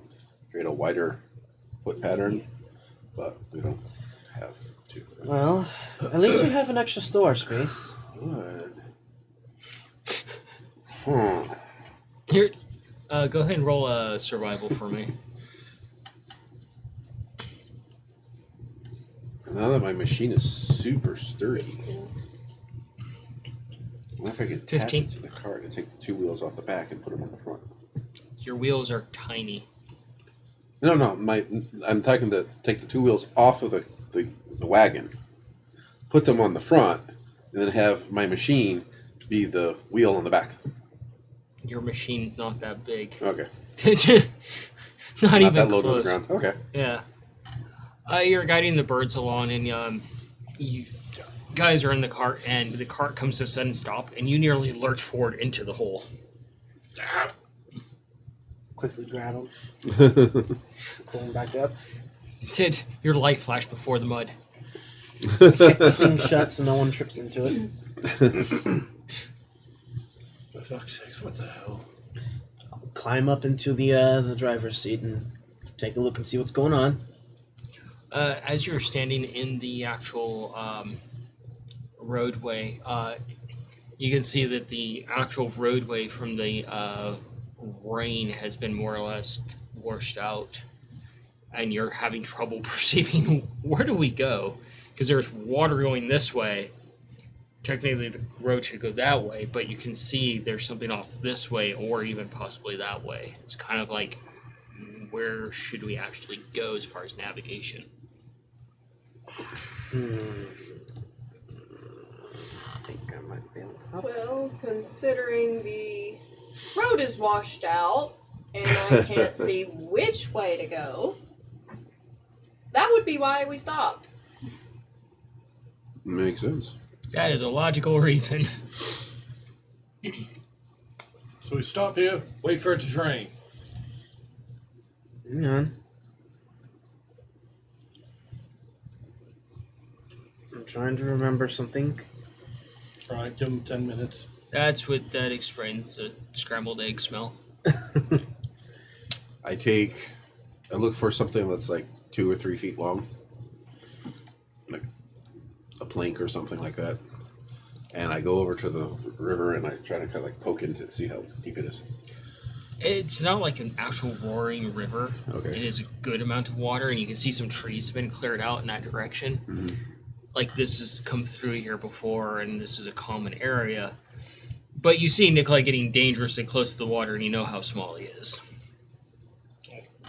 create a wider foot pattern, but we don't have two. Well, at least we have an extra storage space. Good. Here, go ahead and roll a survival for me. Now that my machine is super sturdy, 15. I wonder if I could attach 15. it to the cart and take the two wheels off the back and put them on the front. Your wheels are tiny. No, I'm talking to take the two wheels off of the wagon, put them on the front, and then have my machine be the wheel on the back. Your machine's not that big. Okay. Not even that low close. to the ground. Okay. Yeah. You're guiding the birds along, and you guys are in the cart, and the cart comes to a sudden stop, and you nearly lurch forward into the hole. Quickly grab them, pull them back up. Your light flashed before the mud. Kick the thing shut so no one trips into it. For fuck's sakes, what the hell? Climb up into the driver's seat and take a look and see what's going on. As you're standing in the actual roadway, You can see that the actual roadway from the rain has been more or less washed out, and you're having trouble perceiving where do we go, because there's water going this way. Technically, the road should go that way, but you can see there's something off this way or even possibly that way. It's kind of like, where should we actually go as far as navigation? I think I might be able to help. Well, considering the road is washed out and I can't see which way to go, that would be why we stopped. Makes sense. That is a logical reason. So we stop here, wait for it to drain. Hang on. I'm trying to remember something. Alright, give them 10 minutes. That's what that explains the scrambled egg smell. I look for something that's like 2 or 3 feet long, like a plank or something like that, and I go over to the river and I try to kind of like poke into it, see how deep it is. It's not like an actual roaring river. Okay. It is a good amount of water, and you can see some trees have been cleared out in that direction. Mm-hmm. Like, this has come through here before, and this is a common area. But you see Nikolai getting dangerously close to the water, and you know how small he is.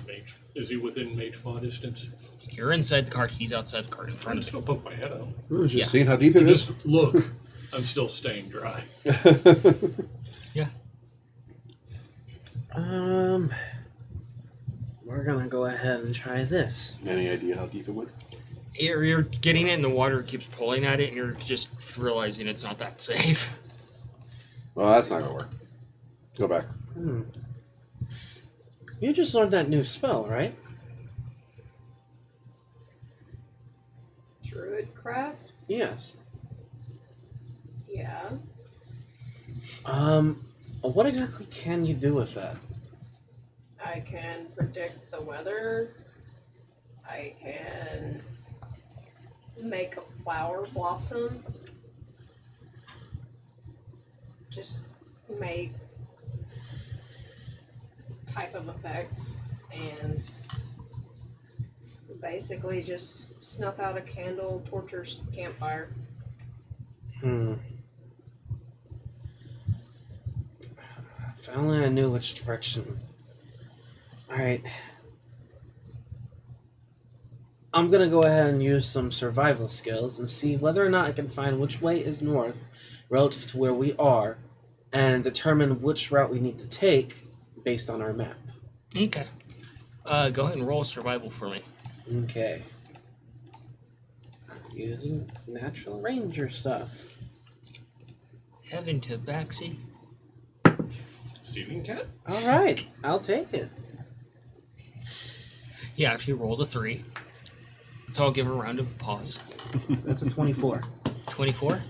Mage. Is he within mage paw distance? You're inside the cart, he's outside the cart in I'm front just of gonna you. poke my head out. I was just Yeah. seeing how deep it is. Just look. I'm still staying dry. We're gonna go ahead and try this. Any idea how deep it went? You're getting it, and the water keeps pulling at it, and you're just realizing it's not that safe. Well, that's not gonna work. Go back. You just learned that new spell, right? Druidcraft? Yes. Yeah. What exactly can you do with that? I can predict the weather. I can make a flower blossom. Just make this type of effects and basically just snuff out a candle, torch a campfire. If only I knew which direction. Alright. I'm gonna go ahead and use some survival skills and see whether or not I can find which way is north relative to where we are and determine which route we need to take based on our map. Okay. Go ahead and roll survival for me. Okay. I'm using natural ranger stuff. Heaven to backseat. Seating cat? Alright, I'll take it. He actually rolled a 3. So I'll give her a round of applause. That's a 24. 24.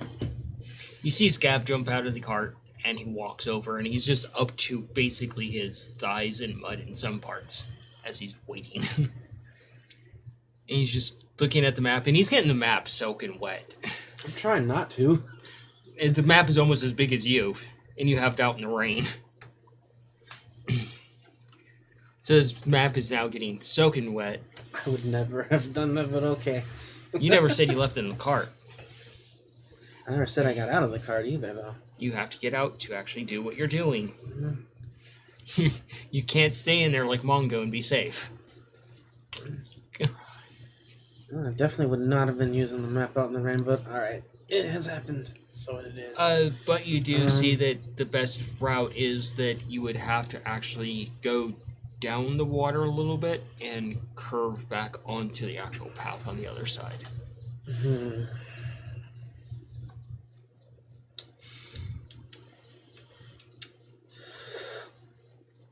You see Scav jump out of the cart, and he walks over, and he's just up to basically his thighs in mud in some parts as he's waiting. And he's just looking at the map, and he's getting the map soaking wet. I'm trying not to. And the map is almost as big as you, and you have it out in the rain. So this map is now getting soaking wet. I would never have done that, but okay. You never said you left it in the cart. I never said I got out of the cart either, though. You have to get out to actually do what you're doing. Mhm. You can't stay in there like Mongo and be safe. Well, I definitely would not have been using the map out in the rain, but alright. It has happened, so it is. But you do see that the best route is that you would have to actually go down the water a little bit and curve back onto the actual path on the other side. Mhm.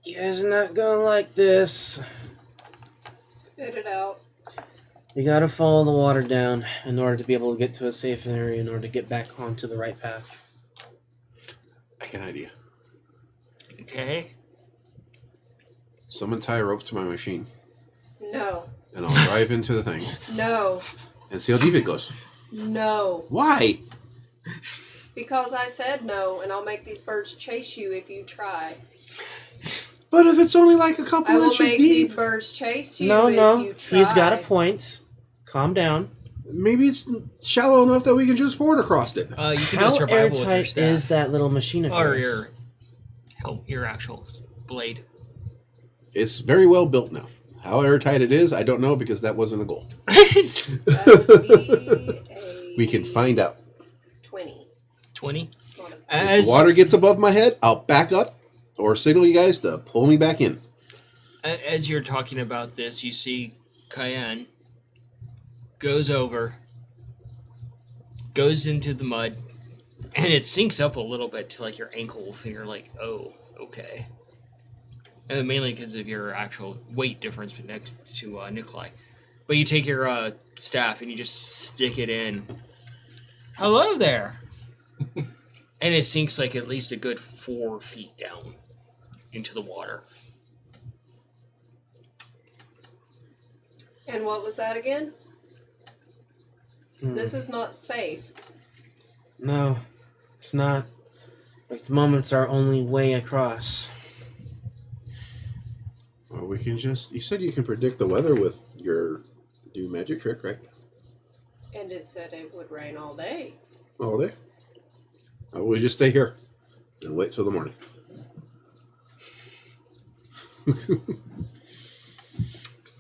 You guys are not gonna like this. Spit it out. You gotta follow the water down in order to be able to get to a safe area in order to get back onto the right path. I got an idea. Okay? Someone tie a rope to my machine, No. and I'll drive into the thing No. and see how deep it goes. No. Why? Because I said no, and I'll make these birds chase you if you try. But if it's only like a couple I will inches make deep, these birds chase you No, if no. you try. He's got a point. Calm down. maybe it's shallow enough that we can just ford across it. You can do How survival with your airtight staff. is that little machine of Or yours? your actual blade. It's very well built now. How airtight it is, I don't know because that wasn't a goal. That would be a We can find out. 20. 20. On a- If As the water gets above my head, I'll back up or signal you guys to pull me back in. as you're talking about this, you see Cayenne goes over, goes into the mud, and it sinks up a little bit to like your ankle finger, like, oh, okay. And mainly because of your actual weight difference next to Nikolai. But you take your staff and you just stick it in. Hello there! And it sinks like at least a good 4 feet down into the water. And what was that again? Hmm. This is not safe. No, it's not. Like, the moments are only way across. Well, we can just. You said you can predict the weather with your new magic trick, right? And it said it would rain all day. All day. We just stay here and wait till the morning.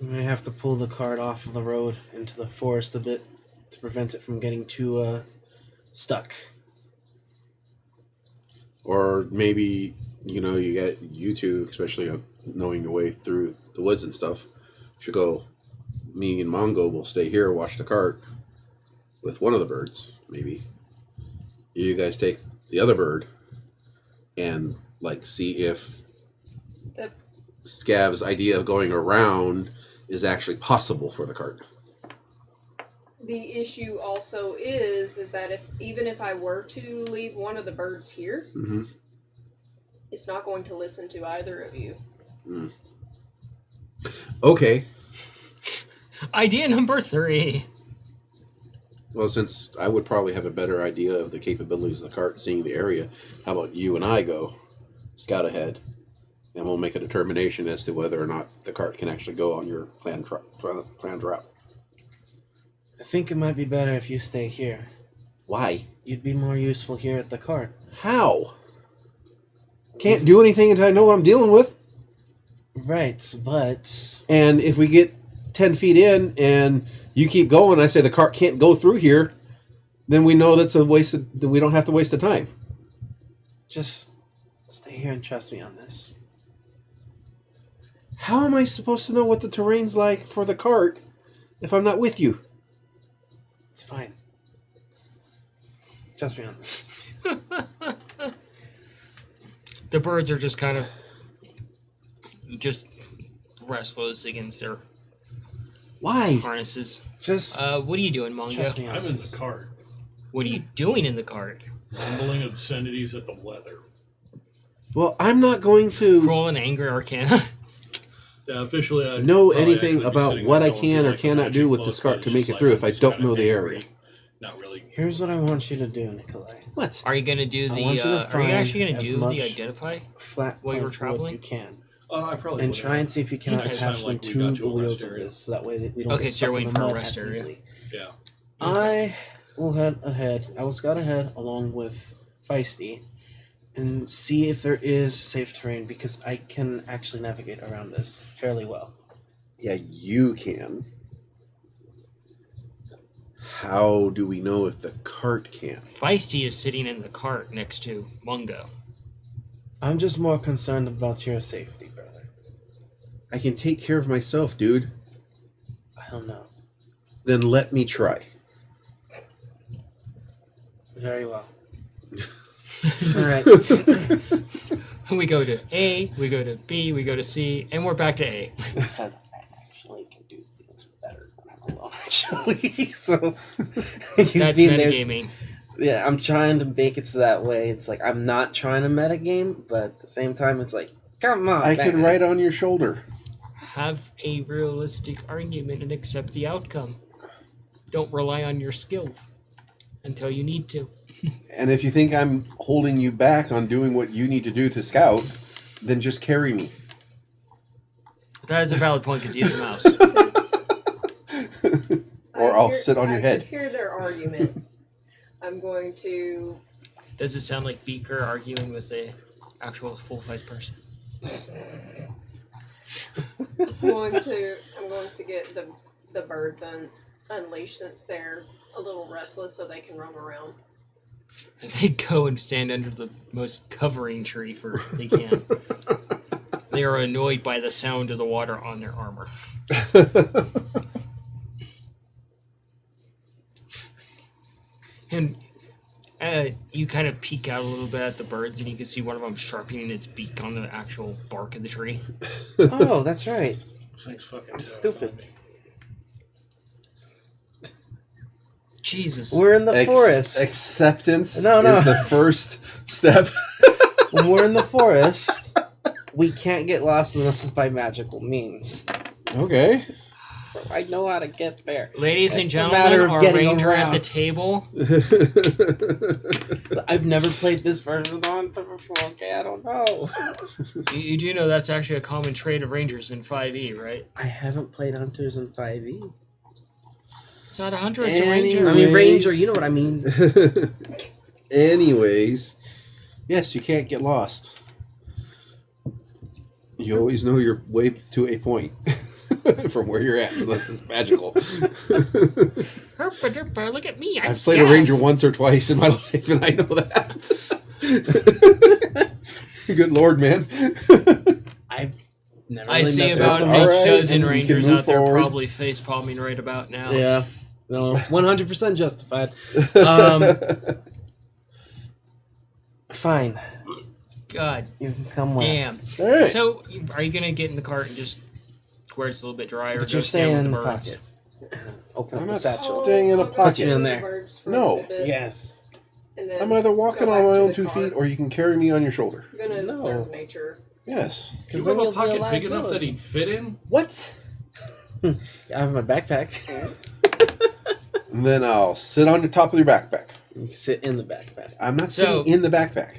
We may have to pull the cart off of the road into the forest a bit to prevent it from getting too stuck. Or maybe, you get you two, especially knowing your way through the woods and stuff, should go. Me and Mongo will stay here, watch the cart with one of the birds, maybe. You guys take the other bird and see if The- Scav's idea of going around is actually possible for the cart. The issue also is that even if I were to leave one of the birds here, Mm-hmm. it's not going to listen to either of you. Okay. Idea number 3. Well, since I would probably have a better idea of the capabilities of the cart, seeing the area, how about you and I go scout ahead, and we'll make a determination as to whether or not the cart can actually go on your planned route. I think it might be better if you stay here. Why? You'd be more useful here at the cart. How? Can't do anything until I know what I'm dealing with. Right, but And if we get 10 feet in and you keep going, I say the cart can't go through here, then we know that's a waste. Then we don't have to waste the time. just stay here and trust me on this. How am I supposed to know what the terrain's like for the cart if I'm not with you? It's fine. Trust me on this. The birds are just kind of just restless against their Why? harnesses. Just What are you doing, Mongo? trust me on I'm in this. the cart, What are you doing in the cart? mumbling obscenities at the weather. Well, I'm not going to Roll an anger arcana. Officially, I know probably anything actually be about sitting what there I going can through, or a cannot magic do with book, this but cart it's to make just it through if I'm I just don't kinda know the angry, area. Not really. Here's what I want you to do, Nikolai. What? Are you gonna do I the? want you to Are you find actually gonna as do much the identify? Flat While you were plank wood traveling? you can. I probably And would try and see if you cannot Okay. attach Sound them like we to got the to a wheels rest of area. this, so that way that we don't Okay, get so stuck you're in waiting the for a mud rest as area. easily. Yeah. I will head ahead. I will scout ahead along with Feisty and see if there is safe terrain because I can actually navigate around this fairly well. Yeah, you can. How do we know if the cart can? Feisty is sitting in the cart next to Mungo. I'm just more concerned about your safety, brother. I can take care of myself, dude. I don't know. Then let me try. Very well. Alright. We go to A, we go to B, we go to C, and we're back to A. Because I actually can do things better when I'm alone, actually. So, That's metagaming. Yeah, I'm trying to make it so that way. It's like, I'm not trying to metagame, but at the same time, it's like, come on. I can Batman. ride on your shoulder. Have a realistic argument and accept the outcome. Don't rely on your skills until you need to. And if you think I'm holding you back on doing what you need to do to scout, then just carry me. That is a valid point because he is a mouse. Or I'll sit on your I head. could hear their argument. I'm going to. Does it sound like Beaker arguing with a actual full-size person? I'm going to get the birds unleashed since they're a little restless, so they can roam around. And they go and stand under the most covering tree for they can. They are annoyed by the sound of the water on their armor. And you kind of peek out a little bit at the birds, and you can see one of them sharpening its beak on the actual bark of the tree. Oh, that's right. This thing's fucking I'm terrifying stupid. me. Jesus. We're in the forest. Acceptance No. is the first step. When we're in the forest, we can't get lost unless it's by magical means. Okay. So I know how to get there. Ladies and It's a matter gentlemen, of our getting ranger at around. the table. I've never played this version of the Hunter before, okay? I don't know. You do know that's actually a common trait of rangers in 5e, right? I haven't played Hunters in 5e. It's not a hunter, it's a ranger. I Anyways. mean, Ranger, you know what I mean. Anyways, yes, you can't get lost. You always know your way to a point from where you're at, unless it's magical. Herpa derpa, look at me. I've played a ranger once or twice in my life, and I know that. Good lord, man. I've never I really see messed about with a All right, dozen and we can rangers move out there forward. probably face palming right about now. Yeah. No, 100% justified. Fine. God You can come with. damn. All right. So, are you going to get in the cart and just, where it's a little bit drier, But go you're stand staying in with the the birds? pocket. Open I'm up the not satchel. Staying in a I'll go pocket. with In the there. birds for No. a bit, Yes. and then I'm either walking go on back my to own the 2 car. feet, or you can carry me on your shoulder. I'm gonna No. observe nature. Yes. Do Because you then have you'll a be a pocket big enough that liability. he'd fit in? What? I have my backpack. And then I'll sit on the top of your backpack. You can sit in the backpack. I'm not So- sitting in the backpack.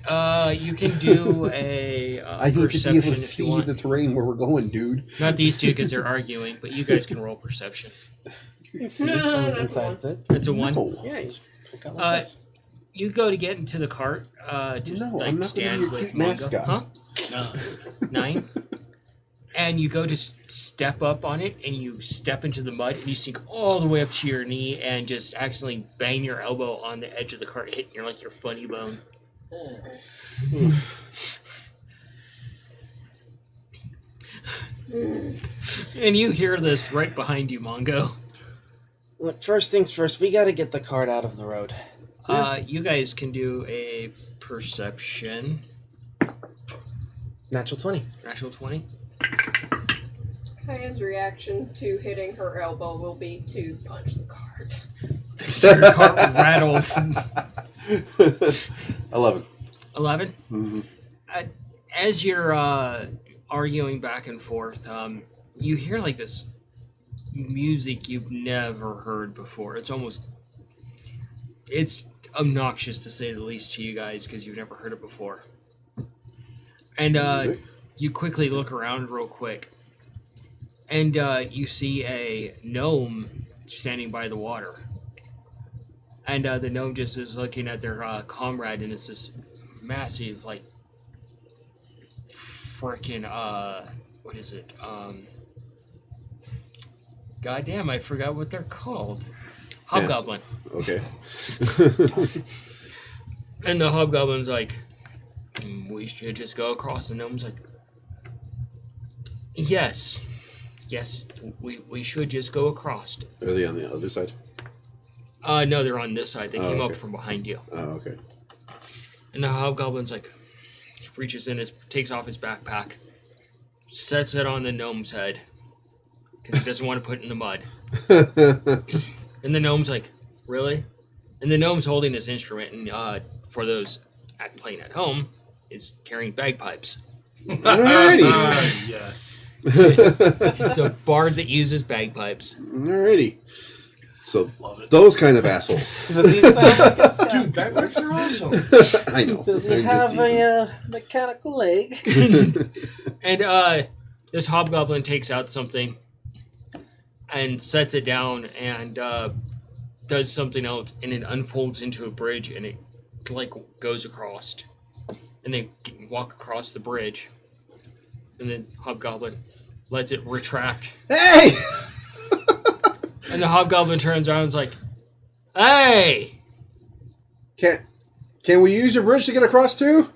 You can do a I need to be perception able to if you see want. the terrain where we're going, dude. Not these two because they're arguing, but you guys can roll perception. You can see No, from that's inside of it. It's a 1. No. Yeah, you just poke out like this. You go to get into the cart, just No, like I'm not gonna stand be your with cute Mongo. mascot. Huh? No. 9. And you go to step up on it, and you step into the mud, and you sink all the way up to your knee, and just accidentally bang your elbow on the edge of the cart, hitting your like your funny bone. And you hear this right behind you, Mongo. Look, first things first, we gotta get the cart out of the road. You guys can do a perception. Natural 20. Natural 20. Cayenne's reaction to hitting her elbow will be to punch the cart. Your cart rattles. 11. 11. Mm-hmm. As you're arguing back and forth, you hear like this music you've never heard before. It's obnoxious to say the least to you guys because you've never heard it before. And you quickly look around real quick, and you see a gnome standing by the water. And the gnome just is looking at their comrade, and it's this massive, like, freaking, what is it? Goddamn, I forgot what they're called. Hobgoblin. Okay. And the hobgoblin's like, we should just go across. The gnome's like, yes, we should just go across. Are they on the other side? No, they're on this side. They came up okay. from behind you. Oh, okay. And the hobgoblin's like, reaches in, takes off his backpack, sets it on the gnome's head, because he doesn't want to put it in the mud. And the gnome's like, really? And the gnome's holding this instrument, and for those playing at home, is carrying bagpipes. Alrighty. Yeah. It's a bard that uses bagpipes. Alrighty. So Love it. those kind of assholes. Does he sound like a scout? Dude, backpacks are awesome. I know. Does he I'm have just teasing. a mechanical leg? And this hobgoblin takes out something and sets it down and does something else, and it unfolds into a bridge, and it like goes across, and they walk across the bridge, and then hobgoblin lets it retract, Hey! and the hobgoblin turns around and is like, "Hey!" Can we use your bridge to get across too?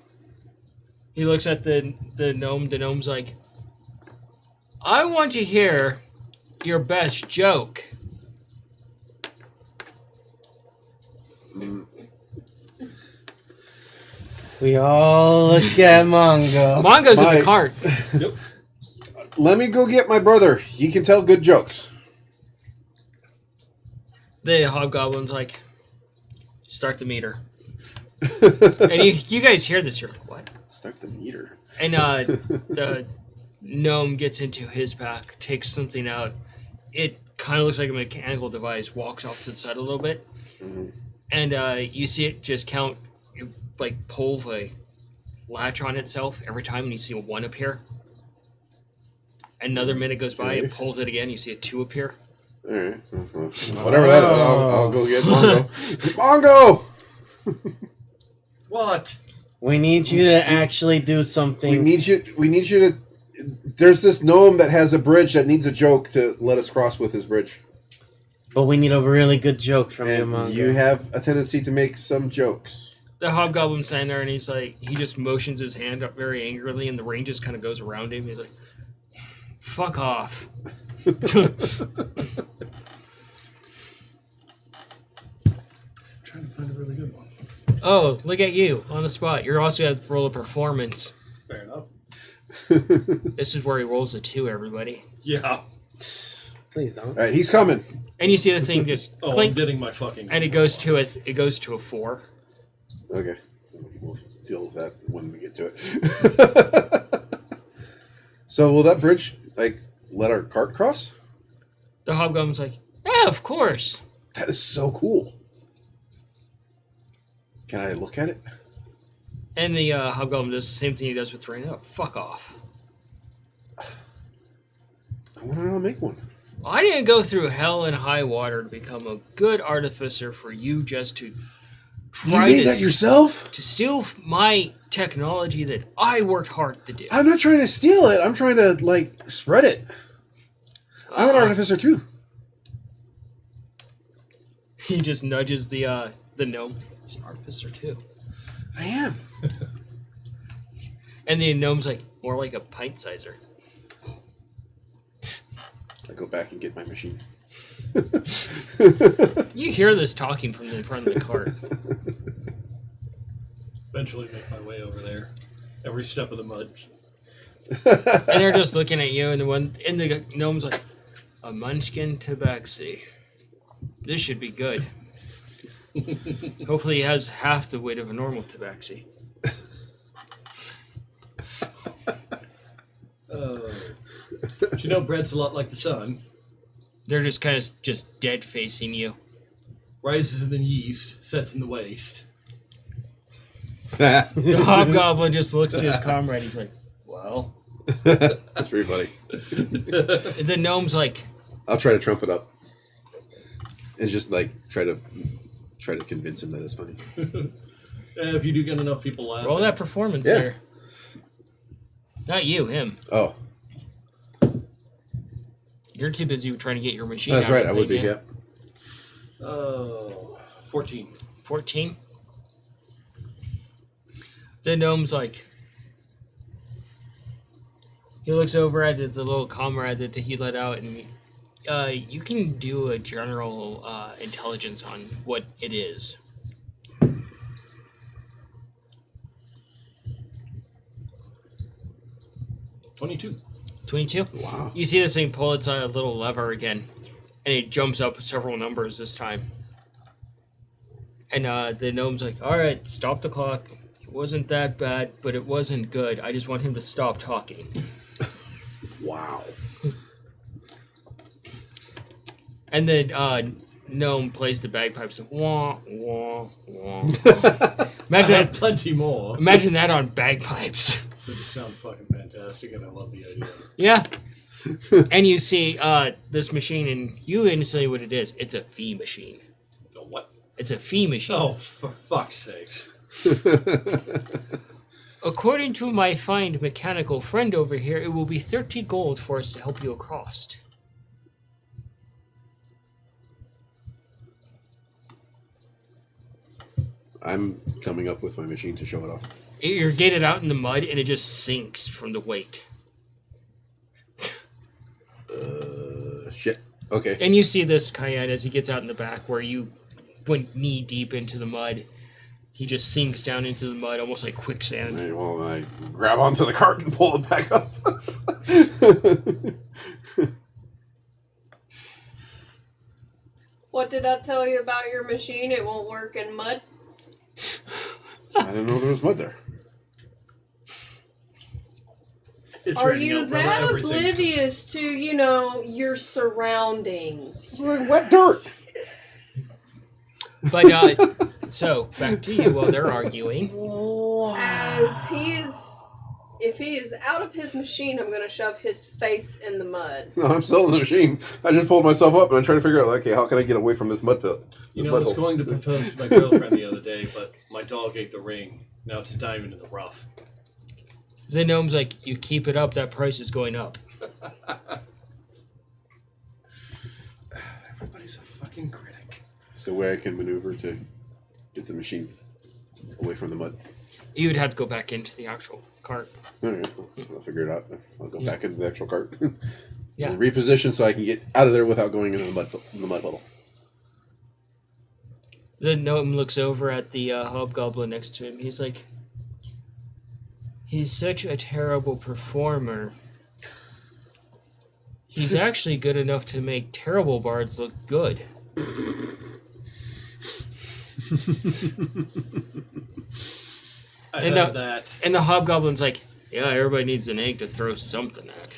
He looks at the gnome. The gnome's like, "I want to hear your best joke." Mm, We all look at Mongo. Mongo's in My- the cart. Let me go get my brother. He can tell good jokes. The hobgoblin's like, "Start the meter." And you guys hear this, you're like, "What?" Start the meter. And the gnome gets into his pack, takes something out. It kind of looks like a mechanical device, walks off to the side a little bit, Mhm. and you see it just count, like pull the latch on itself every time, and you see a 1 appear. Another minute goes by, it Okay. pulls it again, you see a 2 appear. All right. Whatever that is, I'll go get Mongo. Mongo! What? We need you to actually do something. We need you to. There's this gnome that has a bridge that needs a joke to let us cross with his bridge. But we need a really good joke from you, And Mongo. you have a tendency to make some jokes. The hobgoblin's standing there, and he's like, he just motions his hand up very angrily, and the rain just kind of goes around him. He's like, "Fuck off." Trying to find a really good one. Oh, look at you on the spot. You're also going to roll a performance. Fair enough. This is where he rolls a 2, everybody. Yeah. Please don't. All right, he's coming. And you see the thing just Oh, I'm clink, getting my fucking. and it goes to a 4. Okay, we'll deal with that when we get to it. So will that bridge let our cart cross? The hobgoblin's like, "Yeah, of course." That is so cool. Can I look at it? And the hobgoblin does the same thing he does with rain. "Oh, fuck off." I want to know how to make one. I didn't go through hell and high water to become a good artificer for you just to You try made to, that yourself? to steal my technology that I worked hard to do. I'm not trying to steal it. I'm trying to spread it. I'm an artificer too. He just nudges the gnome. He's an artificer too. I am. And the gnome's like, more like a pint sizer. I go back and get my machine. You hear this talking from the front of the cart. Eventually make my way over there. Every step of the mud. And they're just looking at you, and the gnome's like, "A munchkin tabaxi. This should be good. Hopefully he has half the weight of a normal tabaxi." You know, bread's a lot like the sun. They're just kind of just dead facing you. Rises in the yeast, sets in the waste. The hobgoblin just looks to his comrade. He's like, "Well." That's pretty funny. And the gnome's like, I'll try to trump it up. And just try to convince him that it's funny. If you do get enough people laughing. "Roll that performance Yeah. there." Not you, him. Oh, You're too busy trying to get your machine that's out right. of I the would be, thing, yeah. Oh, 14. 14. The gnome's like, he looks over at the little comrade that he let out, and you can do a general intelligence on what it is. 22. 22. Wow. You see this thing pull its little lever again, and it jumps up several numbers this time. And the gnome's like, "All right, stop the clock. It wasn't that bad, but it wasn't good. I just want him to stop talking." Wow. And then gnome plays the bagpipes. Wah, wah, wah. I Imagine have that, plenty more. imagine that on bagpipes. It sounds fucking fantastic, and I love the idea. Yeah. And you see this machine, and you instantly what it is. It's a fee machine. The what? It's a fee machine. Oh, for fuck's sakes. According to my fine mechanical friend over here, it will be 30 gold for us to help you across. I'm coming up with my machine to show it off. You're gated out in the mud, and it just sinks from the weight. Shit. Okay. And you see this Cayenne as he gets out in the back, where you went knee deep into the mud. He just sinks down into the mud, almost like quicksand. Right, well, I grab onto the cart and pull it back up. What did I tell you about your machine? It won't work in mud. I didn't know there was mud there. It's Are raining you out, brother. that Everything's- oblivious to, you know, your surroundings? It's like wet dirt. But, so, back to you while they're arguing. As if he is out of his machine, I'm going to shove his face in the mud. No, I'm still in the machine. I just pulled myself up and I'm trying to figure out, okay, how can I get away from this mud pit? You This know, I mud was hole. going to propose to my girlfriend the other day, but my dog ate the ring. Now it's a diamond in the rough. The gnome's like, you keep it up, that price is going up. Everybody's a fucking critic. It's the way I can maneuver to get the machine away from the mud. You would have to go back into the actual cart. All right, I'll figure it out. I'll go back into the actual cart. Yeah. And reposition so I can get out of there without going into the mud puddle. The gnome looks over at the hobgoblin next to him. He's like, he's such a terrible performer. He's actually good enough to make terrible bards look good. I And, heard that. And the hobgoblin's like, yeah, everybody needs an egg to throw something at.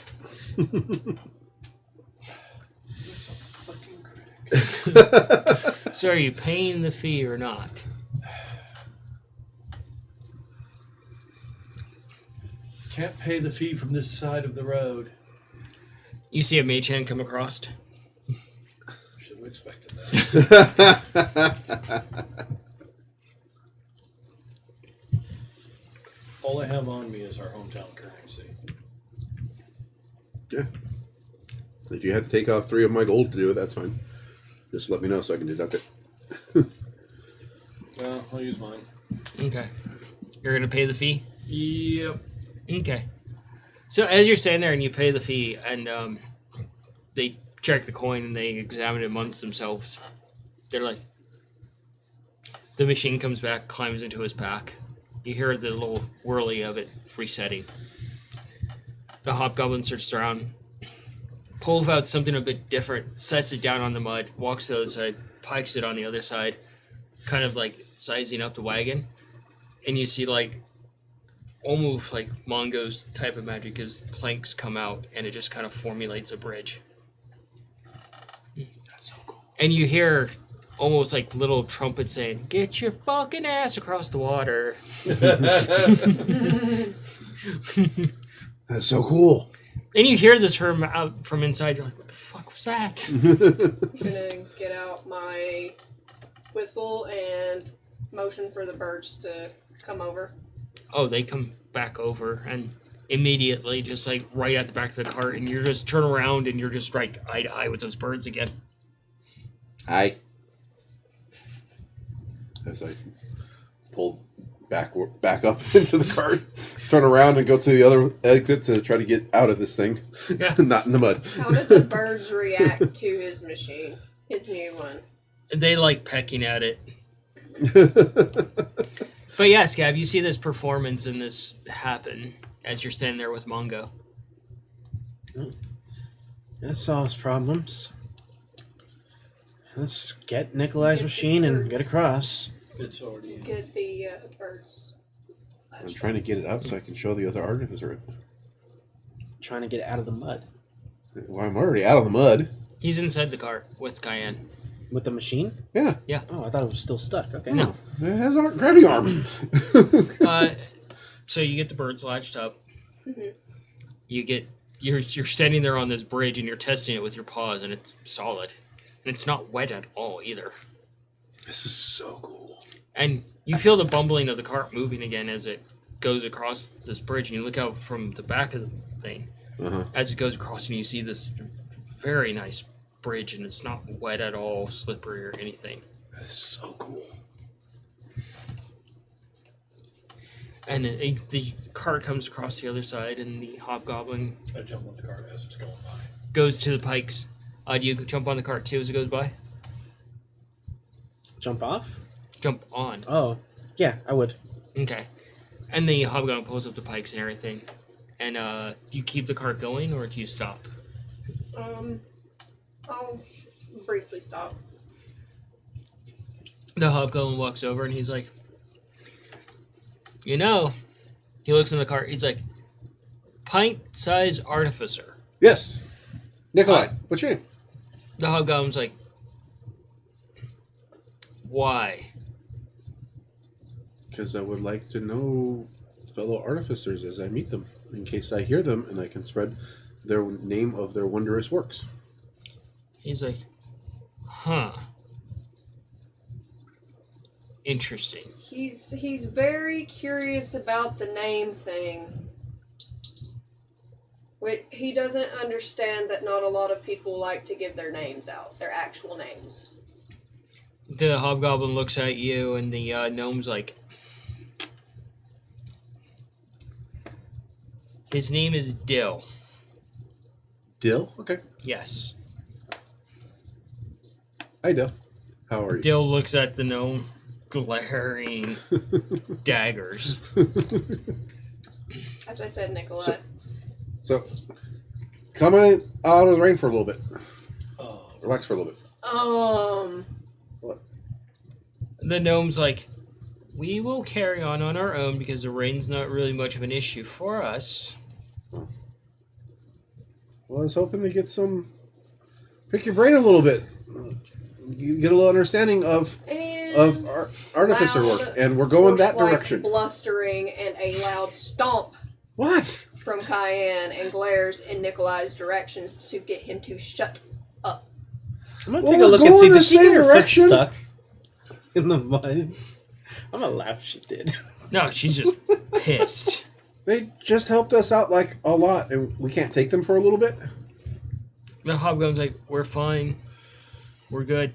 Fucking critic. So are you paying the fee or not? Can't pay the fee from this side of the road. You see a mage hand come across. Should have expected that. All I have on me is our hometown currency. Yeah. If you have to take off 3 of my gold to do it, that's fine. Just let me know so I can deduct it. Well, I'll use mine. Okay. You're going to pay the fee? Yep. Okay. So as you're standing there and you pay the fee, and they check the coin and they examine it amongst themselves, they're like, the machine comes back, climbs into his pack. You hear the little whirly of it resetting. The hobgoblin searches around, pulls out something a bit different, sets it down on the mud, walks to the other side, pikes it on the other side, kind of like sizing up the wagon. And you see like almost like Mongo's type of magic as planks come out and it just kind of formulates a bridge. That's so cool. And you hear almost like little trumpets saying, "Get your fucking ass across the water." That's so cool. And you hear this from out from inside. You're like, "What the fuck was that?" I'm gonna get out my whistle and motion for the birds to come over. Oh, they come back over and immediately, just like right at the back of the cart, and you're just turn around and you're just right eye to eye with those birds again. Hi. As I pull back up into the cart, turn around and go to the other exit to try to get out of this thing. Yeah. Not in the mud. How did the birds react to his machine, his new one? They like pecking at it. But yeah, Scab, you see this performance and this happen as you're standing there with Mongo. That solves problems. Let's get Nikolai's machine and get across. It's already in. Get the birds. I'm trying to get it out so I can show the other artificer. Trying to get out of the mud. Well, I'm already out of the mud. He's inside the cart with Cayenne. With the machine? Yeah. Oh, I thought it was still stuck. Okay. No. It has grabbing arms. So you get the birds latched up. Mhm. You're standing there on this bridge and you're testing it with your paws, and it's solid, and it's not wet at all either. This is so cool. And you feel the bumbling of the cart moving again as it goes across this bridge, and you look out from the back of the thing Uh-huh. as it goes across, and you see this very nice bridge, and it's not wet at all, slippery or anything. This is so cool. And the cart comes across the other side, and the hobgoblin I jump on the cart as it's going by. goes to the pikes. Do you jump on the cart too as it goes by? Jump off? Jump on. Oh, yeah, I would. Okay. And the hobgoblin pulls up the pikes and everything. And do you keep the cart going, or do you stop? I'll briefly stop. The hobgoblin walks over and he's like, he looks in the cart. He's like, pint-sized artificer. Yes. Nikolai, what's your name? The hobgoblin's like, why? Because I would like to know fellow artificers as I meet them, in case I hear them and I can spread their name of their wondrous works. He's like, huh. Interesting. He's very curious about the name thing. He doesn't understand that not a lot of people like to give their names out, their actual names. The hobgoblin looks at you, and the gnome's like, his name is Dill. Dill? Okay. Yes. Hi, Dill. How are you? Dill looks at the gnome, glaring daggers. As I said, Nikolai. So, coming out of the rain for a little bit. Relax for a little bit. What? The gnome's like, we will carry on our own because the rain's not really much of an issue for us. Well, I was hoping to get pick your brain a little bit. You get a little understanding of artificer work, and we're going that direction. Blustering and a loud stomp What? from Cayenne and glares in Nikolai's directions to get him to shut up. I'm gonna Well, take a we're look and going see. in Did the she get same her direction. foot stuck in the mud? I'm gonna laugh if she did. No, she's just pissed. They just helped us out like a lot, and we can't take them for a little bit. The hobgoblin's like, we're fine. We're good.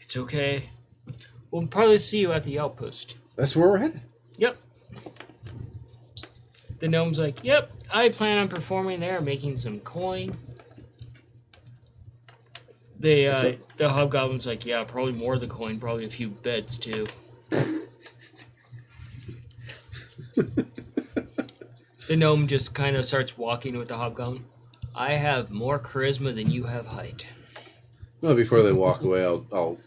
It's okay. We'll probably see you at the outpost. That's where we're headed. Yep. The gnome's like, yep, I plan on performing there, making some coin. The hobgoblin's like, yeah, probably more of the coin, probably a few beds too. The gnome just kind of starts walking with the hobgoblin. I have more charisma than you have height. Well, before they walk away, I'll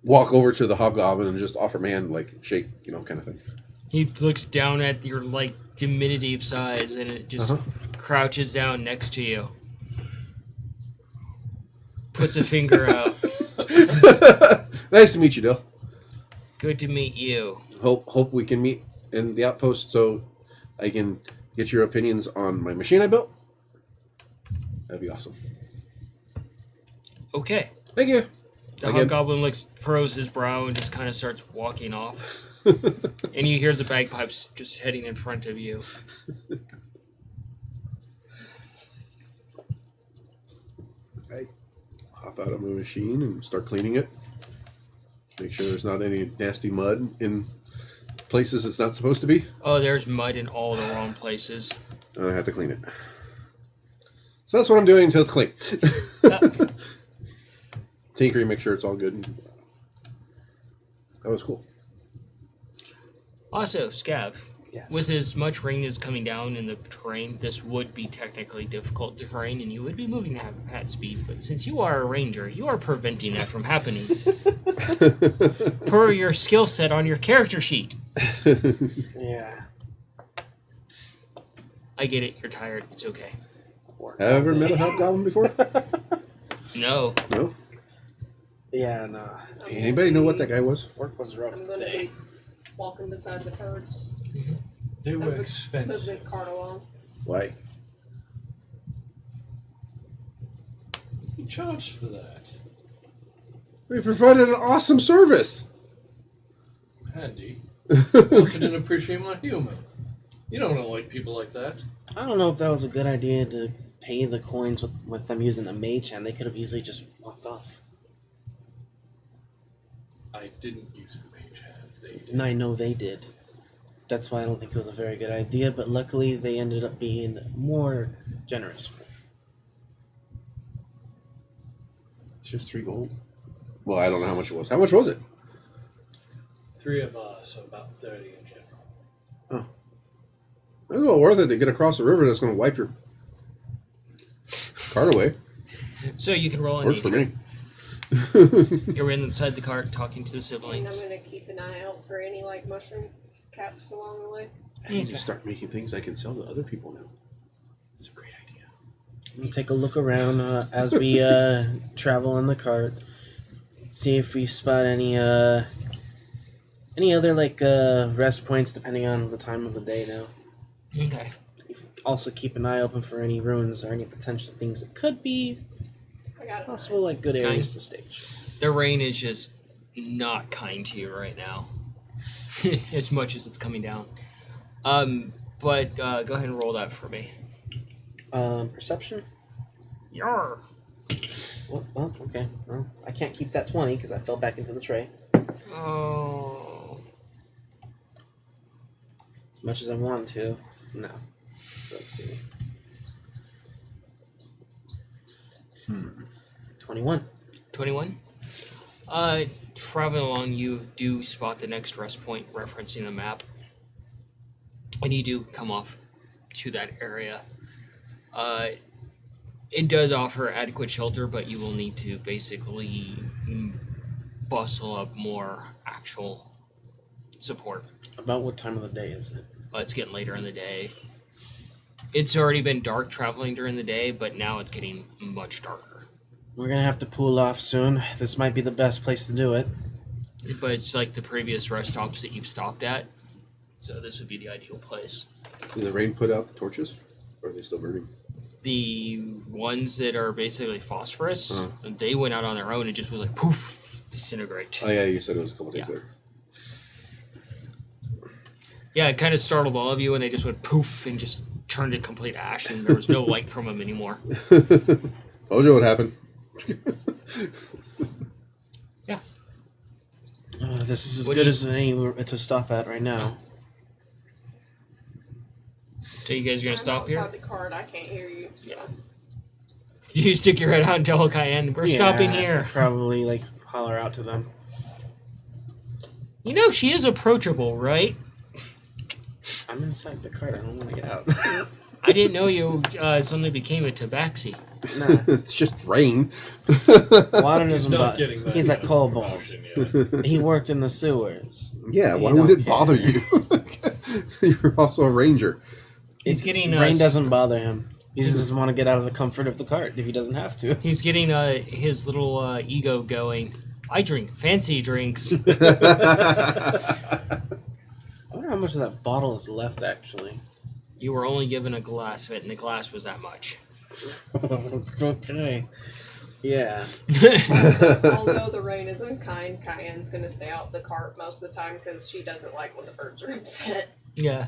walk over to the hobgoblin and just offer my hand, like shake, kind of thing. He looks down at your diminutive size, and it just crouches down next to you. Puts a finger out. Nice to meet you, Dill. Good to meet you. Hope we can meet in the outpost so I can get your opinions on my machine I built. That'd be awesome. Okay. Thank you. The Again. hobgoblin furrows his brow and just kind of starts walking off. And you hear the bagpipes just heading in front of you. I hop out of my machine and start cleaning it. Make sure there's not any nasty mud in places it's not supposed to be. Oh, there's mud in all the wrong places. And I have to clean it. So that's what I'm doing until it's clean. Tinkering, make sure it's all good. That was cool. Also, Scab, Yes. with as much rain as coming down in the terrain, this would be technically difficult terrain, and you would be moving at speed. But since you are a ranger, you are preventing that from happening. Per your skill set on your character sheet. Yeah. I get it. You're tired. It's okay. Have you ever met a hobgoblin before? No. No? Yeah, no. I'm Anybody know what that guy was? Work was rough I'm going to today. be walking beside the carts They were as the, move expensive. the cart along. Why? He charged for that. We provided an awesome service. Handy. Also didn't appreciate my humor. You don't like people like that. I don't know if that was a good idea to pay the coins with them using the mage hand. They could have easily just walked off. I didn't use the mage hand. They did. And I know they did. That's why I don't think it was a very good idea, but luckily they ended up being more generous. It's just 3 gold. Well, I don't know how much it was. How much was it? 3 of us, so about 30 in general. It's well worth it to get across the river that's going to wipe your cart away. So you can roll on Works for nature. me. You're inside the cart talking to the And I'm siblings. going to keep an eye out for any like mushroom caps along the way. I need to start making things I can sell to other people now. It's a great idea. We'll take a look around as we travel on the cart. See if we spot any other like rest points depending on the time of the day now. Okay. Also keep an eye open for any ruins or any potential things that could be I got it. possible like good areas to stage. The rain is just not kind to you right now, as much as it's coming down. But go ahead and roll that for me. Perception? Yarr. Well, okay. Well, I can't keep that 20 because I fell back into the tray. Oh. As much as I want to. No. Let's see. 21. 21. Traveling along, you do spot the next rest point referencing the map, and you do come off to that area. It does offer adequate shelter, but you will need to basically bustle up more actual support. About what time of the day is it? It's getting later in the day. It's already been dark traveling during the day, but now it's getting much darker. We're gonna have to pull off soon. This might be the best place to do it. But it's like the previous rest stops that you've stopped at, so this would be the ideal place. Did the rain put out the torches? Or are they still burning? The ones that are basically phosphorus, they went out on their own and just was like poof, disintegrate. Oh, yeah, you said it was a couple days Yeah. later. Yeah, it kind of startled all of you, and they just went poof and just turned to complete ash, and there was no light from them anymore. Told you what happened. Yeah. This is as What good do you- as any to stop at right now. So you guys are gonna stop I'm here? outside the cart. I can't hear you. So. Yeah. You stick your head out and tell Cayenne, we're stopping here. Probably like holler out to them. You know she is approachable, right? I'm inside the cart. I don't want to get out. I didn't know you suddenly became a tabaxi. Nah, It's just rain. water He's doesn't not bother. getting that. He's a kind of kobold. promotion yet. He worked in the sewers. Yeah, You why don't would it care. bother you? You're also a ranger. He's getting Rain doesn't bother him. He just doesn't want to get out of the comfort of the cart if he doesn't have to. He's getting his little ego going. I drink fancy drinks. I wonder how much of that bottle is left, actually. You were only given a glass of it, and the glass was that much. Okay. Yeah. Although the rain is unkind, Cayenne's going to stay out the cart most of the time because she doesn't like when the birds are upset. Yeah.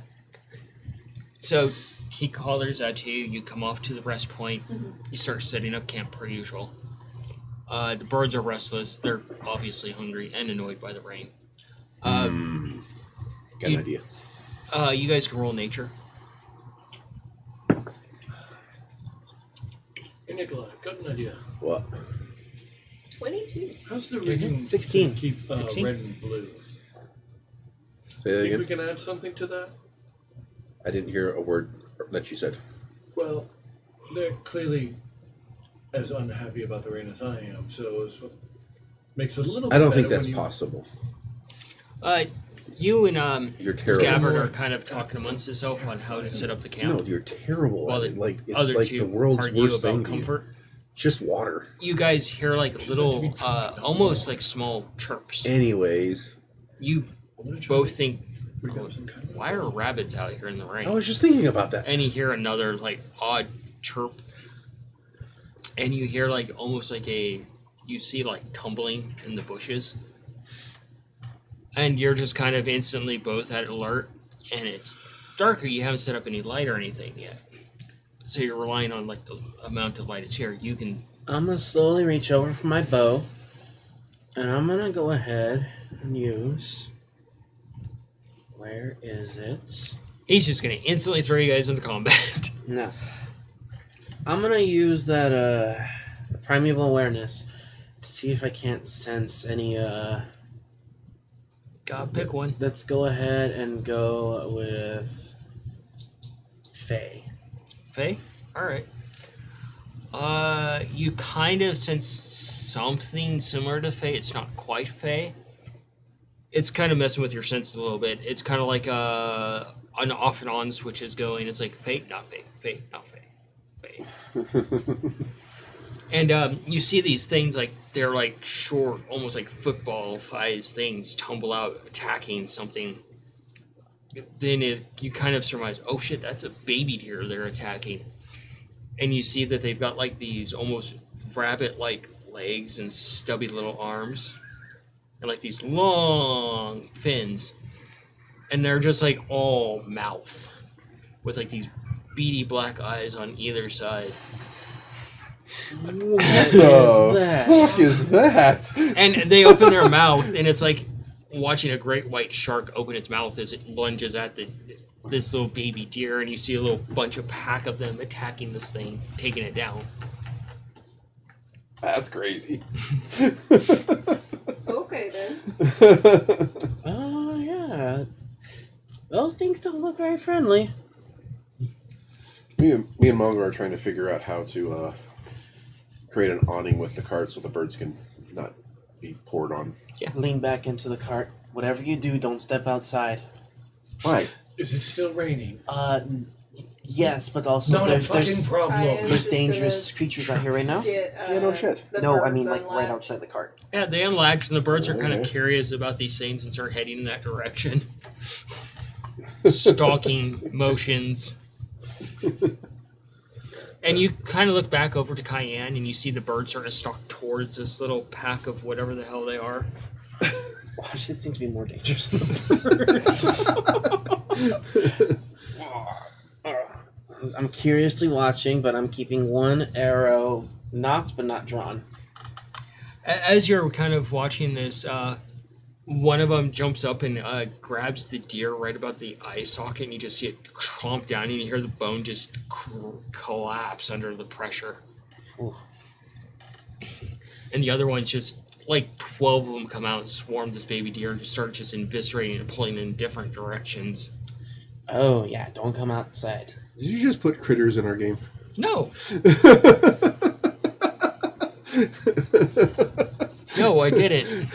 So he hollers out to you. You come off to the rest point. You start setting up camp per usual. The birds are restless. They're obviously hungry and annoyed by the rain. Got an you- idea. You guys can roll nature. Hey, Nikolai, got an idea. What? 22. How's the rigging 16. to keep 16? red and blue? Say that Think we again? can add something to that? I didn't hear a word that you said. Well, they're clearly as unhappy about the rain as I am, so it's what makes it a little bit I don't think better that's when you- possible. You and You're terrible. Scabbard are kind of talking amongst yourself on how to set up the camp. No, you're terrible While at it. Like, it's Other like two the world's argue worst about thing. to you. comfort. Just water. You guys hear like little, almost like small chirps. Anyways, You both think, "Oh, why are rabbits out here in the rain?" I was just thinking about that. And you hear another like odd chirp, and you hear like almost like you see like tumbling in the bushes, and you're just kind of instantly both at alert, and it's darker. You haven't set up any light or anything yet, so you're relying on like the amount of light is here. You can. I'm gonna slowly reach over for my bow, and I'm gonna go ahead and use. Where is it? He's just gonna instantly throw you guys into combat. No. I'm gonna use that primeval awareness to see if I can't sense any Gotta pick one. Let's go ahead and go with Faye. Faye? Alright. You kind of sense something similar to Faye. It's not quite Faye. It's kind of messing with your senses a little bit. It's kind of like an off and on switch is going. It's like Faye, not Faye, Faye, not Faye, Faye. And you see these things like they're like short, almost like football-sized things tumble out, attacking something. Then you kind of surmise, oh shit, that's a baby deer they're attacking. And you see that they've got like these almost rabbit-like legs and stubby little arms. And like these long fins. And they're just like all mouth. With like these beady black eyes on either side. What The fuck is that? And they open their mouth, and it's like watching a great white shark open its mouth as it lunges at this little baby deer, and you see a little bunch of pack of them attacking this thing, taking it down. That's crazy. Okay then. Oh, yeah. Those things don't look very friendly. Me and Mongo are trying to figure out how to create an awning with the cart so the birds can not be poured on. Yeah. Lean back into the cart. Whatever you do, don't step outside. Why? Is it still raining? Yes, but also Not a there's fucking problem. there's dangerous creatures out here right now. Get, Yeah, no shit. the No, I birds mean like right unlatched. outside the cart. Yeah, they unlatch, and the birds are kind of Okay. curious about these things and start heading in that direction. Stalking motions. And you kind of look back over to Cayenne, and you see the birds starting to stalk towards this little pack of whatever the hell they are. Watch, this seems to be more dangerous than the birds. I'm curiously watching, but I'm keeping one arrow knocked but not drawn. As you're kind of watching this, one of them jumps up and grabs the deer right about the eye socket, and you just see it chomp down, and you hear the bone just collapse under the pressure. Ooh. And the other ones just, like 12 of them come out and swarm this baby deer and just start just eviscerating and pulling in different directions. Oh yeah, don't come outside. Did you just put critters in our game? No, no, I didn't.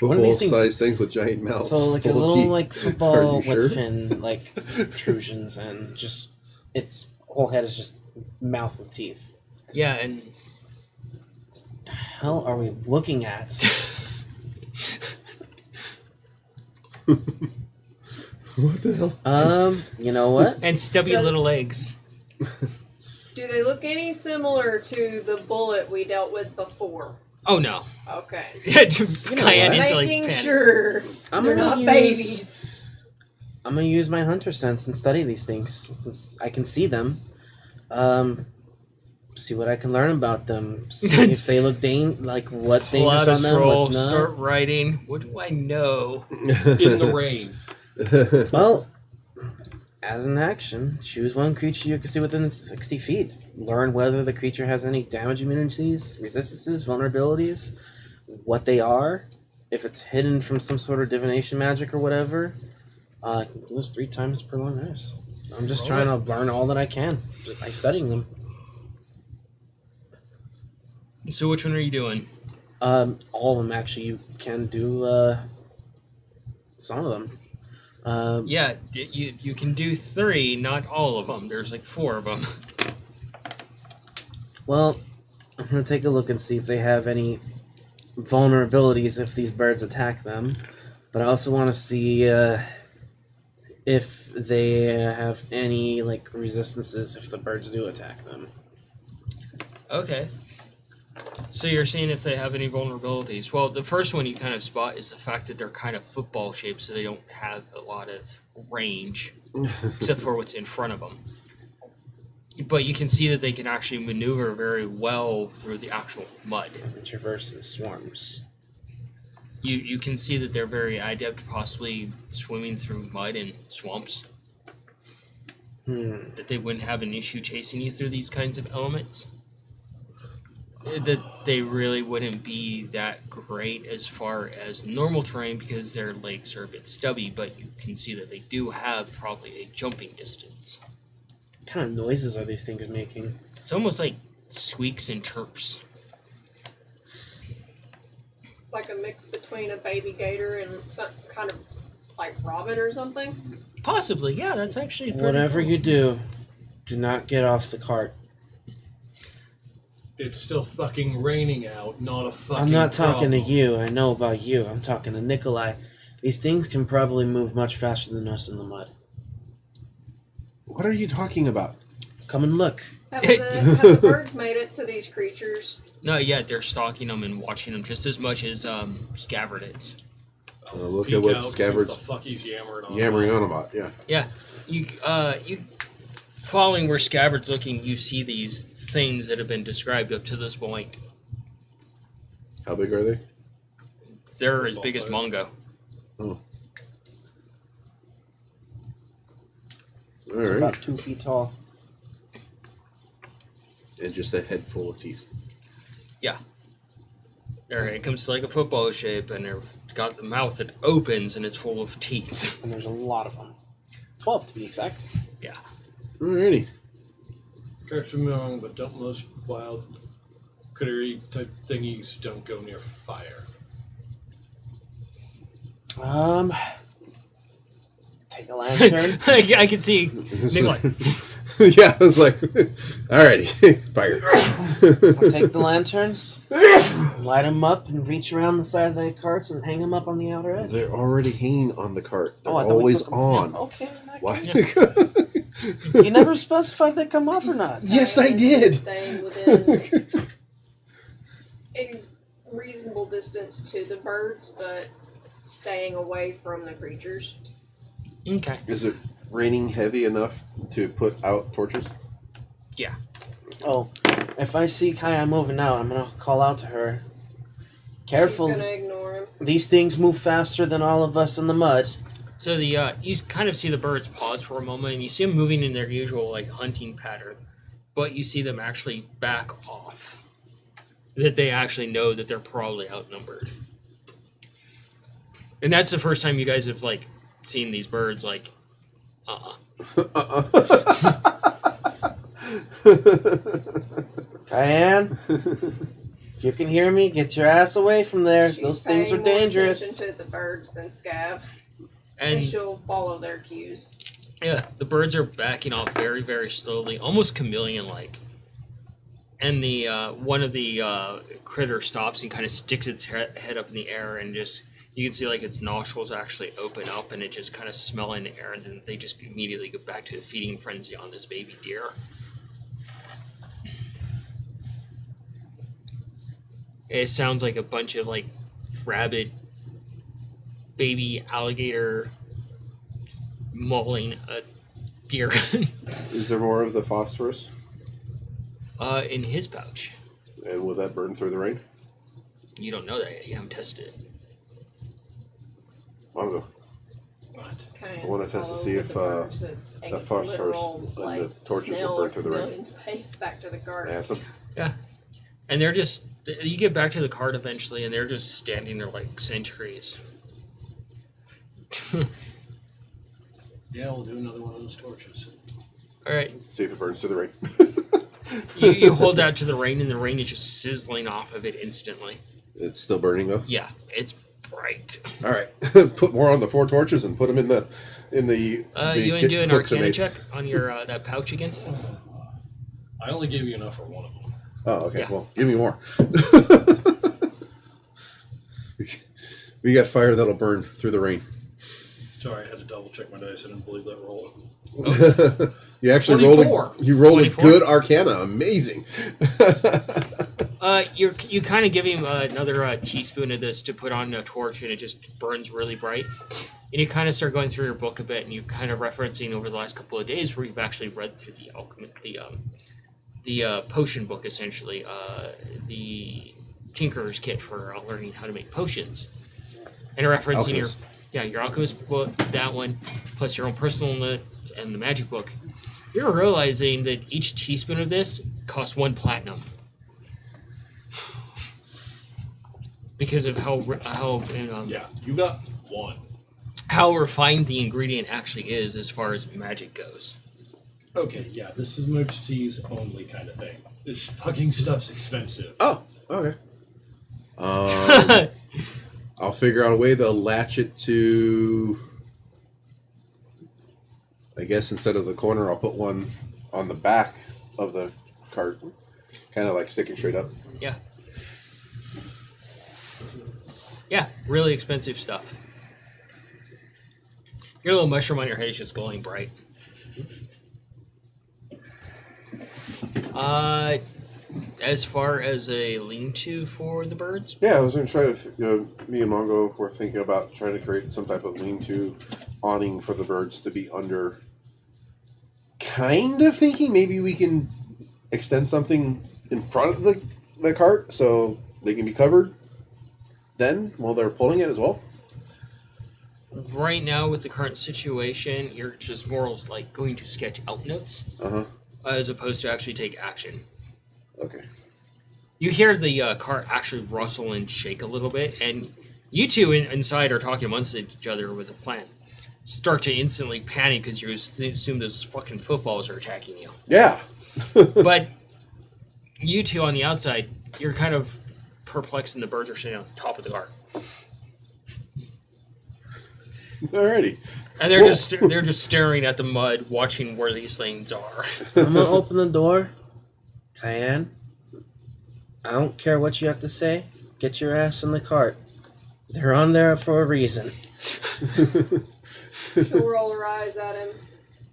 One of these things- Football-sized things with giant mouths. So like a full of little teeth. like Are football you with sure? fin like protrusions and just its whole head is just mouth with teeth. Yeah, and The hell are we looking at? What the hell? You know what? and stubby Does- little legs. Do they look any similar to the bullet we dealt with before? Oh no. Okay. Cayenne what? instantly Making panicked. sure I'm they're gonna not use- babies. I'm gonna use my hunter sense and study these things since I can see them. See what I can learn about them. See if they look like what's Pull dangerous out a on them, scroll, what's not. start writing. What do I know? In the rain. Well, as an action, choose one creature you can see within 60 feet. Learn whether the creature has any damage immunities, resistances, vulnerabilities, what they are, if it's hidden from some sort of divination magic or whatever. I can lose 3 times per long rest. I'm just trying to learn all that I can by studying them. So which one are you doing? All of them, actually. You can do some of them. Yeah, you can do 3, not all of them. There's like 4 of them. Well, I'm going to take a look and see if they have any vulnerabilities if these birds attack them. But I also want to see if they have any like resistances if the birds do attack them. Okay. So you're seeing if they have any vulnerabilities. Well, the first one you kind of spot is the fact that they're kind of football shaped, so they don't have a lot of range, except for what's in front of them. But you can see that they can actually maneuver very well through the actual mud. And traverse in swarms. You can see that they're very adept, possibly swimming through mud and swamps. That they wouldn't have an issue chasing you through these kinds of elements. That they really wouldn't be that great as far as normal terrain because their legs are a bit stubby, but you can see that they do have probably a jumping distance. What kind of noises are these things making? It's almost like squeaks and chirps. Like a mix between a baby gator and some kind of like robin or something. Possibly, yeah, that's actually pretty Whatever cool. you do not get off the cart. It's still fucking raining out, not a fucking I'm not talking to problem. you. I know about you. I'm talking to Nikolai. These things can probably move much faster than us in the mud. What are you talking about? Come and look. Have the birds made it to these creatures? Not yet, they're stalking them and watching them just as much as Scabbard is. Look Peek at what out, see Scabbard's the fuck he's yammering yammering on about. Yeah. Yeah, you following where Scabbard's looking, you see these things that have been described up to this point. How big are they? They're as big as Mongo. Oh. All It's right. about 2 feet tall. And just a head full of teeth. It comes to like a football shape, and they've got the mouth that opens, and it's full of teeth. And there's a lot of them. 12 to be exact. Alrighty. Correct me wrong, but don't most wild crittery type thingies don't go near fire. Take a lantern. I can see Nikolai. Yeah, I was like, alrighty, fire. I'll take the lanterns, light them up, and reach around the side of the carts and hang them up on the outer edge. They're already hanging on the cart. They're I thought we always took 'em. on. Yeah, okay. in that Why? case. You never specified they come off or not. Yes, I did. Staying within a reasonable distance to the birds, but staying away from the creatures. Okay. Is it raining heavy enough to put out torches? Oh, if I see Kaya moving out, I'm gonna call out to her. Careful. She's gonna ignore him. These things move faster than all of us in the mud. So you kind of see the birds pause for a moment, and you see them moving in their usual like hunting pattern, but you see them actually back off. That they actually know that they're probably outnumbered, and that's the first time you guys have like seen these birds like, Cayenne, if you can hear me, get your ass away from there. She's Those things are paying more dangerous. attention to the birds than Scav, and and she'll follow their cues. yeah, the birds are backing off very, very slowly, almost chameleon-like. And the one of the critter stops and kind of sticks its head up in the air, and just you can see like its nostrils actually open up, and it just kind of smell in the air, and then they just immediately go back to the feeding frenzy on this baby deer. It sounds like a bunch of like rabid baby alligator mauling a deer. Is there more of the phosphorus? In his pouch. And will that burn through the rain? You don't know that yet. You haven't tested it. Mongo. What? Kind I wanna test to see if, the phosphorus and the torches will burn through the rain. Space back to the cart. Awesome. And they're just, you get back to the cart eventually, and they're just standing there like sentries. Yeah, we'll do another one of those torches. All right, See if it burns through the rain. you hold out to the rain, and the rain is just sizzling off of it instantly. It's still burning though. Yeah, it's bright. All right, put more on the 4 torches and put them in the You want to do an hooks I Arcana made. check on your that pouch again? I only gave you enough for one of them. Oh, okay. Yeah. Well, give me more. We got fire that'll burn through the rain. Sorry, I had to double check my dice. I didn't believe that roll. You actually 24. You rolled 24. a good Arcana. Amazing. You kind of give him another teaspoon of this to put on a torch, and it just burns really bright. And you kind of start going through your book a bit, and you're kind of referencing over the last couple of days where you've actually read through the alchemy, the potion book, essentially, the Tinkerer's Kit for learning how to make potions, and referencing Alchemist. your alchemist book, that one, plus your own personal note and the magic book. You're realizing that each teaspoon of this costs 1 platinum. Because of how Yeah, you got 1. how refined the ingredient actually is as far as magic goes. Okay, yeah, this is emergencies only kind of thing. This fucking stuff's expensive. Oh, okay. I'll figure out a way to latch it to. I guess instead of the corner, I'll put one on the back of the cart, kind of like sticking straight up. Yeah, really expensive stuff. Your little mushroom on your head is just glowing bright. As far as a lean-to for the birds, Yeah, I was going to try to. Me and Mongo were thinking about trying to create some type of lean-to awning for the birds to be under. Kind of thinking maybe we can extend something in front of the cart so they can be covered. Then while they're pulling it as well. right now with the current situation, you're just more like going to sketch out notes as opposed to actually take action. Okay. You hear the cart actually rustle and shake a little bit, and you two inside are talking amongst each other with a plan. Start to instantly panic because you assume those fucking footballs are attacking you. Yeah. But you two on the outside, you're kind of perplexed, and the birds are sitting on top of the cart, Alrighty. and they're just staring at the mud, watching where these things are. I'm gonna open the door. Cayenne, I don't care what you have to say. Get your ass in the cart. They're on there for a reason. She'll roll her eyes at him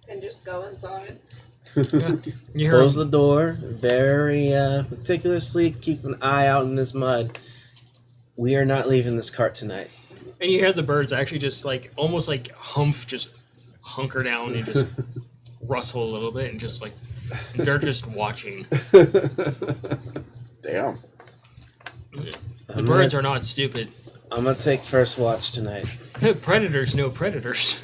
and just go inside. You hear Close the door very meticulously. Keep an eye out in this mud. We are not leaving this cart tonight. And you hear the birds actually just like almost like just hunker down and just rustle a little bit and just like they're just watching. Damn. The birds are not stupid. I'm gonna take first watch tonight. Predators know predators.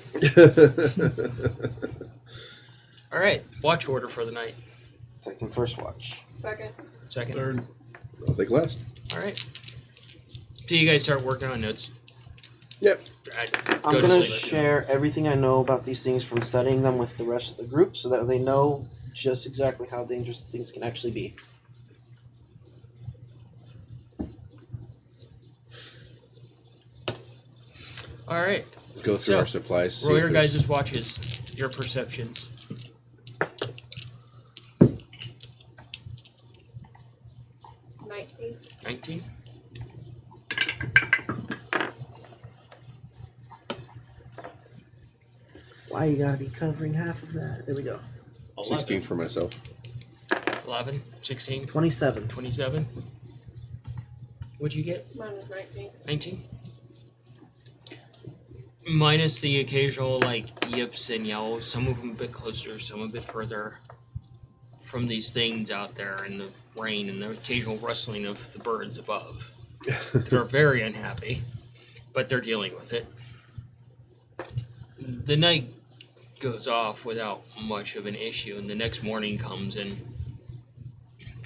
All right, watch order for the night. Taking first watch. Second. Second. Third. I'll take last. All right. So you guys start working on notes. Yep. I'm Go to gonna sleep. share everything I know about these things from studying them with the rest of the group, so that they know just exactly how dangerous things can actually be. All right. Go through So, our supplies. see Roll if your there's- guys' watches, your perceptions. 19. 19. Why you gotta be covering half of that? There we go. 16 for myself. 11, 16, 27. 27. What'd you get? Mine was 19. 19? Minus the occasional, like, yips and yells, some of them a bit closer, some a bit further from these things out there in the rain and the occasional rustling of the birds above. They're very unhappy, but they're dealing with it. The night goes off without much of an issue, and the next morning comes and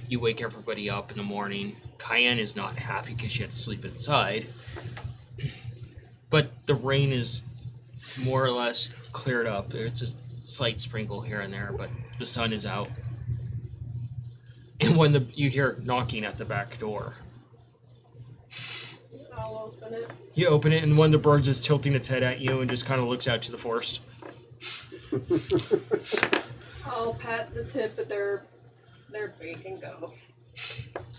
you wake everybody up in the morning. Cayenne is not happy because she had to sleep inside. But the rain is more or less cleared up. There's a slight sprinkle here and there, but the sun is out. And when you hear knocking at the back door, I'll open it. you open it, and one of the birds is tilting its head at you and just kind of looks out to the forest. I'll pat the tip of their beak and go.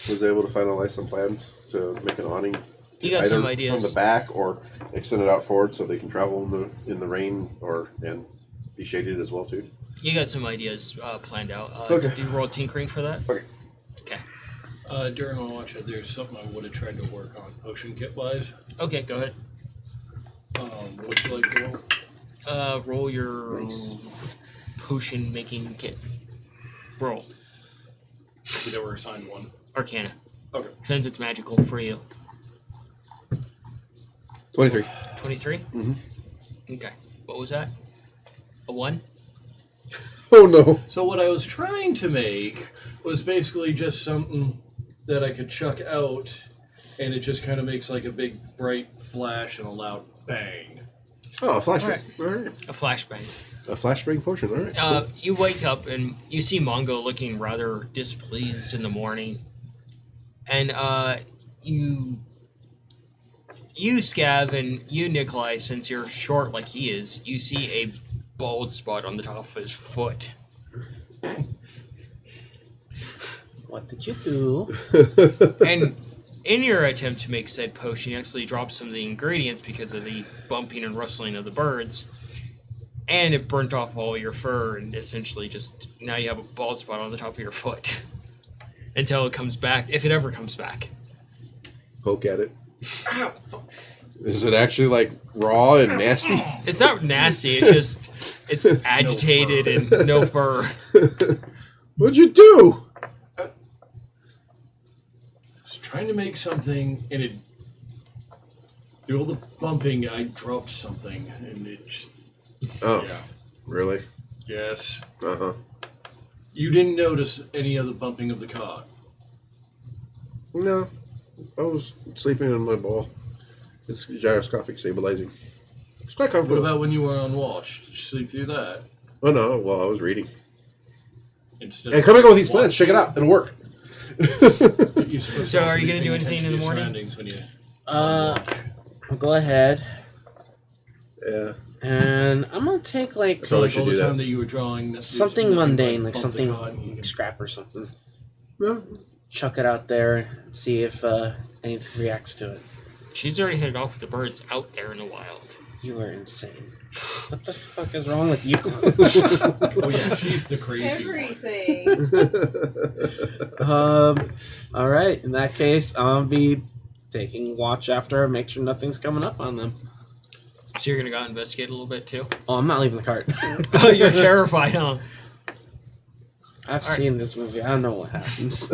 was able to finalize some plans to make an awning. You got either some ideas. from the back or extend it out forward so they can travel in the rain and be shaded as well too. You got some ideas planned out. Okay. Did you roll tinkering for that? Okay. Okay. During my watch, there's something I would have tried to work on potion kit wise. Okay, go ahead. Would you like to roll? Roll your Nice. potion making kit. Roll. We never assigned one. Arcana. Okay. Since it's magical for you. 23. 23? Mhm. Okay. What was that? A 1? Oh no. So what I was trying to make was basically just something that I could chuck out, and it just kind of makes like a big bright flash and a loud bang. Oh, a flashbang. Alright. All right. A flashbang. A flashbang potion. All right. Cool. You wake up and you see Mongo looking rather displeased in the morning. And you Scav, and you, Nikolai, since you're short like he is, you see a bald spot on the top of his foot. What did you do? And in your attempt to make said potion, you actually drop some of the ingredients because of the bumping and rustling of the birds. And it burnt off all your fur, and essentially just now you have a bald spot on the top of your foot. Until it comes back, if it ever comes back. Poke at it. Is it actually like raw and nasty? It's not nasty, it's just, it's agitated and no fur. What'd you do? I was trying to make something, and it through all the bumping, I dropped something, and it just Oh, yeah. really? Yes. Uh-huh. You didn't notice any of the bumping of the cog. No. I was sleeping in my ball. It's gyroscopic stabilizing. It's quite What comfortable. about when you were on watch? Did you sleep through that? Oh no, well I was reading. Instead And come and go with these plans, check it out, it'll work. So are you gonna do anything in the morning? When you I'll go ahead Yeah. and I'm gonna take like Probably all should the do time that. that you were drawing this something mundane, like bump the something cog and you like can- scrap or something. No. Chuck it out there, see if anything reacts to it. She's already headed off with the birds out there in the wild. You are insane. What the fuck is wrong with you? Oh yeah, she's the crazy one. Everything. All right. In that case, I'll be taking watch after her, make sure nothing's coming up on them. So you're gonna go out and investigate a little bit too? Oh, I'm not leaving the cart. Oh, you're terrified, huh? I've All right. seen this movie. I don't know what happens.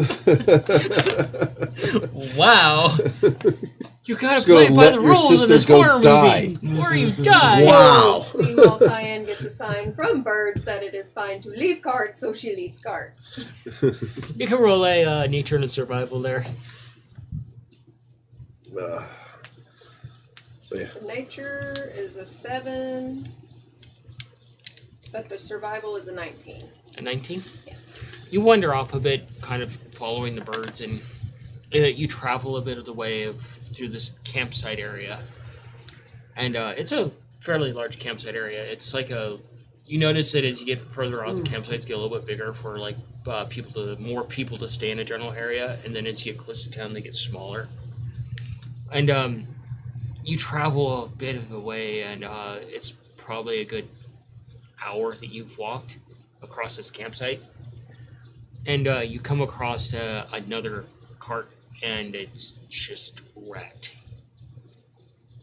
Wow. You gotta Just gonna play by let the your rules in sister this go horror die. movie, or you die. Wow. Meanwhile, Cayenne gets a sign from birds that it is fine to leave cart, so she leaves cart. You can roll a nature and survival there. So yeah. The nature is a 7, but the survival is a 19. A 19? Yeah. You wander off a bit, kind of following the birds, and you travel a bit of the way through this campsite area. And it's a fairly large campsite area. It's like you notice that as you get further out, the campsites get a little bit bigger for like more people to stay in a general area, and then as you get closer to town, they get smaller. And you travel a bit of the way, and it's probably a good hour that you've walked across this campsite, and you come across another cart, and it's just wrecked.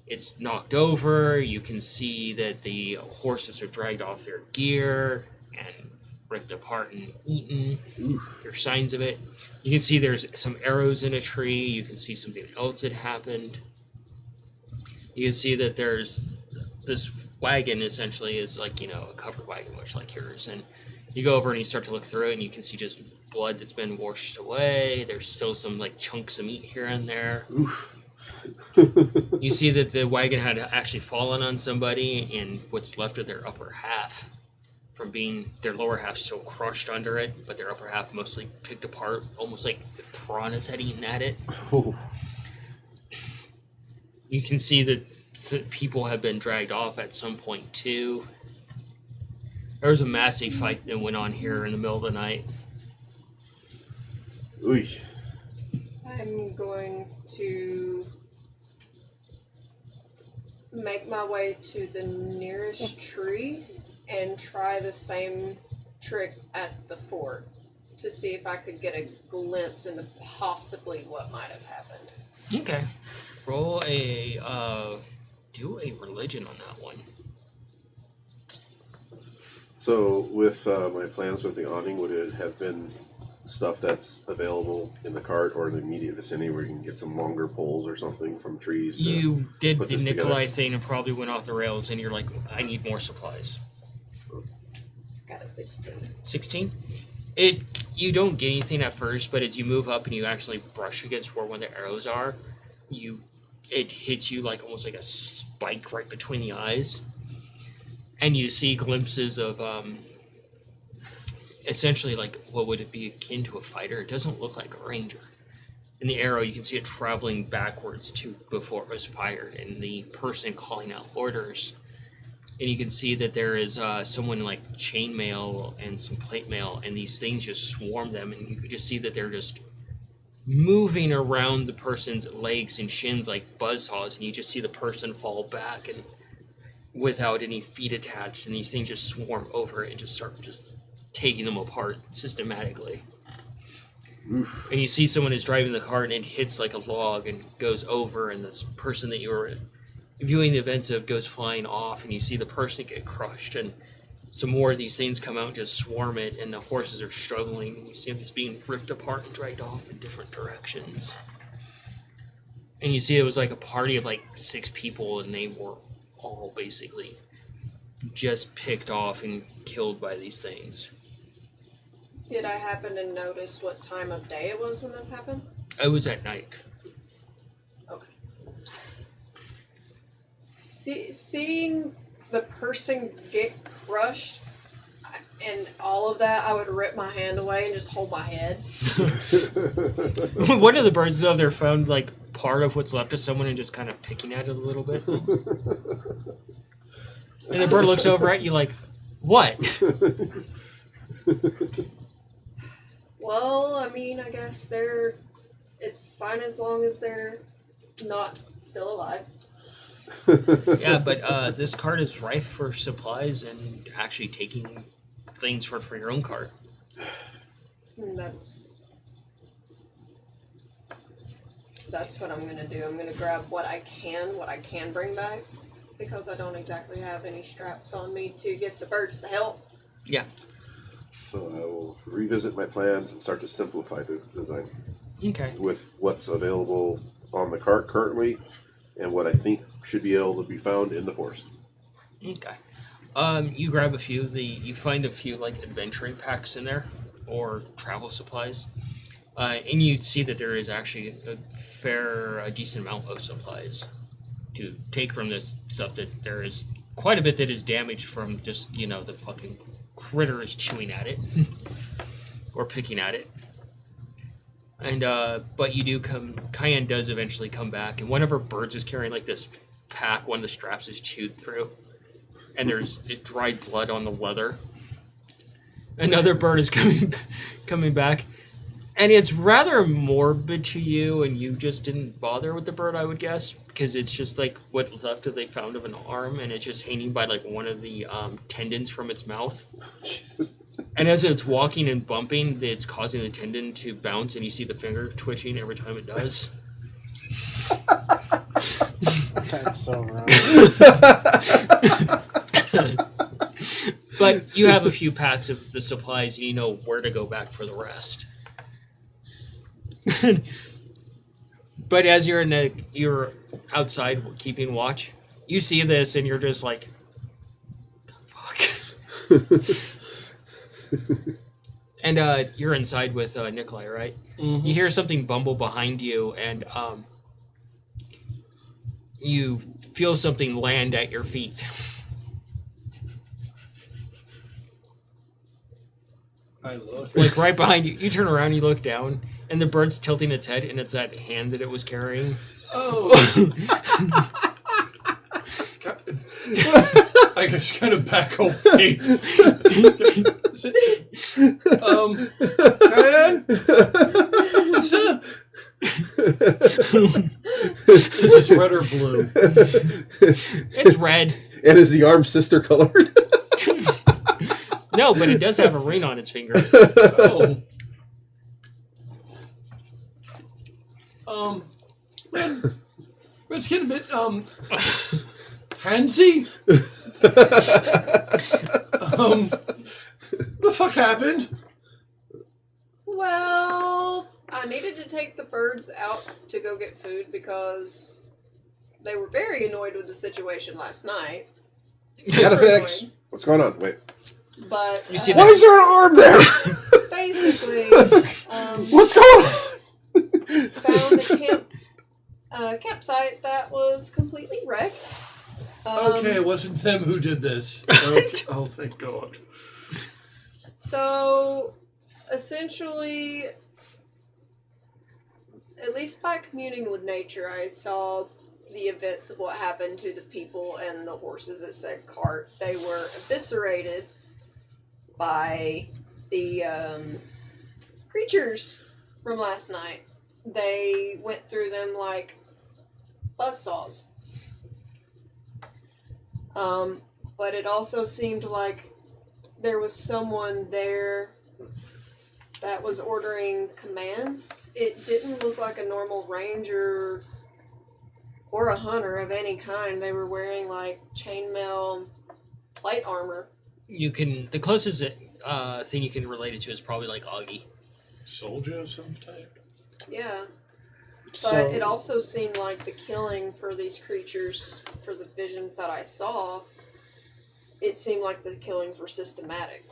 It's knocked over. You can see that the horses are dragged off their gear and ripped apart and eaten. There's signs of it. You can see there's some arrows in a tree. You can see something else had happened. You can see that there's this wagon essentially is like, a covered wagon, much like yours. And you go over and you start to look through it, and you can see just blood that's been washed away. There's still some like chunks of meat here and there. You see that the wagon had actually fallen on somebody, and what's left of their upper half from being their lower half still crushed under it, but their upper half mostly picked apart, almost like if piranhas had eaten at it. You can see that people have been dragged off at some point too. There was a massive fight that went on here in the middle of the night. Ooh. I'm going to make my way to the nearest tree and try the same trick at the fort to see if I could get a glimpse into possibly what might have happened. Okay. Roll do a religion on that one. So, with my plans with the awning, would it have been stuff that's available in the cart or in the immediate vicinity where you can get some longer poles or something from trees? To You did put the this Nikolai together? thing and probably went off the rails, and you're like, I need more supplies. Got a 16. 16? You don't get anything at first, but as you move up and you actually brush against where one of the arrows are, it hits you like almost like a spike right between the eyes. And you see glimpses of essentially like what would it be akin to a fighter. It doesn't look like a ranger. In the arrow, you can see it traveling backwards to before it was fired, and the person calling out orders. And you can see that there is someone like chainmail and some plate mail, and these things just swarm them, and you can just see that they're just moving around the person's legs and shins like buzzsaws, and you just see the person fall back and without any feet attached, and these things just swarm over it and just start just taking them apart systematically. Oof. And you see someone is driving the cart and it hits like a log and goes over, and this person that you were viewing the events of goes flying off, and you see the person get crushed, and some more of these things come out and just swarm it, and the horses are struggling, and you see them just being ripped apart and dragged off in different directions. And you see it was like a party of like 6 people, and they were all basically just picked off and killed by these things. Did I happen to notice what time of day it was when this happened? I was at night. Okay. Seeing the person get crushed and all of that, I would rip my hand away and just hold my head. One of the birds though, they're found like part of what's left of someone and just kind of picking at it a little bit. And the bird looks over at you like, what? Well, I mean, I guess it's fine as long as they're not still alive. Yeah, but this cart is rife for supplies and actually taking things for your own cart. And that's what I'm gonna do. I'm gonna grab what I can bring back, because I don't exactly have any straps on me to get the birds to help. Yeah. So I will revisit my plans and start to simplify the design Okay. with what's available on the cart currently and what I think should be able to be found in the forest. Okay. You grab a few. You find a few like adventuring packs in there, or travel supplies, and you see that there is actually a decent amount of supplies to take from this stuff. That there is quite a bit that is damaged from just the fucking critter is chewing at it or picking at it. And but you do Cayenne does eventually come back, and one of her birds is carrying like this pack. One of the straps is chewed through, and there's dried blood on the leather. Another bird is coming back, and it's rather morbid to you, and you just didn't bother with the bird, I would guess, because it's just like what left of they found of an arm, and it's just hanging by like one of the tendons from its mouth. Jesus. And as it's walking and bumping, it's causing the tendon to bounce, and you see the finger twitching every time it does. That's so wrong. But you have a few packs of the supplies, and you know where to go back for the rest. But as you're outside keeping watch, you see this, and you're just like, the fuck? And you're inside with Nikolai, right? Mm-hmm. You hear something bumble behind you, and you feel something land at your feet. I look. Like right behind you. You turn around, you look down, and the bird's tilting its head, and it's that hand that it was carrying. Oh. I just kind of back away. Cayenne? Sister? Is this red or blue? It's red. And is the arm sister colored? No, but it does have a ring on its finger. Oh. Red's getting a bit, handsy? The fuck happened? Well, I needed to take the birds out to go get food because they were very annoyed with the situation last night. Gotta Super fix. annoyed. What's going on? Wait. But You see Why is there an arm there? basically, What's going on? found a campsite that was completely wrecked. Okay, it wasn't them who did this. Oh, thank God. So, essentially, at least by communing with nature, I saw the events of what happened to the people and the horses that said cart. They were eviscerated by the creatures from last night. They went through them like buzzsaws. But it also seemed like there was someone there that was ordering commands. It didn't look like a normal ranger or a hunter of any kind. They were wearing like chainmail plate armor. The closest thing you can relate it to is probably like Augie. Soldier of some type? Yeah. But it also seemed like the killing for these creatures, for the visions that I saw, it seemed like the killings were systematic.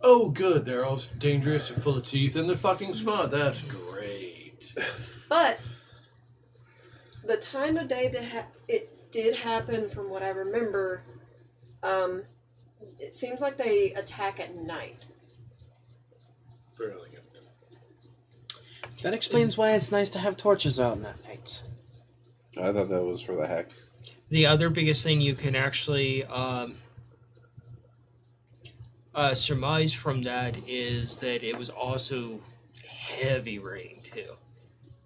Oh, good. They're all dangerous and full of teeth, and they're fucking smart. That's great. But the time of day that it did happen, from what I remember, it seems like they attack at night. Brilliant. That explains why it's nice to have torches out at night. I thought that was for the heck. The other biggest thing you can actually surmise from that is that it was also heavy rain too.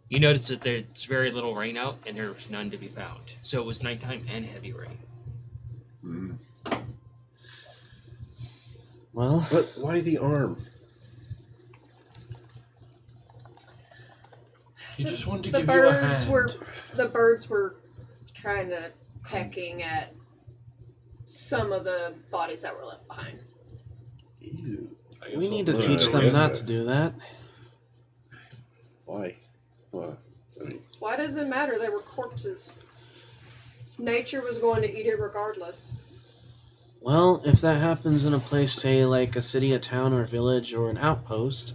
You notice that there's very little rain out and there's none to be found. So it was nighttime and heavy rain. Mm. Well, But why the arm? He just wanted to The give you a birds hand. were kind of pecking at some of the bodies that were left behind. Ew. I guess we I'll need to put teach it them away. not to do that. Why? Well, I mean, Why does it matter? They were corpses. Nature was going to eat it regardless. Well, if that happens in a place, say, like a city, a town, or a village, or an outpost,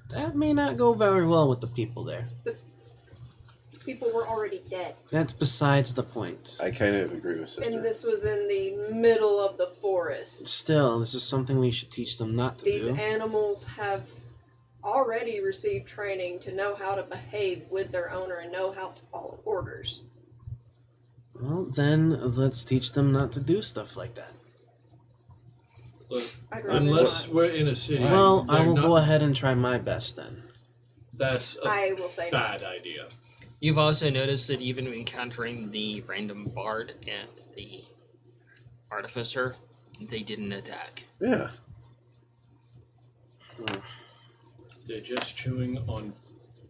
that may not go very well with the people there. People were already dead. That's besides the point. I kind of agree with And sister. this was in the middle of the forest. Still, this is something we should teach them not to These do. animals have already received training to know how to behave with their owner and know how to follow orders. Well, then let's teach them not to do stuff like that. Look, I'd rather unless not. we're in a city, Well, I they're will not- go ahead and try my best then. That's a I will say no. bad idea. You've also noticed that even encountering the random bard and the artificer, they didn't attack. Yeah. They're just chewing on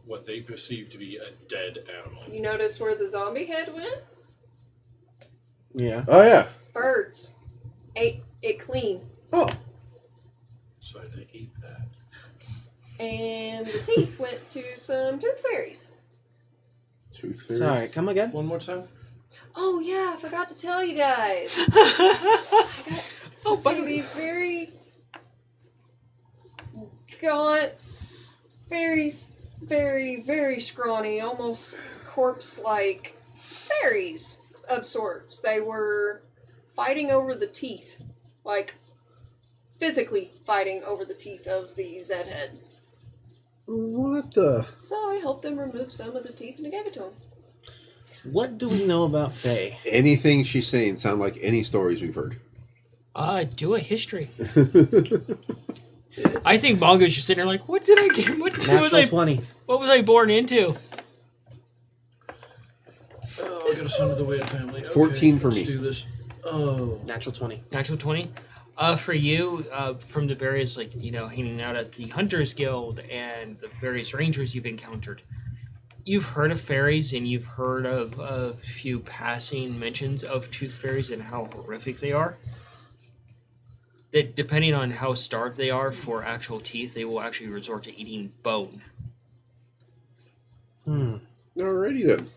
what they perceive to be a dead animal. You notice where the zombie head went? Yeah. Oh, yeah. Birds ate it clean. Oh. So they eat that. And the teeth went to some tooth fairies. Tooth fairies. Sorry, come again? One more time. Oh yeah, I forgot to tell you guys. I got to see these very gaunt, very, very, very scrawny, almost corpse-like fairies of sorts. They were fighting over the teeth, like physically fighting over the teeth of the Zed head. What the? So I helped them remove some of the teeth and I gave it to them. What do we know about Faye? Anything she's saying sound like any stories we've heard. Do a history. I think Mongo's just sitting there like, what did I get? What was Natural I? 20. What was I born into? us under the weight of family. Okay, 14 for let's me. do this. Oh. Natural 20. Natural 20. For you, from the various, hanging out at the Hunters Guild and the various rangers you've encountered, you've heard of fairies and you've heard of a few passing mentions of tooth fairies and how horrific they are. That depending on how starved they are for actual teeth, they will actually resort to eating bone. Alrighty then.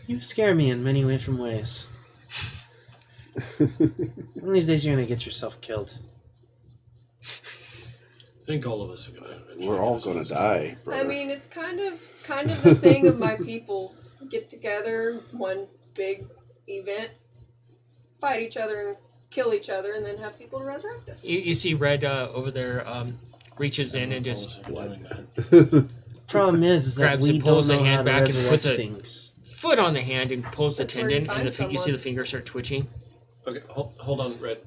You scare me in many different ways. One of these days you're going to get yourself killed. I think all of us are gonna. We're all gonna die, brother. I mean, it's kind of the thing of my people get together, one big event, fight each other and kill each other, and then have people to resurrect us. You see Red over there reaches in and just doing that. Problem is that Grabs we and don't pulls the know how hand to back and resurrect puts a- things. foot on the hand and pulls the That's where you tendon, and find you see the someone. finger start twitching. Okay, hold on, Red.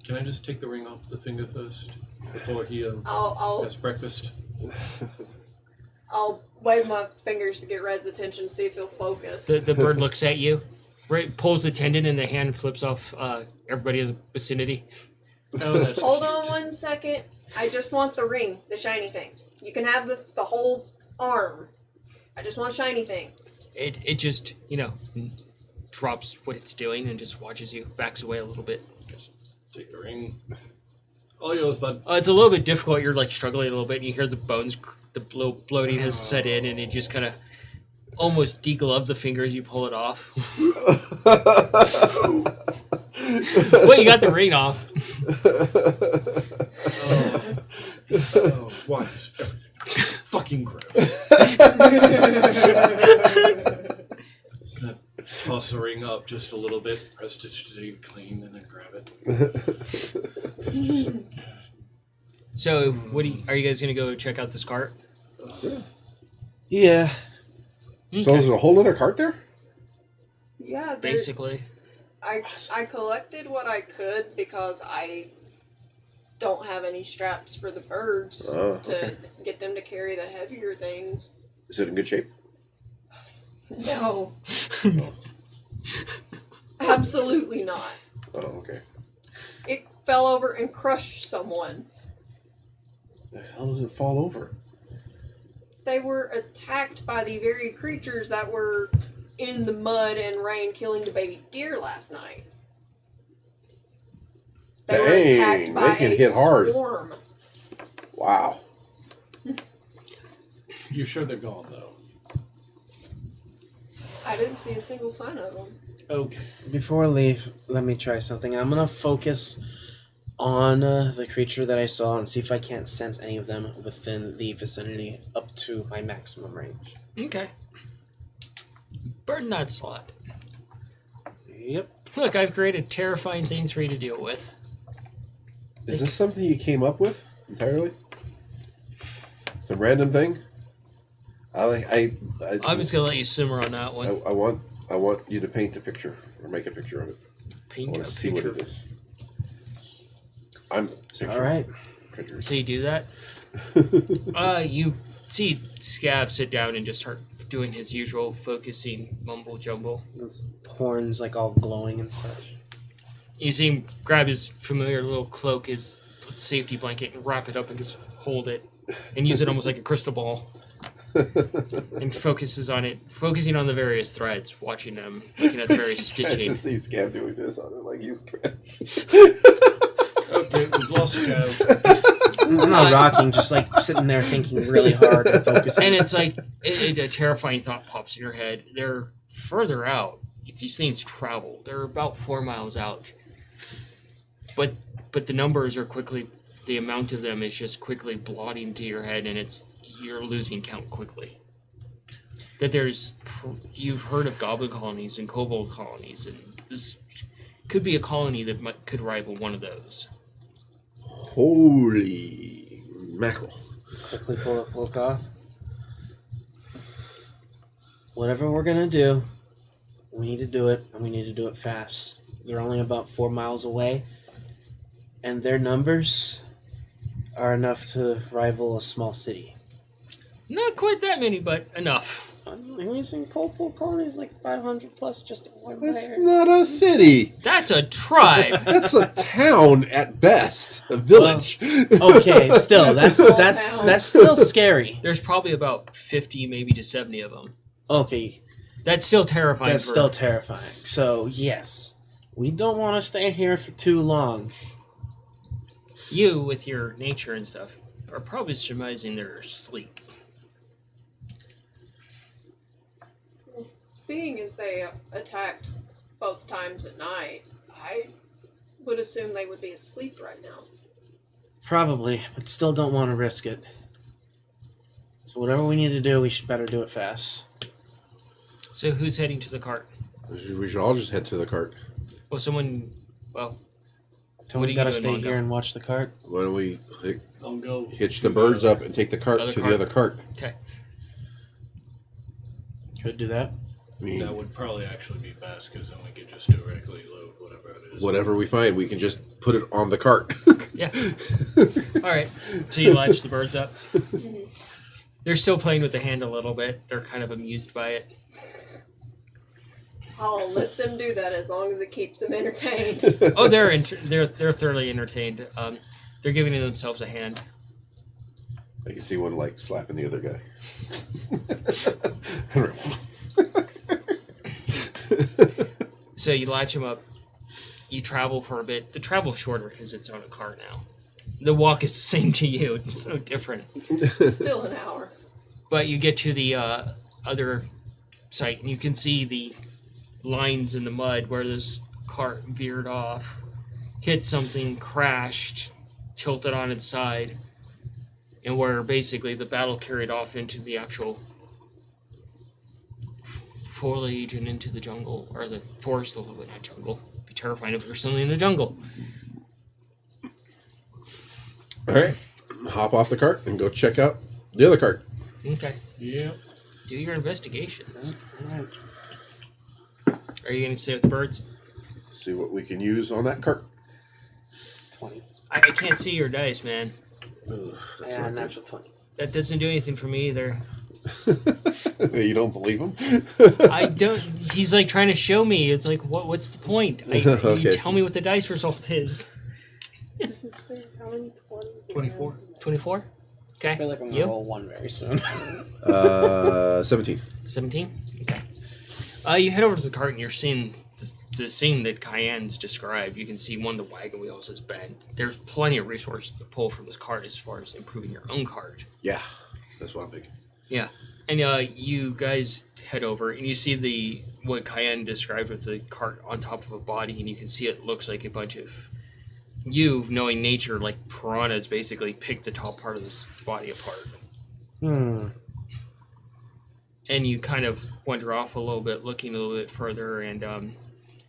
Can I just take the ring off the finger first before he I'll has breakfast? I'll wave my fingers to get Red's attention, see if he'll focus. The bird looks at you, right, pulls the tendon, and the hand flips off everybody in the vicinity. Oh, that's Hold cute. on 1 second. I just want the ring, the shiny thing. You can have the whole arm. I just want a shiny thing. It just, drops what it's doing and just watches you, backs away a little bit. Just take the ring. All yours, bud. It's a little bit difficult. You're like struggling a little bit, and you hear the bones, the bloating has set in, and it just kind of almost deglove the finger as you pull it off. Well, you got the ring off. Oh, why is everything fucking gross? Gonna toss the ring up just a little bit, prestidigitate it clean, and then grab it. So, are you guys gonna go check out this cart? Yeah. So there's a whole other cart there? Yeah, Basically. I collected what I could because I don't have any straps for the birds Oh, to okay. get them to carry the heavier things. Is it in good shape? No. Absolutely not. Oh, okay. It fell over and crushed someone. The hell does it fall over? They were attacked by the very creatures that were in the mud and rain killing the baby deer last night. They were Dang, attacked by they can a hit hard. swarm. Wow. You're sure they're gone, though? I didn't see a single sign of them. Okay. Before I leave, let me try something. I'm going to focus on the creature that I saw and see if I can't sense any of them within the vicinity up to my maximum range. Okay. Burn that slot. Yep. Look, I've created terrifying things for you to deal with. Is this something you came up with entirely? Some random thing? I'm just gonna let you simmer on that one. I want you to paint a picture or make a picture of it. I Paint want a to see what picture. it is. I'm All right. So you do that. You see Scav sit down and just start doing his usual focusing mumble jumble. His horns like all glowing and such. You see him grab his familiar little cloak, his safety blanket, and wrap it up and just hold it and use it almost like a crystal ball. And focuses on it, focusing on the various threads, watching them, looking at the various I stitching. see Scab doing this on it like he's. Okay, we've lost Scav. I'm not rocking, just like sitting there thinking really hard and focusing. And it's like a terrifying thought pops in your head. They're further out. These things travel. They're about 4 miles out. But the numbers are quickly. The amount of them is just quickly blotting to your head, and you're losing count quickly. That you've heard of goblin colonies and kobold colonies, and this could be a colony that could rival one of those. Holy mackerel. Quickly pull the cloak off. Whatever we're gonna do, we need to do it, and we need to do it fast. They're only about 4 miles away, and their numbers are enough to rival a small city. Not quite that many, but enough. I'm using coal colonies like 500 plus just in one That's layer. not a city. That's a tribe. That's a town at best. A village. Okay, still that's still scary. There's probably about 50, maybe to 70 of them. Okay, That's still terrifying. that's still terrifying. So yes, we don't want to stay here for too long. You, with your nature and stuff, are probably surmising they're asleep. Seeing as they attacked both times at night, I would assume they would be asleep right now. Probably, but still don't want to risk it. So whatever we need to do, we should better do it fast. So who's heading to the cart? We should all just head to the cart. Well, someone... Well, Someone's you got to doing, stay Mongo? here and watch the cart. Why don't we I'll go hitch the birds up and take the cart Other to cart. the other cart? okay. Could do that. I mean, That would probably actually be best because then we could just directly load whatever it is. whatever we find, we can just put it on the cart. Yeah. All right. So you latch the birds up. They're still playing with the hand a little bit. They're kind of amused by it. I'll let them do that as long as it keeps them entertained. Oh, they're thoroughly entertained. They're giving themselves a hand. I can see one like slapping the other guy. So you latch them up. You travel for a bit. The travel's shorter because it's on a cart now. The walk is the same to you. It's no different. Still an hour. But you get to the other site, and you can see the lines in the mud where this cart veered off, hit something, crashed, tilted on its side, and where basically the battle carried off into the actual foliage and into the jungle, or the forest a little bit, not jungle. It'd be terrifying if there was something in the jungle. All right, hop off the cart and go check out the other cart. Okay. Yeah. Do your investigations. Alright. Are you going to stay with the birds? See what we can use on that cart. 20. I can't see your dice, man. Ugh, that's Yeah, not good. natural 20. That doesn't do anything for me either. You don't believe him? I don't. He's like trying to show me. It's like, what's the point? Okay. You tell me what the dice result is. How many 20s? 24. 24? I feel Okay. like I'm going to You? roll one very soon. 17. 17? Okay. You head over to the cart and you're seeing the scene that Cayenne's described. You can see one of the wagon wheels is bent. There's plenty of resources to pull from this cart as far as improving your own cart. Yeah, that's what I'm thinking. Yeah. And you guys head over and you see what Cayenne described with the cart on top of a body, and you can see it looks like a bunch of, you knowing nature, like piranhas basically pick the top part of this body apart. And you kind of wander off a little bit, looking a little bit further, and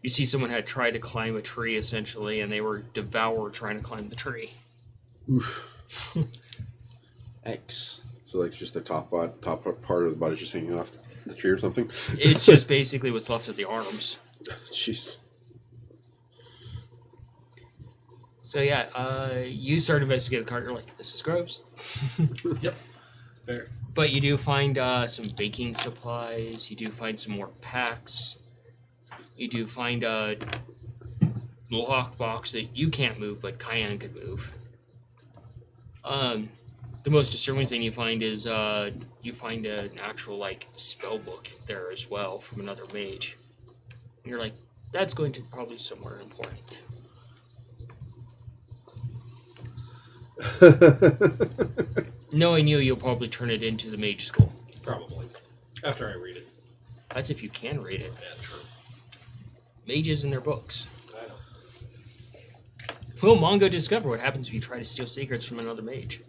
you see someone had tried to climb a tree essentially, and they were devoured trying to climb the tree. Oof. X. So like just the top part of the body just hanging off the tree or something? It's just basically what's left of the arms. Jeez. So yeah, you start investigating the cart. You're like, this is gross. Yep. Fair. But you do find some baking supplies. You do find some more packs. You do find a lockbox that you can't move, but Cayenne could move. The most disturbing thing you find is you find an actual like spell book there as well from another mage. And you're like, that's going to probably somewhere important. Knowing you, you'll probably turn it into the mage school. Probably. After I read it. That's if you can read it. Yeah, true. Mages in their books. I know. Will Mongo discover what happens if you try to steal secrets from another mage?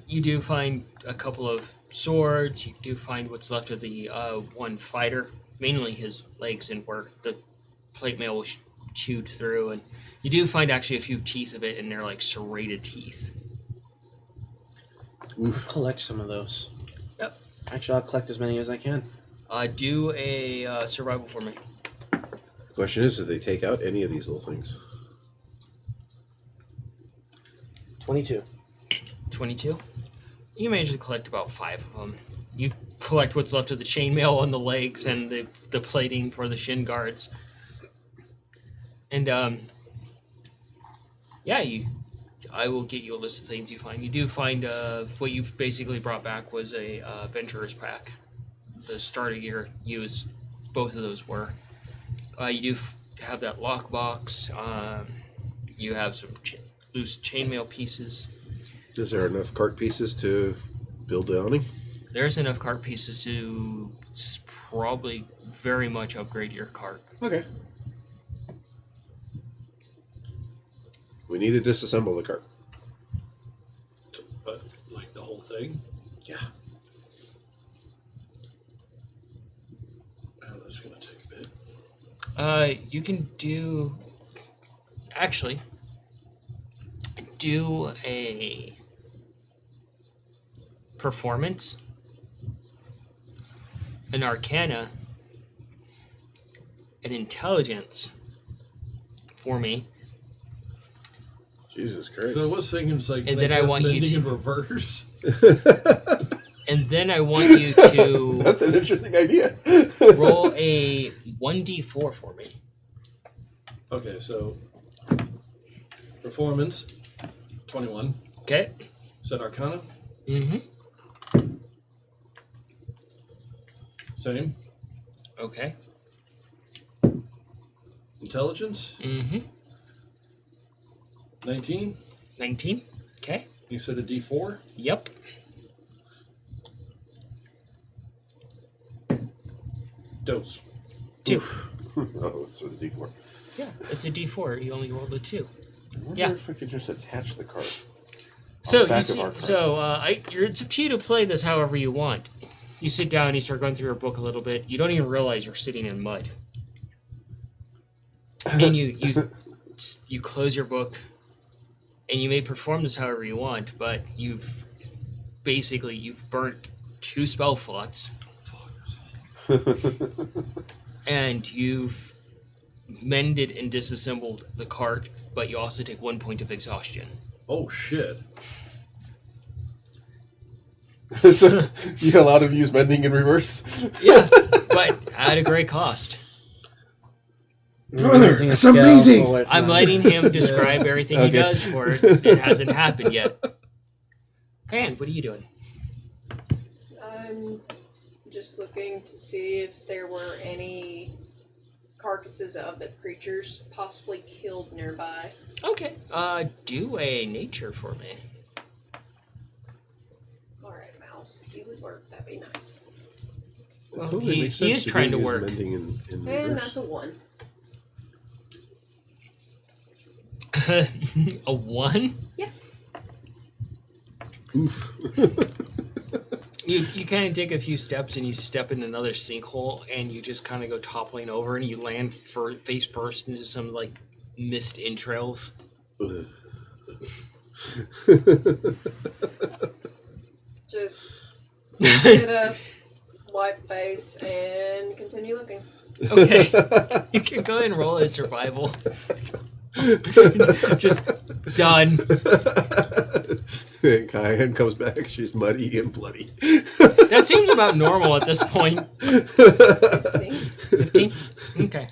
You do find a couple of swords. You do find what's left of the one fighter, mainly his legs and where the plate mail was chewed through, and you do find actually a few teeth of it, and they're like serrated teeth. Collect some of those. Yep. Actually, I'll collect as many as I can. Do a survival for me. Question is, did they take out any of these little things? 22. 22. You manage to collect about 5 of them. You collect what's left of the chainmail on the legs and the plating for the shin guards. And yeah, I will get you a list of things you find. You do find what you've basically brought back was a venturer's pack. The starter gear used, both of those were. You do have that lockbox. You have some loose chainmail pieces. Is there enough cart pieces to build the awning? There's enough cart pieces to probably very much upgrade your cart. Okay. We need to disassemble the cart. But like the whole thing. Yeah. Oh, that's gonna take a bit. You can actually do a performance, an arcana, an intelligence for me. Jesus Christ. So I was thinking it's like, And can then I cast want you mending to- in reverse. And then I want you to That's an interesting idea. roll a 1d4 for me. Okay, so performance 21. Okay. Set Arcana, Mm-hmm. same. Okay. Intelligence Mm-hmm. 19. 19. Okay. You said a D4. Yep. Dose. 2. Oh, so the D4. Yeah, it's a d4. You only rolled a 2. I wonder Yeah. if I could just attach the cart. So the back you of our see, cart. it's up to you to play this however you want. You sit down, you start going through your book a little bit. You don't even realize you're sitting in mud, and you close your book, and you may perform this however you want. But you've burnt 2 spell slots, and you've mended and disassembled the cart. But you also take 1 point of exhaustion. Oh shit. So you allowed him to use mending in reverse? Yeah, but at a great cost. Brother, Using a it's scale amazing! for what it's I'm not. letting him describe everything he Okay. does for it. It hasn't happened yet. Kan, what are you doing? I'm just looking to see if there were any carcasses of the creatures possibly killed nearby. Okay. Do a nature for me. Alright, Mouse, if you would work, that'd be nice. Well, Totally he- makes he sense is to trying do to use work. Mending in And reverse. that's a 1. A 1? Oof. You kind of take a few steps and you step in another sinkhole and you just kind of go toppling over and you land face first into some like mist entrails. Just get up, wipe face, and continue looking. Okay. You can go ahead and roll a survival. Just done. Cayenne comes back. She's muddy and bloody. That seems about normal at this point. 15. 15? Okay.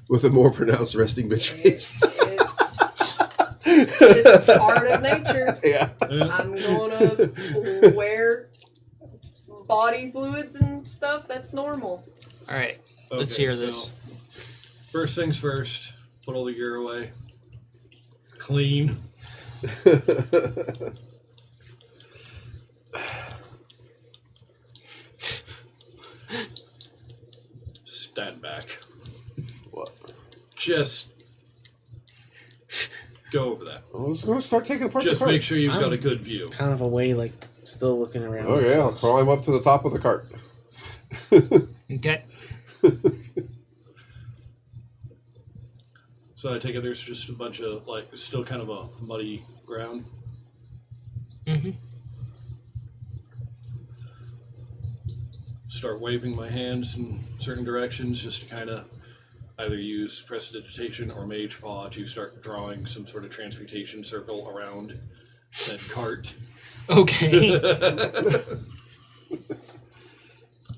With a more pronounced resting bitch face. It's part of nature. Yeah. I'm gonna wear body fluids and stuff. That's normal. All right. Let's hear this. First things first. Put all the gear away. Clean. Stand back. What? Just go over that. I was going to start taking apart Just the cart. make sure you've got a I'm- good view. Kind of away, like, still looking around. Okay, I'll climb up to the top of the cart. Okay. So I take it there's just a bunch of, like, still kind of a muddy ground. Mm-hmm. Start waving my hands in certain directions just to kind of either use prestidigitation or mage paw to start drawing some sort of transmutation circle around Said cart. Okay.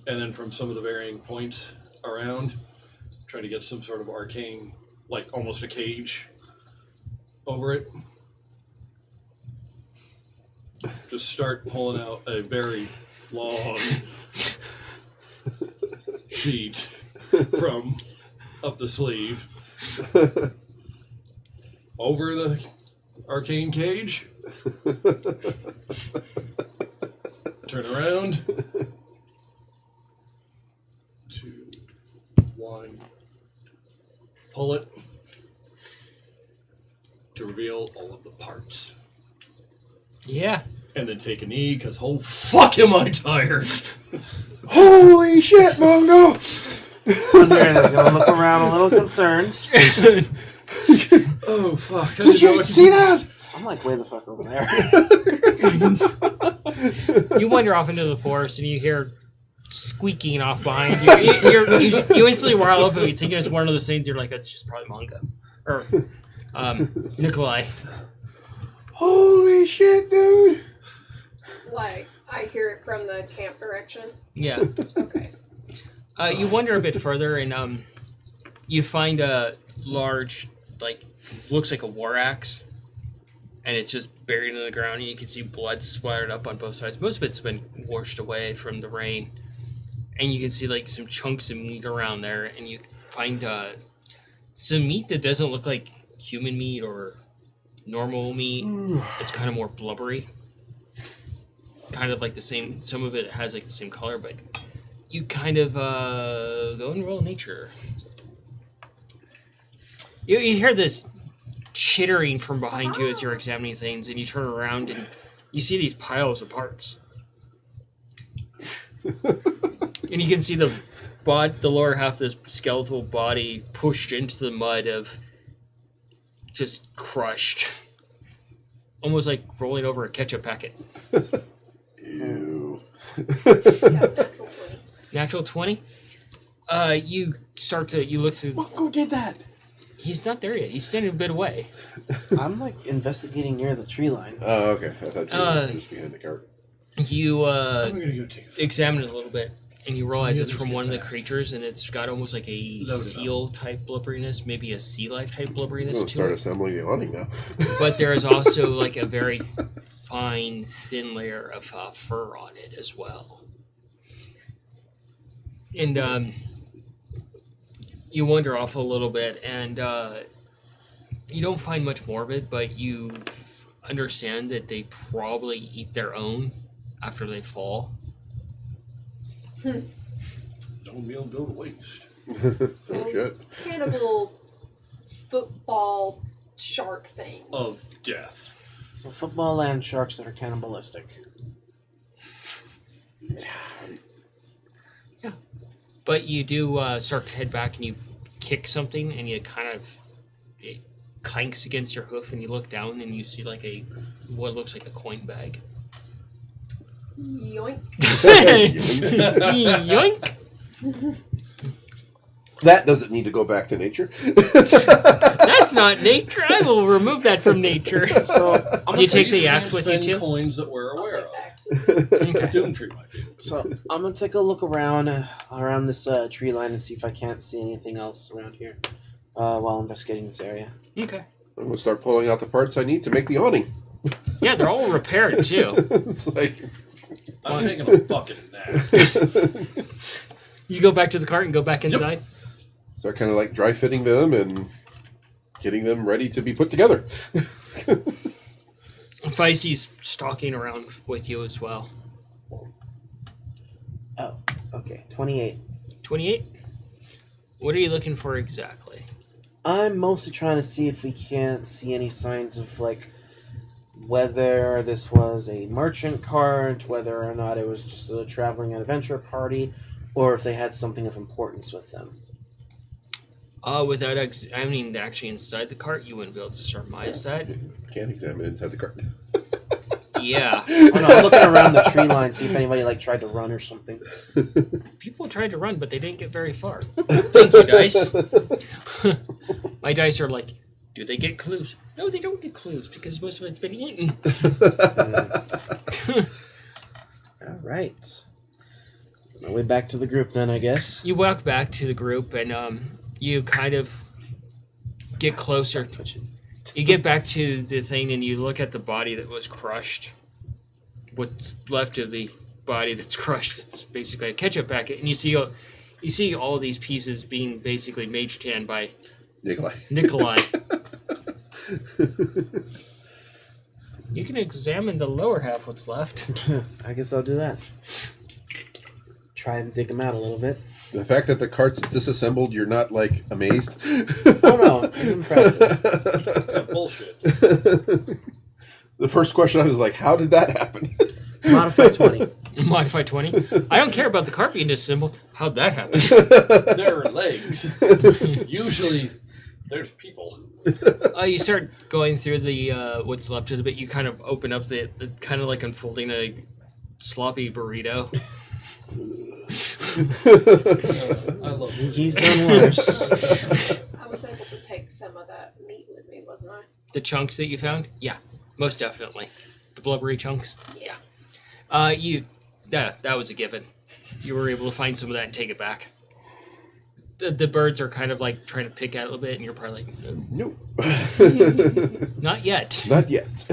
And then from some of the varying points around, try to get some sort of arcane, like almost a cage over it. Just start pulling out a very long sheet from up the sleeve over the arcane cage. Turn around. 2, 1. Pull it to reveal all of the parts. Yeah. And then take a knee, because oh fuck am I tired. Holy shit, Mongo! Andrea's gonna look around a little concerned. Oh fuck. Did you see that? I'm like way the fuck over there. You wander off into the forest and you hear squeaking off behind you. You instantly whirl up and you think it's one of those things. You're like, that's just probably Manga or Nikolai. Holy shit, dude! Like, I hear it from the camp direction. Yeah. Okay. You wander a bit further and you find a large, like, looks like a war axe, and it's just buried in the ground, and you can see blood splattered up on both sides. Most of it's been washed away from the rain, and you can see like some chunks of meat around there, and you find some meat that doesn't look like human meat or normal meat. It's kind of more blubbery, kind of like the same. Some of it has like the same color, but you kind of go and roll nature. You hear this chittering from behind you as you're examining things, and you turn around and you see these piles of parts. And you can see the lower half of this skeletal body pushed into the mud of just crushed. Almost like rolling over a ketchup packet. Ew. Natural 20? You look through... Mongo did that! He's not there yet. He's standing a bit away. I'm like investigating near the tree line. Oh, okay. I thought you were just behind the cart. You I'm gonna go take a examine it a little bit, and you realize Yeah, it's just from get one of the back. creatures, and it's got almost like a Load it up. seal type blubberiness, maybe a sea life type blubberiness We'll to start it. assembling the awning now. But there is also like a very fine, thin layer of fur on it as well. And you wander off a little bit, and you don't find much more of it, but you understand that they probably eat their own after they fall. No meal go to waste. So shit. Cannibal football shark things. Of death. So football land sharks that are cannibalistic. But you do start to head back, and you kick something, and you kind of it clanks against your hoof, and you look down, and you see like what looks like a coin bag. Yoink. Yoink! That doesn't need to go back to nature. That's not nature. I will remove that from nature. So You take the axe with you Spend too? coins that we're aware of. Okay. Doomtree might be able to. So I'm gonna take a look around this tree line and see if I can't see anything else around here while investigating this area. Okay. I'm gonna start pulling out the parts I need to make the awning. Yeah, they're all repaired too. It's like I'm taking a fucking nap. You go back to the cart and go back inside? start kind of like dry fitting them and getting them ready to be put together. Feisty's stalking around with you as well. Oh, okay. 28. 28? What are you looking for exactly? I'm mostly trying to see if we can't see any signs of, like, whether this was a merchant cart, whether or not it was just a traveling adventure party, or if they had something of importance with them. Without examining actually inside the cart, you wouldn't be able to surmise that. Can't examine inside the cart. Yeah. Oh, no, I'm looking around the tree line, see if anybody, like, tried to run or something. People tried to run, but they didn't get very far. Thank you, dice. My dice are like, do they get clues? No, they don't get clues because most of it's been eaten. All right. My way back to the group then, I guess. You walk back to the group and you kind of get closer. Twitching. You get back to the thing and you look at the body that was crushed. What's left of the body that's crushed, it's basically a ketchup packet, and you see all these pieces being basically mage tanned by Nikolai. You can examine the lower half what's left. I guess I'll do that. Try and dig them out a little bit. The fact that the cart's disassembled, you're not like amazed. Oh no, it's impressive. Bullshit. The first question I was like, how did that happen? Modify 20. Modify 20. I don't care about the cart being disassembled. How'd that happen? There are legs. Usually, there's people. You start going through the what's left of the bit. You kind of open up the kind of like unfolding a sloppy burrito. I love He's done worse. I was able to take some of that meat with me, wasn't I? The chunks that you found? Yeah, most definitely. The blubbery chunks? Yeah. That was a given. You were able to find some of that and take it back. The birds are kind of like trying to pick at it a little bit, and you're probably like, No. not yet. Not yet.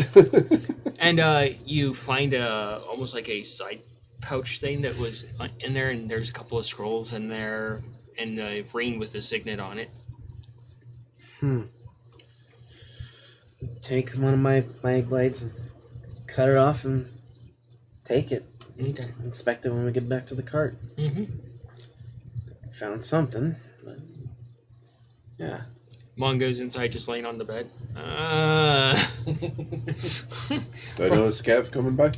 And you find almost like a side pouch thing that was in there, and there's a couple of scrolls in there, and a ring with the signet on it. Take one of my blades and cut it off and take it. Okay. Inspect it when we get back to the cart. Mm-hmm. Found something, but yeah. Mongo's inside, just laying on the bed. Do I know the Scav coming by?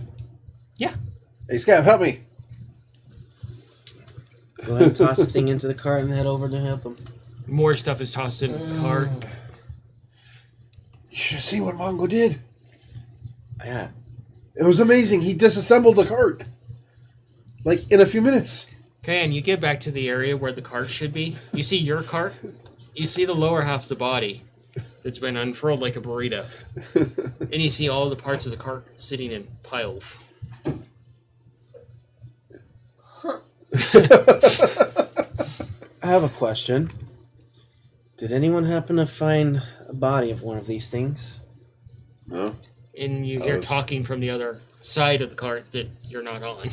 Yeah. Hey, Scav, help me. Go ahead and toss the thing into the cart and head over to help him. More stuff is tossed into the cart. You should have seen what Mongo did. Yeah. It was amazing. He disassembled the cart. Like, in a few minutes. Okay, and you get back to the area where the cart should be. You see your cart. You see the lower half of the body that's been unfurled like a burrito. And you see all the parts of the cart sitting in piles. I have a question. Did anyone happen to find a body of one of these things? No? And you hear talking from the other side of the cart that you're not on.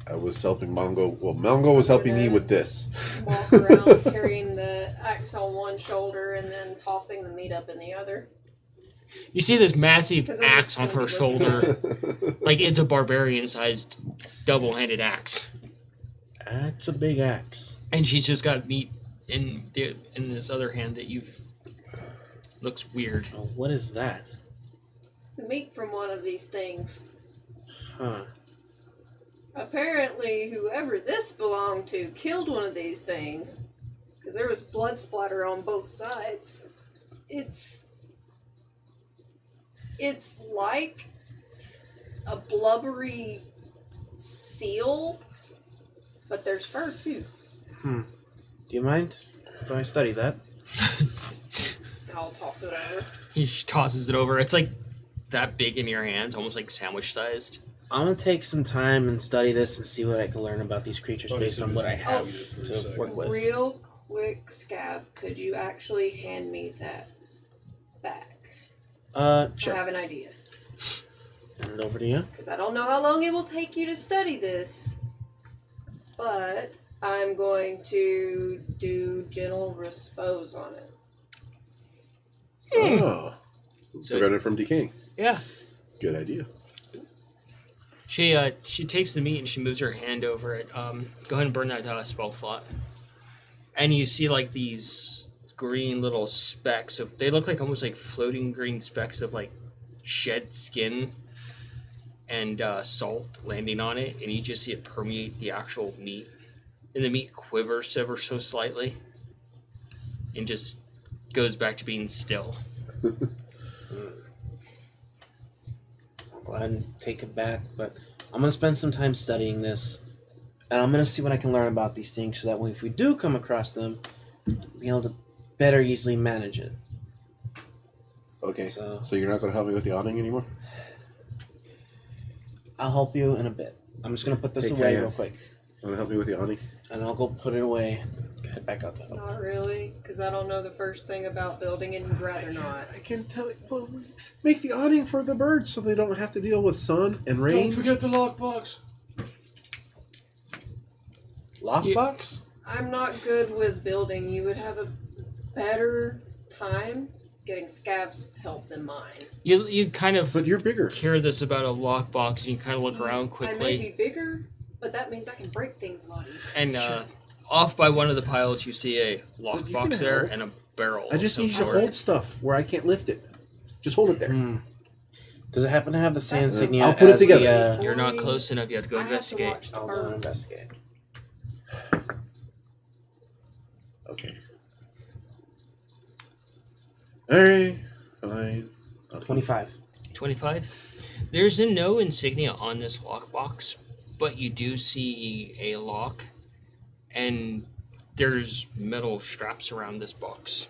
I was helping Mongo. Well, Mongo was helping me with this. Walk around carrying the axe on one shoulder and then tossing the meat up in the other. You see this massive 'Cause I'm axe just on gonna her be shoulder. Like it's a barbarian-sized double-handed axe. That's a big axe. And she's just got meat in this other hand that looks weird. Oh, what is that? It's the meat from one of these things. Huh. Apparently, whoever this belonged to killed one of these things. Because there was blood splatter on both sides. It's like a blubbery seal, but there's fur too. Do you mind if I study that? I'll toss it over. He tosses it over. It's like that big in your hands, almost like sandwich sized. I'm gonna take some time and study this and see what I can learn about these creatures based on what I have to work with. Real quick, Scav, could you actually hand me that back? Sure. I have an idea. Hand it over to you. Because I don't know how long it will take you to study this. But I'm going to do gentle repose on it. Oh. So- Prevent it from decaying. Yeah. Good idea. She takes the meat and she moves her hand over it. Go ahead and burn that spell slot. And you see like these green little specks of. They look like almost like floating green specks of like shed skin and salt landing on it, and you just see it permeate the actual meat, and the meat quivers ever so slightly, and just goes back to being still. I'll go ahead and take it back, but I'm gonna spend some time studying this, and I'm gonna see what I can learn about these things, so that way, if we do come across them, we'll be able to better easily manage it. Okay. So So you're not going to help me with the awning anymore? I'll help you in a bit. I'm just gonna put this Hey, away Kaya. real quick, Want to help me with the awning? and I'll go put it away. Head back out to help. Not really, because I don't know the first thing about building and you'd rather not. I can tell you. Well, make the awning for the birds so they don't have to deal with sun and rain. Don't forget the lockbox. Lockbox? I'm not good with building. You would have a better time getting Scav's help than mine. You kind of But you're bigger. hear this about a lockbox, and you kind of look around I may quickly. be bigger, but that means I can break things a lot easier. And off by one of the piles, you see a you can lockbox there help. and a barrel. I just of need some you to sort. hold stuff where I can't lift it. Just hold it there. Hmm. Does it happen to have the same That's- insignia I'll put it as together. the, You're not close enough. You have to go I have to investigate. watch the I'll go birds. investigate. Okay. Alright. Fine. I'll 25. 25. There's no insignia on this lockbox, but you do see a lock, and there's metal straps around this box.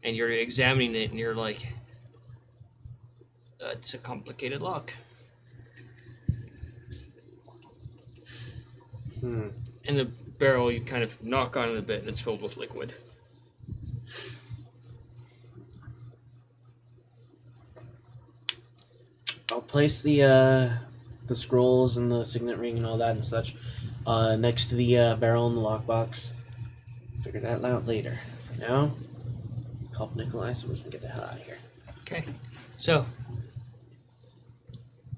And you're examining it, and you're like, it's a complicated lock. Hmm. And the barrel, you kind of knock on it a bit, and it's filled with liquid. I'll place the scrolls and the signet ring and all that and such next to the barrel in the lockbox. Figure that out later. For now, help Nikolai so we can get the hell out of here. Okay, so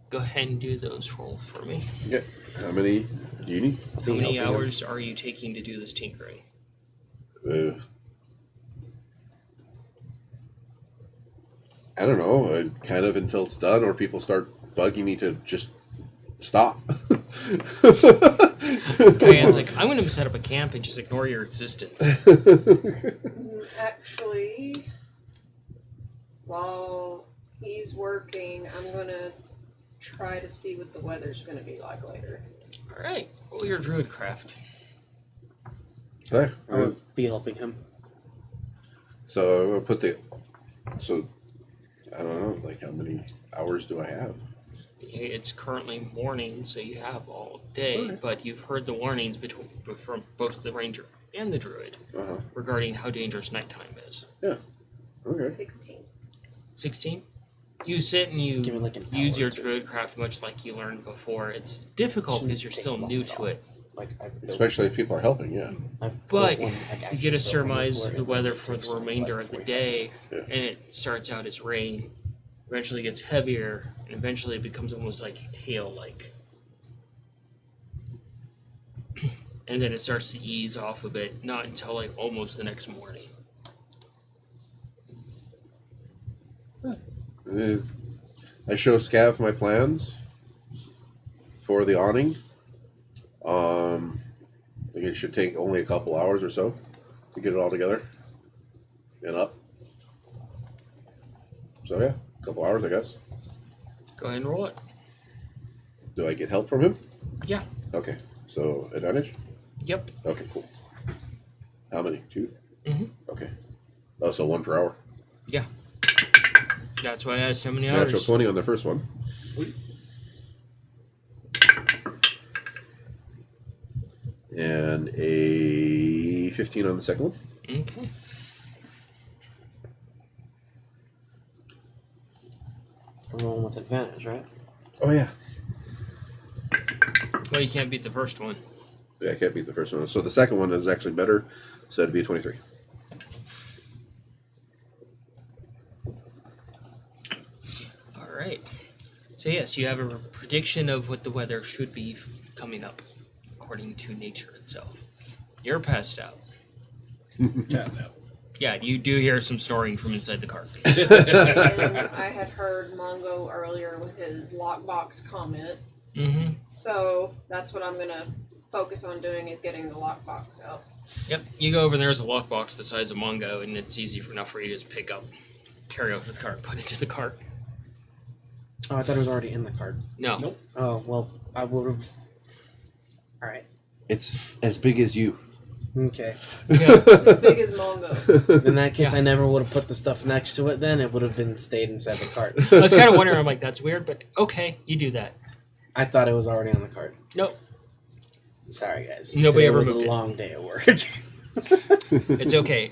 go ahead and do those rolls for me. Yeah. How many do you need? I'll How be many helping him. hours are you taking to do this tinkering? I don't know. Kind of until it's done, or people start bugging me to just stop. Diane's like, I'm going to set up a camp and just ignore your existence. Actually, while he's working, I'm gonna try to see what the weather's gonna be like later. All right, roll your druid craft. Okay. I'll be helping him. So I'm gonna put the. So I don't know. Like, how many hours do I have? It's currently morning, so you have all day, Okay. but you've heard the warnings from both the ranger and the druid Uh huh. regarding how dangerous nighttime is. Okay. 16. 16? You sit and you Give me like an use hour your or two. druid craft much like you learned before. It's difficult Shouldn't because you're take still long new at to all. it, Like I've built- Especially if people are helping. Yeah. I've but built one, like, you actually get a built one surmise before of the and weather it for takes the like remainder of the 45 day, minutes. and it starts out as rain, eventually gets heavier, and eventually it becomes almost like hail-like. And then it starts to ease off a bit, not until like almost the next morning. I show Scav my plans for the awning. I think it should take only a couple hours or so to get it all together and up. So yeah, a couple hours, I guess. Go ahead and roll it. Do I get help from him? Yeah. Okay. So advantage? Yep. Okay, cool. How many? 2? Mhm. Okay. Oh, so 1 per hour. That's why I asked how many Natural hours. 20 on the first one. And a 15 on the second one. Okay. I'm rolling with advantage, right? Oh yeah. Well, you can't beat the first one. Yeah, I can't beat the first one. So the second one is actually better. So it'd be a 23. All right. So yes, you have a prediction of what the weather should be coming up, according to nature itself. You're passed out. Cat nap. Yeah, you do hear some snoring from inside the car. And I had heard Mongo earlier with his lockbox comment. Mm-hmm. So that's what I'm gonna focus on doing is getting the lockbox out. Yep. You go over and there's a lockbox the size of Mongo, and it's easy enough for you to just pick up, carry over to the cart, put into the cart. Oh, I thought it was already in the card. No. Nope. Oh, well, I would have. Alright. It's as big as you. Okay. Yeah. It's as big as Mongo. In that case, Yeah. I never would have put the stuff next to it. Then it would have been stayed inside the cart. I was kind of wondering. I'm like, that's weird, but okay, you do that. I thought it was already on the cart. Nope, Sorry, guys. Nobody Today ever was a moved it. long day at work. it's okay.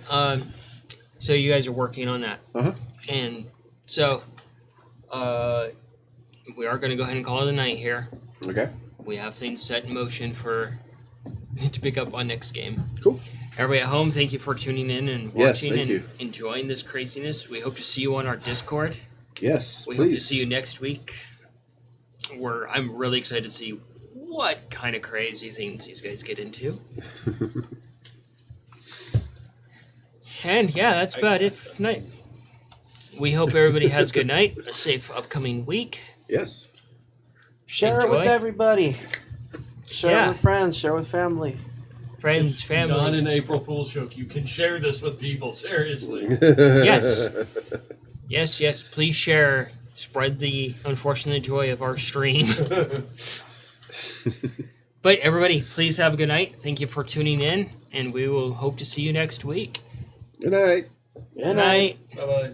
So you guys are working on that, Uh-huh. and so we are going to go ahead and call it a night here. Okay. We have things set in motion for to pick up on next game. Cool. Everybody at home, thank you for tuning in and Yes, watching thank and you. enjoying this craziness. We hope to see you on our Discord. Yes, We hope to please. see you next week. I'm really excited to see what kind of crazy things these guys get into. And yeah, that's about it for tonight. We hope everybody has a good night, a safe upcoming week. Yes. Share it Enjoy. with everybody. Share Yeah. it with friends. Share it with family. Friends, It's family. Not an April Fool's joke. You can share this with people. Seriously. Yes. Yes, yes, please share. Spread the unfortunate joy of our stream. But everybody, please have a good night. Thank you for tuning in, and we will hope to see you next week. Good night. Good night. Night. Bye bye.